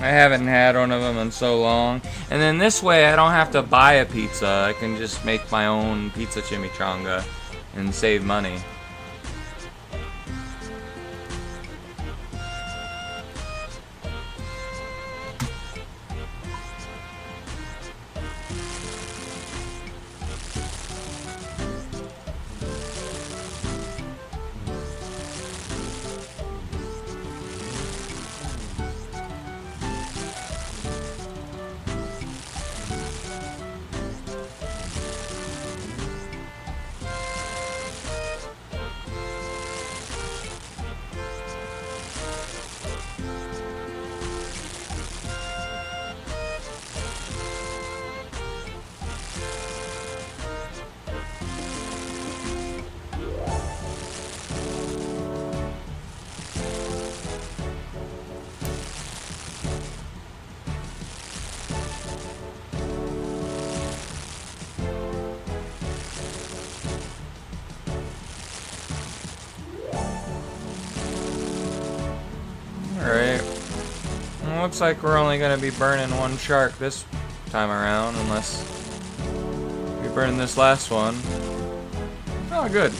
A: I haven't had one of them in so long. And then this way I don't have to buy a pizza. I can just make my own pizza chimichanga and save money. Alright. Looks like we're only going to be burning one shark this time around, unless we burn this last one. Oh, good.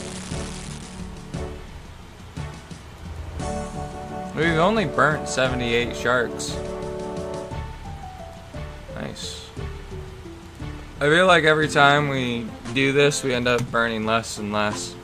A: We've only burnt 78 sharks. Nice. I feel like every time we do this, we end up burning less and less.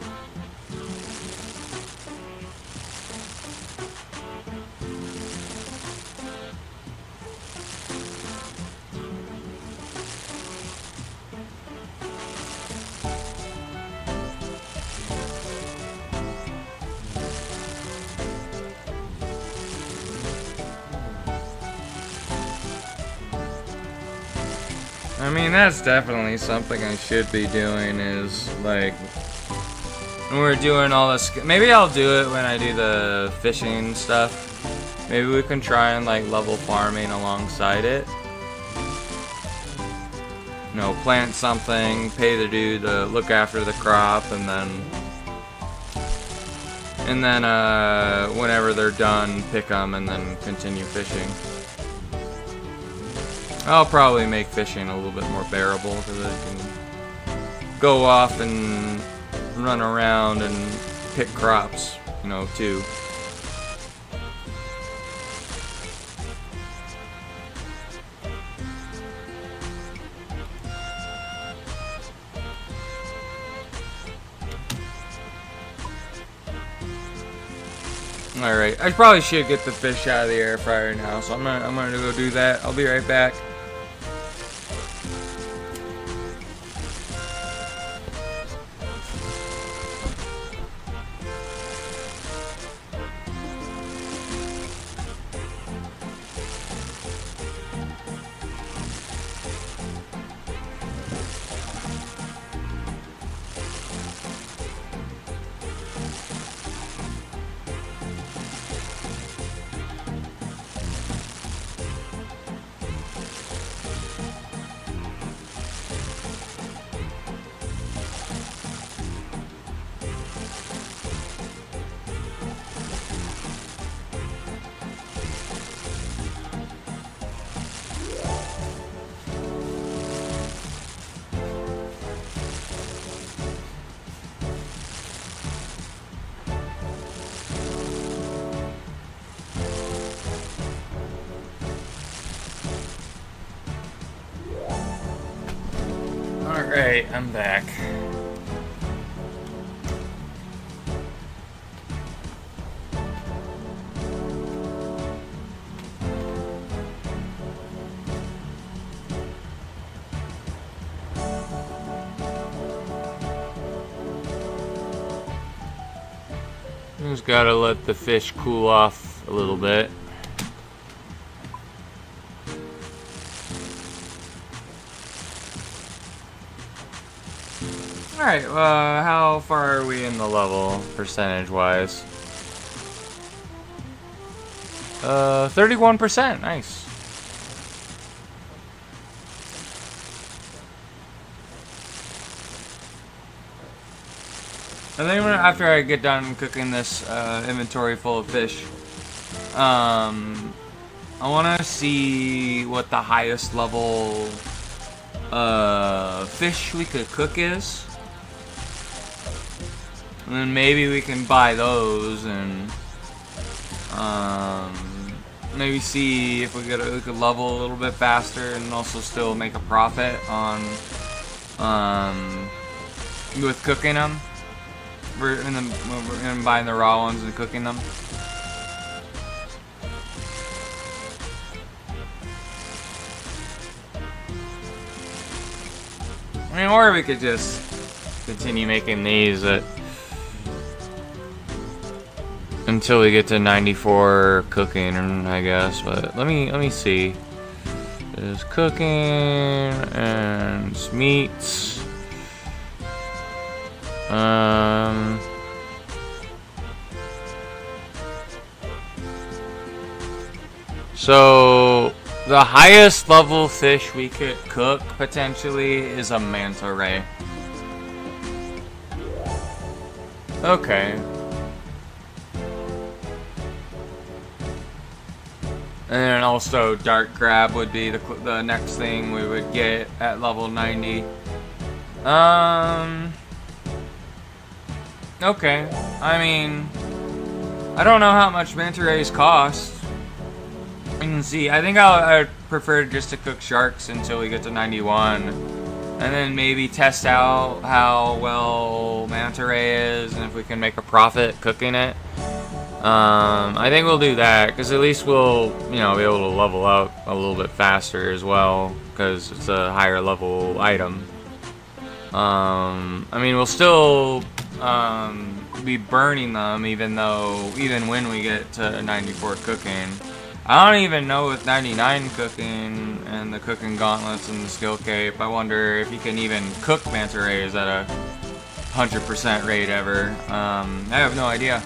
A: I mean, that's definitely something I should be doing, is like when we're doing all this. Maybe I'll do it when I do the fishing stuff. Maybe we can try and like level farming alongside it. You know, plant something, pay the dude to look after the crop, and then whenever they're done, pick them and then continue fishing. I'll probably make fishing a little bit more bearable because I can go off and run around and pick crops, you know, too. Alright, I probably should get the fish out of the air fryer now, so I'm gonna go do that. I'll be right back. Alright, I'm back. Just gotta let the fish cool off a little bit. Alright, how far are we in the level, percentage-wise? 31%, nice. I think after I get done cooking this inventory full of fish, I want to see what the highest level fish we could cook is. And then maybe we can buy those and maybe see if we could level a little bit faster and also still make a profit on with cooking them. We're buying the raw ones and cooking them. I mean, or we could just continue making these until we get to 94 cooking, I guess. But let me see. There's cooking and meats. So the highest level fish we could cook potentially is a manta ray. Okay. And then also Dark Crab would be the next thing we would get at level 90. Okay. I mean, I don't know how much manta rays cost. You can see. I think I'd prefer just to cook sharks until we get to 91. And then maybe test out how well manta ray is and if we can make a profit cooking it. I think we'll do that because at least we'll, be able to level up a little bit faster as well because it's a higher level item. I mean, we'll still be burning them even when we get to 94 cooking. I don't even know with 99 cooking and the cooking gauntlets and the skill cape. I wonder if you can even cook manta rays at a 100% rate ever. I have no idea.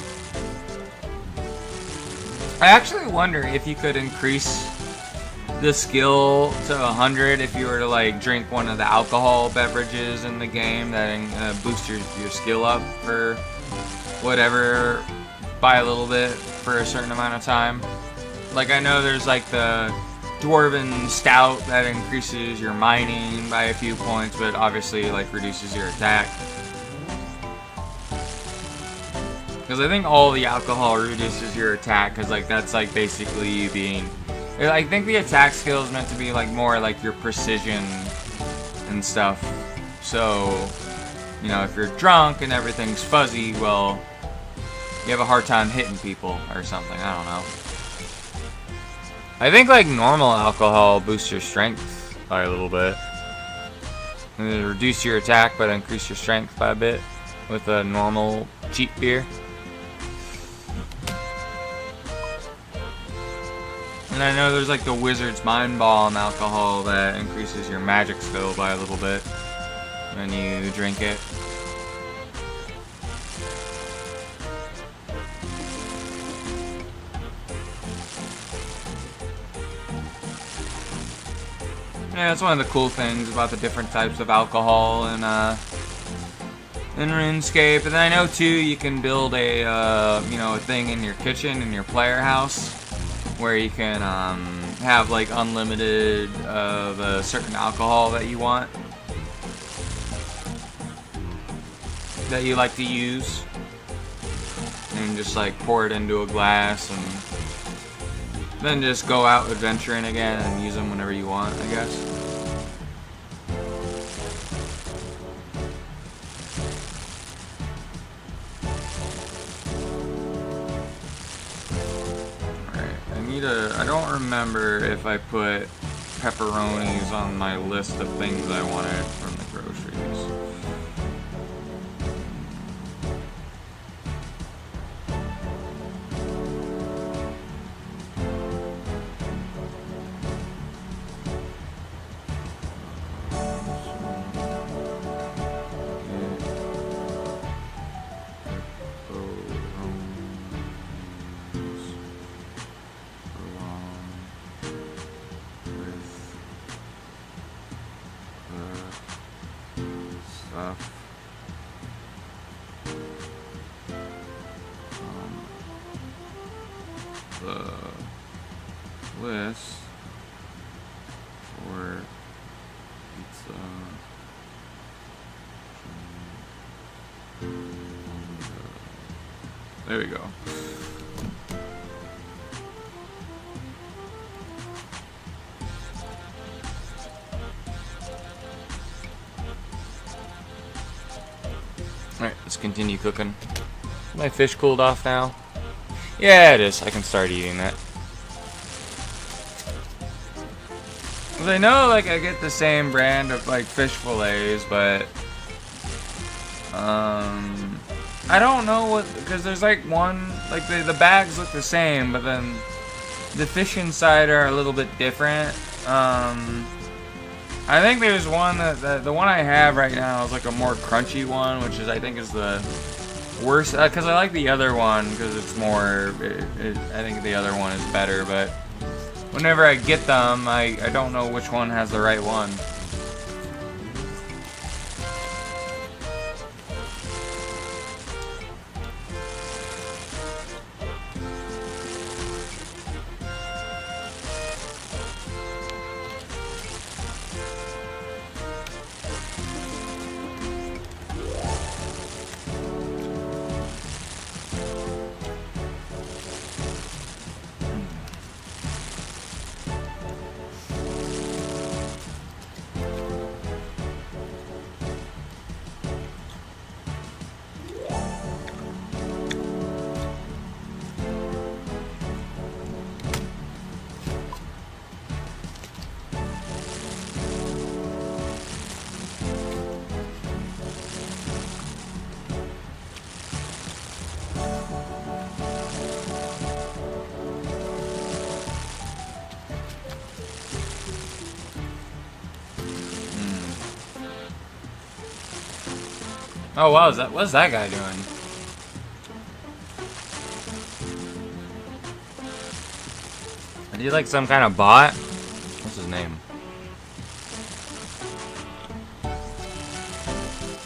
A: I actually wonder if you could increase the skill to 100 if you were to like drink one of the alcohol beverages in the game that boosts your skill up for whatever by a little bit for a certain amount of time. Like I know there's like the Dwarven Stout that increases your mining by a few points, but obviously like reduces your attack. Because I think all the alcohol reduces your attack, because like that's like basically you being. I think the attack skill is meant to be like more like your precision and stuff. So, if you're drunk and everything's fuzzy, well, you have a hard time hitting people or something. I don't know. I think like normal alcohol boosts your strength by a little bit. And it'll reduce your attack, but increase your strength by a bit with a normal cheap beer. And I know there's like the Wizard's Mind Bomb alcohol that increases your magic skill by a little bit when you drink it. Yeah, that's one of the cool things about the different types of alcohol in RuneScape. And then I know too you can build a a thing in your kitchen in your player house where you can have like unlimited of a certain alcohol that you want, that you like to use, and just like pour it into a glass and then just go out adventuring again and use them whenever you want, I guess. I don't remember if I put pepperonis on my list of things I wanted from the groceries. The list for pizza. There we go. Alright, let's continue cooking. Is my fish cooled off now? Yeah, it is. I can start eating that. I know, like, I get the same brand of, like, fish fillets, but, I don't know what, because there's, like, one, like, the bags look the same, but then the fish inside are a little bit different. I think there's one that the one I have right now is, like, a more crunchy one, which is, I think, is the worst, because I like the other one, because it's more, I think the other one is better, but whenever I get them, I don't know which one has the right one. Oh wow, what's that guy doing? Is he like some kind of bot? What's his name?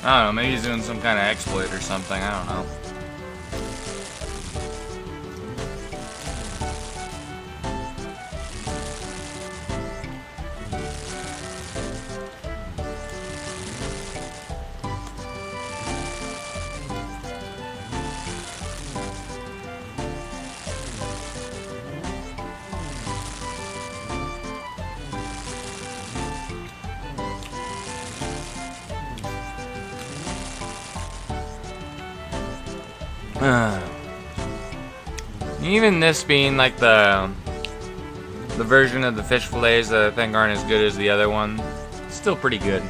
A: I don't know, maybe he's doing some kind of exploit or something, I don't know. Even this being like the version of the fish fillets that I think aren't as good as the other one, it's still pretty good.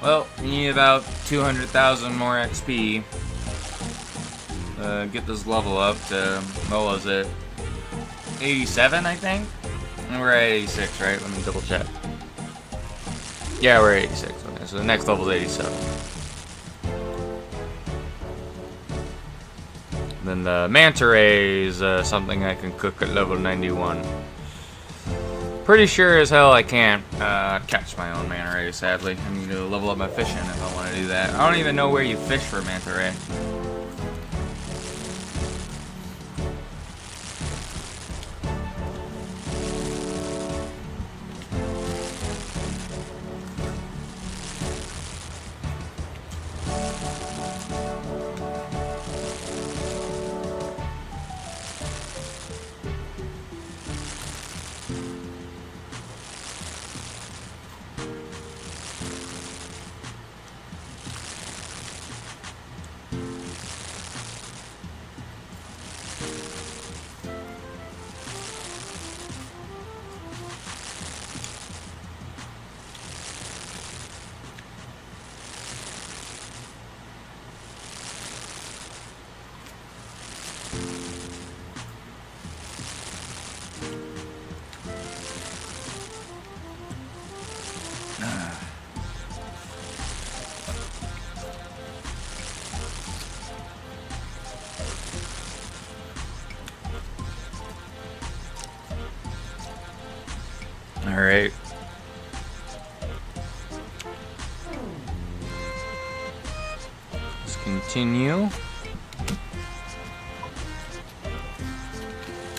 A: Well, you need about 200,000 more XP. Get this level up to, what was it? 87, I think? And we're at 86, right? Let me double check. Yeah, we're at 86. Okay, so the next level is 87. Then the manta ray is something I can cook at level 91. Pretty sure as hell I can't catch my own manta ray, sadly. I need to level up my fishing if I want to do that. I don't even know where you fish for manta ray. Alright. Let's continue.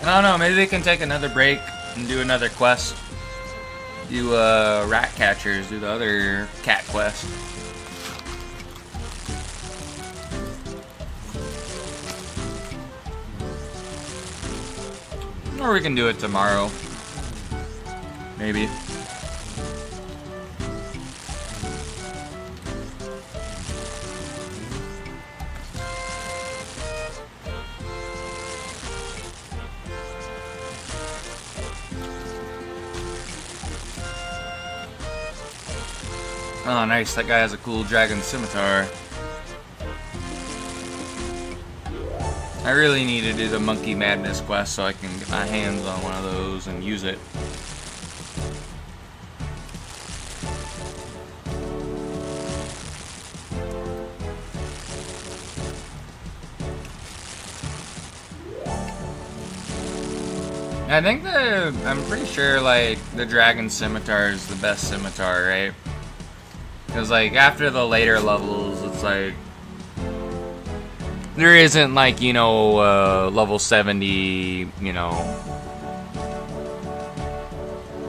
A: I don't know, maybe they can take another break and do another quest. Do rat catchers, do the other cat quest. Or we can do it tomorrow. Maybe. Oh, nice. That guy has a cool dragon scimitar. I really need to do the Monkey Madness quest so I can get my hands on one of those and use it. I think I'm pretty sure, like, the Dragon Scimitar is the best scimitar, right? Because, like, after the later levels, it's like, there isn't like, you know, level 70, you know,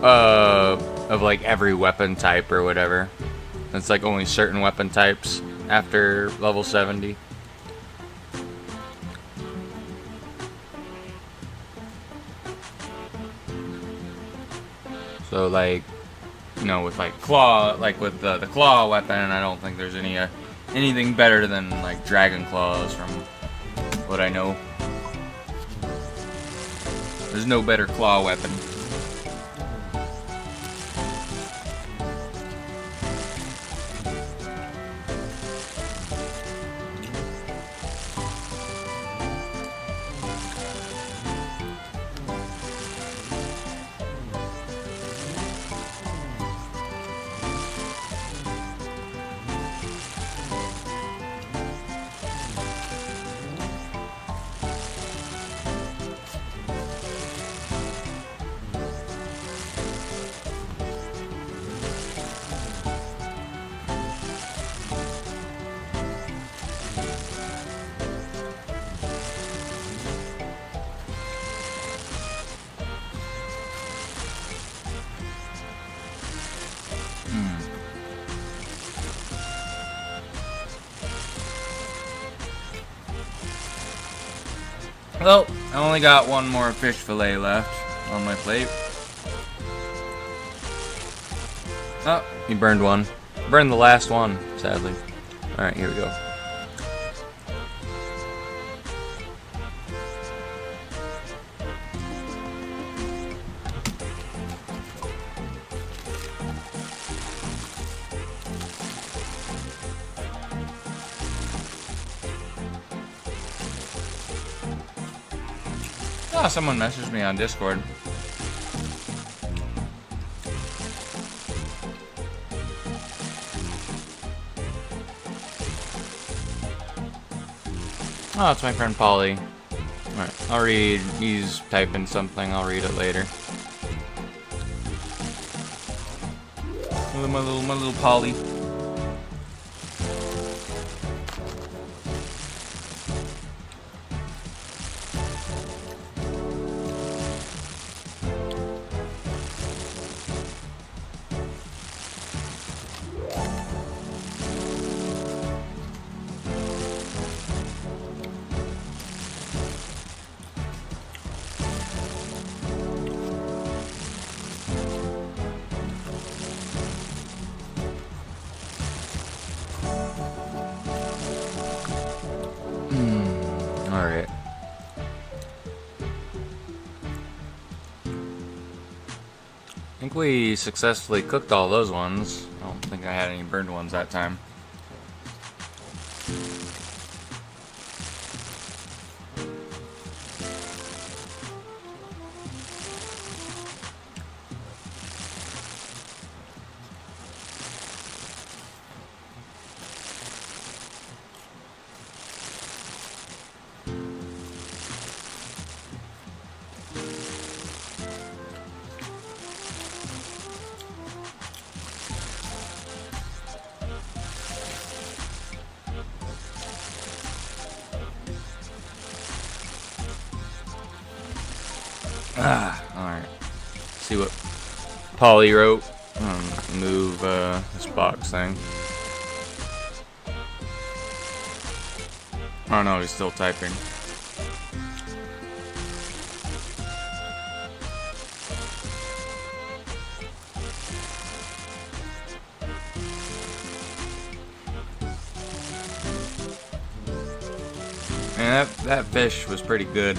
A: of like every weapon type or whatever. It's like only certain weapon types after level 70. So like, you know, with like claw, like with the claw weapon, I don't think there's anything better than like dragon claws from what I know. There's no better claw weapon. Well, I only got one more fish fillet left on my plate. Oh, you burned one. Burned the last one, sadly. Alright, here we go. Oh, someone messaged me on Discord. Oh, it's my friend Polly. Alright, I'll read. He's typing something. I'll read it later. My little Polly. Alright. I think we successfully cooked all those ones. I don't think I had any burned ones that time. Alright. See what Polly wrote. Move this box thing. Oh no, he's still typing. Man, that fish was pretty good.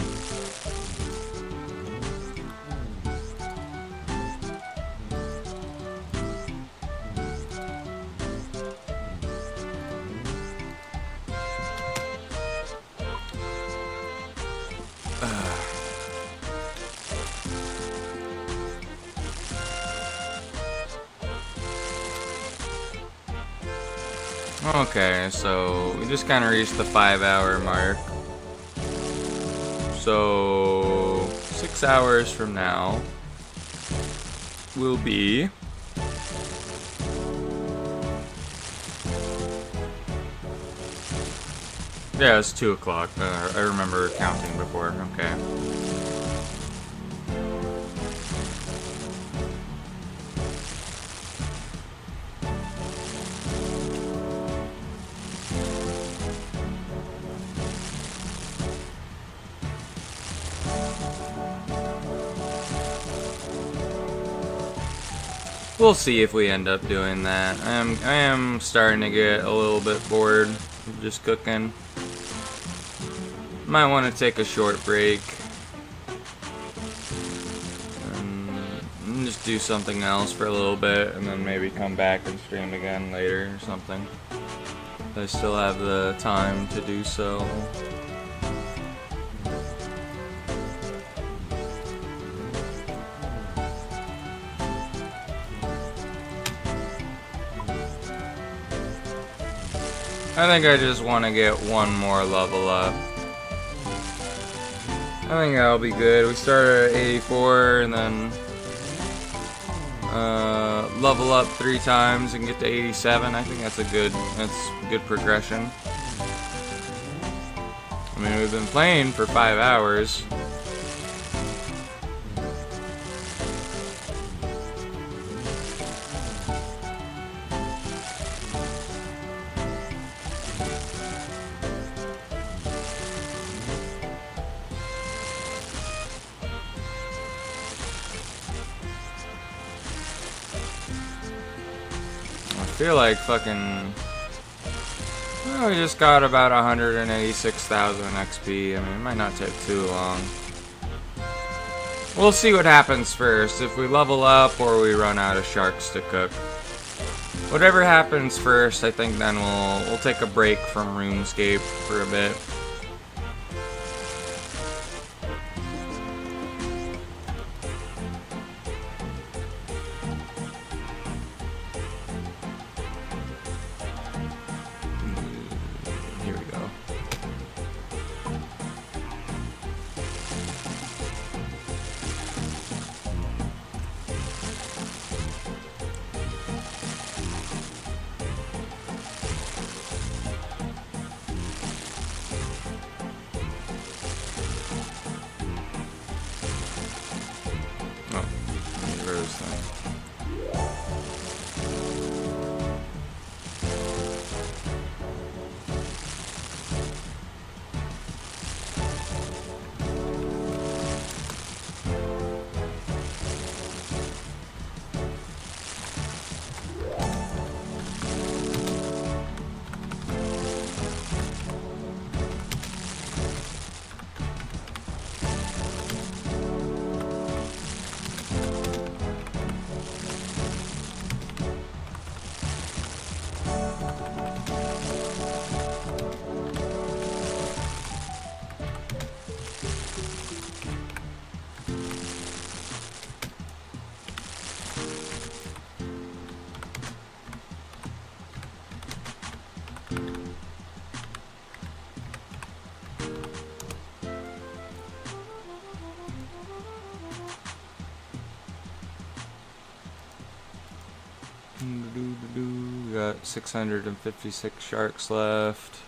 A: Okay, so we just kind of reached the 5-hour mark. So 6 hours from now will be Yeah, it's 2 o'clock. I remember counting before. Okay. We'll see if we end up doing that. I am starting to get a little bit bored of just cooking. Might want to take a short break and just do something else for a little bit, and then maybe come back and stream again later or something. I still have the time to do so. I think I just want to get one more level up. I think that'll be good. We started at 84 and then level up 3 times and get to 87. I think that's good progression. I mean, we've been playing for 5 hours. I feel like fucking... Well, we just got about 186,000 XP. I mean, it might not take too long. We'll see what happens first. If we level up or we run out of sharks to cook. Whatever happens first, I think then we'll take a break from RuneScape for a bit. We got 656 sharks left.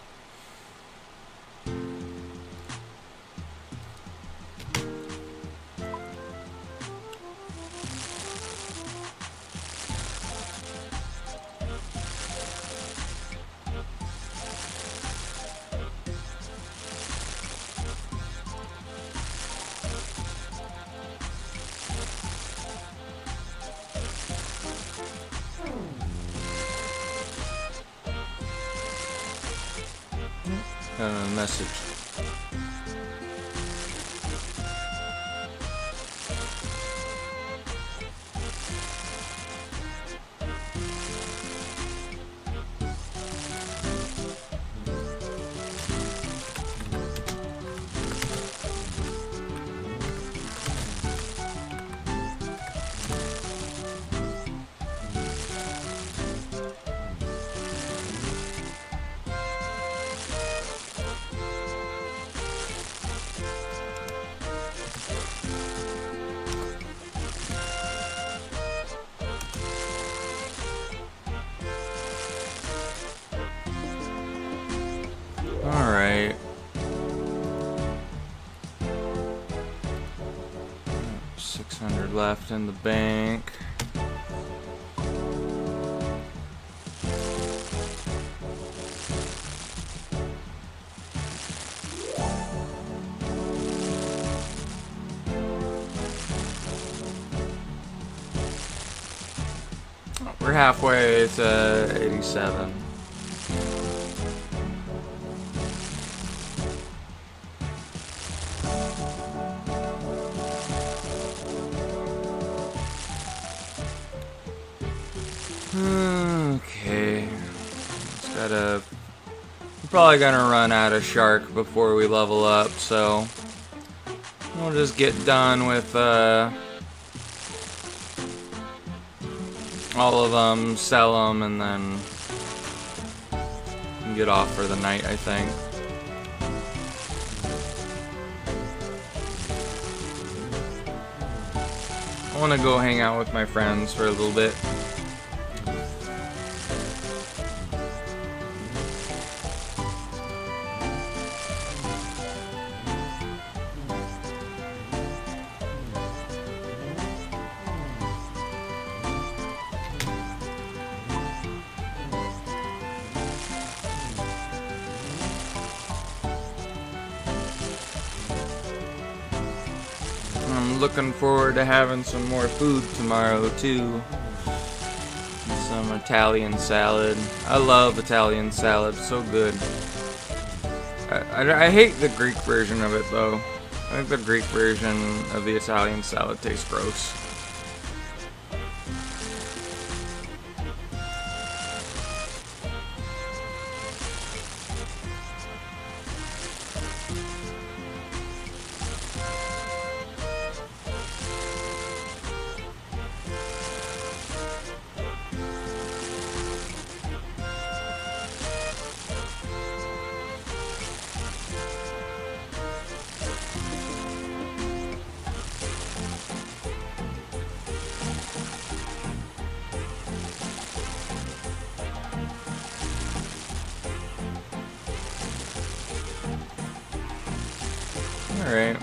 A: Got a message. Alright. 600 left in the bank. We're halfway to 87. Okay. Just gotta. We're probably gonna run out of shark before we level up, so we'll just get done with all of them, sell them, and then get off for the night, I think. I want to go hang out with my friends for a little bit. I'm looking forward to having some more food tomorrow too. Some Italian salad. I love Italian salad, so good. I hate the Greek version of it though. I think the Greek version of the Italian salad tastes gross. Alright.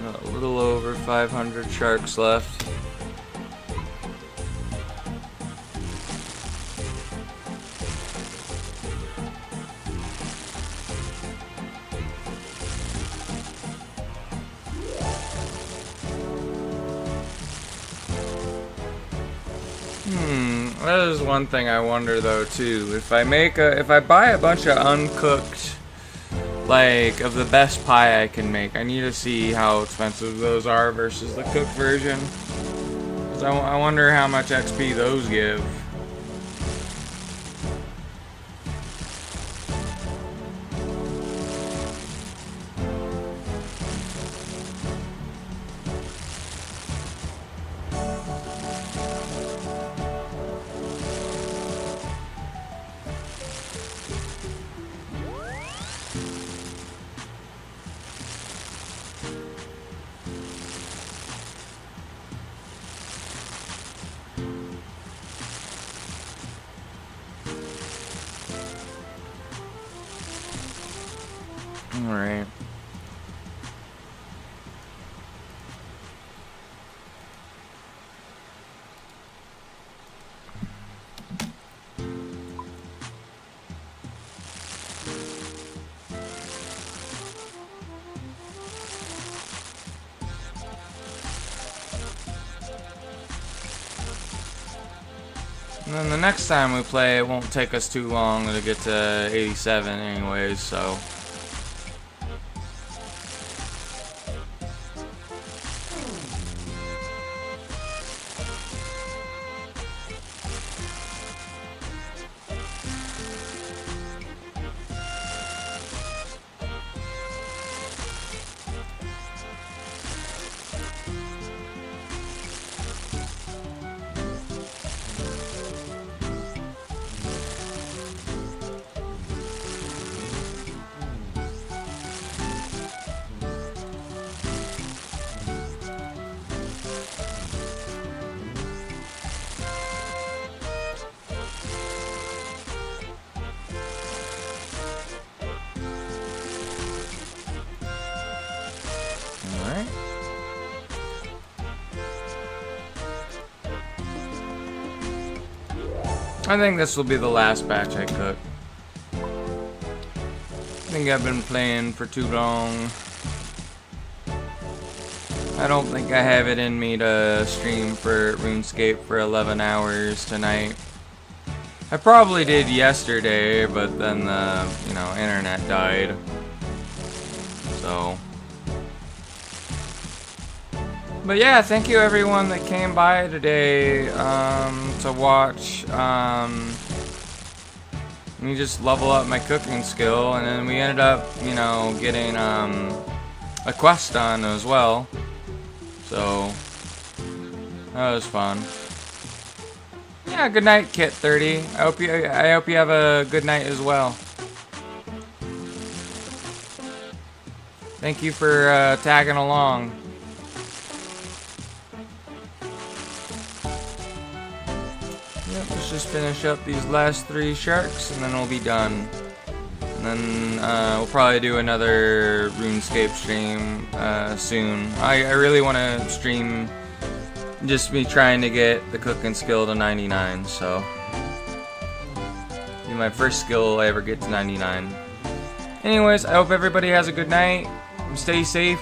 A: A little over 500 sharks left. That is one thing I wonder though too. If I buy a bunch of uncooked, like of the best pie I can make, I need to see how expensive those are versus the cooked version. 'Cause I wonder how much XP those give. Alright. And then the next time we play, it won't take us too long to get to 87 anyways, so. I think this will be the last batch I cook. I think I've been playing for too long. I don't think I have it in me to stream for RuneScape for 11 hours tonight. I probably did yesterday, but then the, internet died. So. But yeah, thank you everyone that came by today to watch me just level up my cooking skill, and then we ended up, getting a quest done as well. So that was fun. Yeah, good night, Kit30. I hope you have a good night as well. Thank you for tagging along. Yep, let's just finish up these last 3 sharks and then we'll be done. And then we'll probably do another RuneScape stream soon. I really want to stream just me trying to get the cooking skill to 99, so be my first skill I ever get to 99. Anyways, I hope everybody has a good night. Stay safe.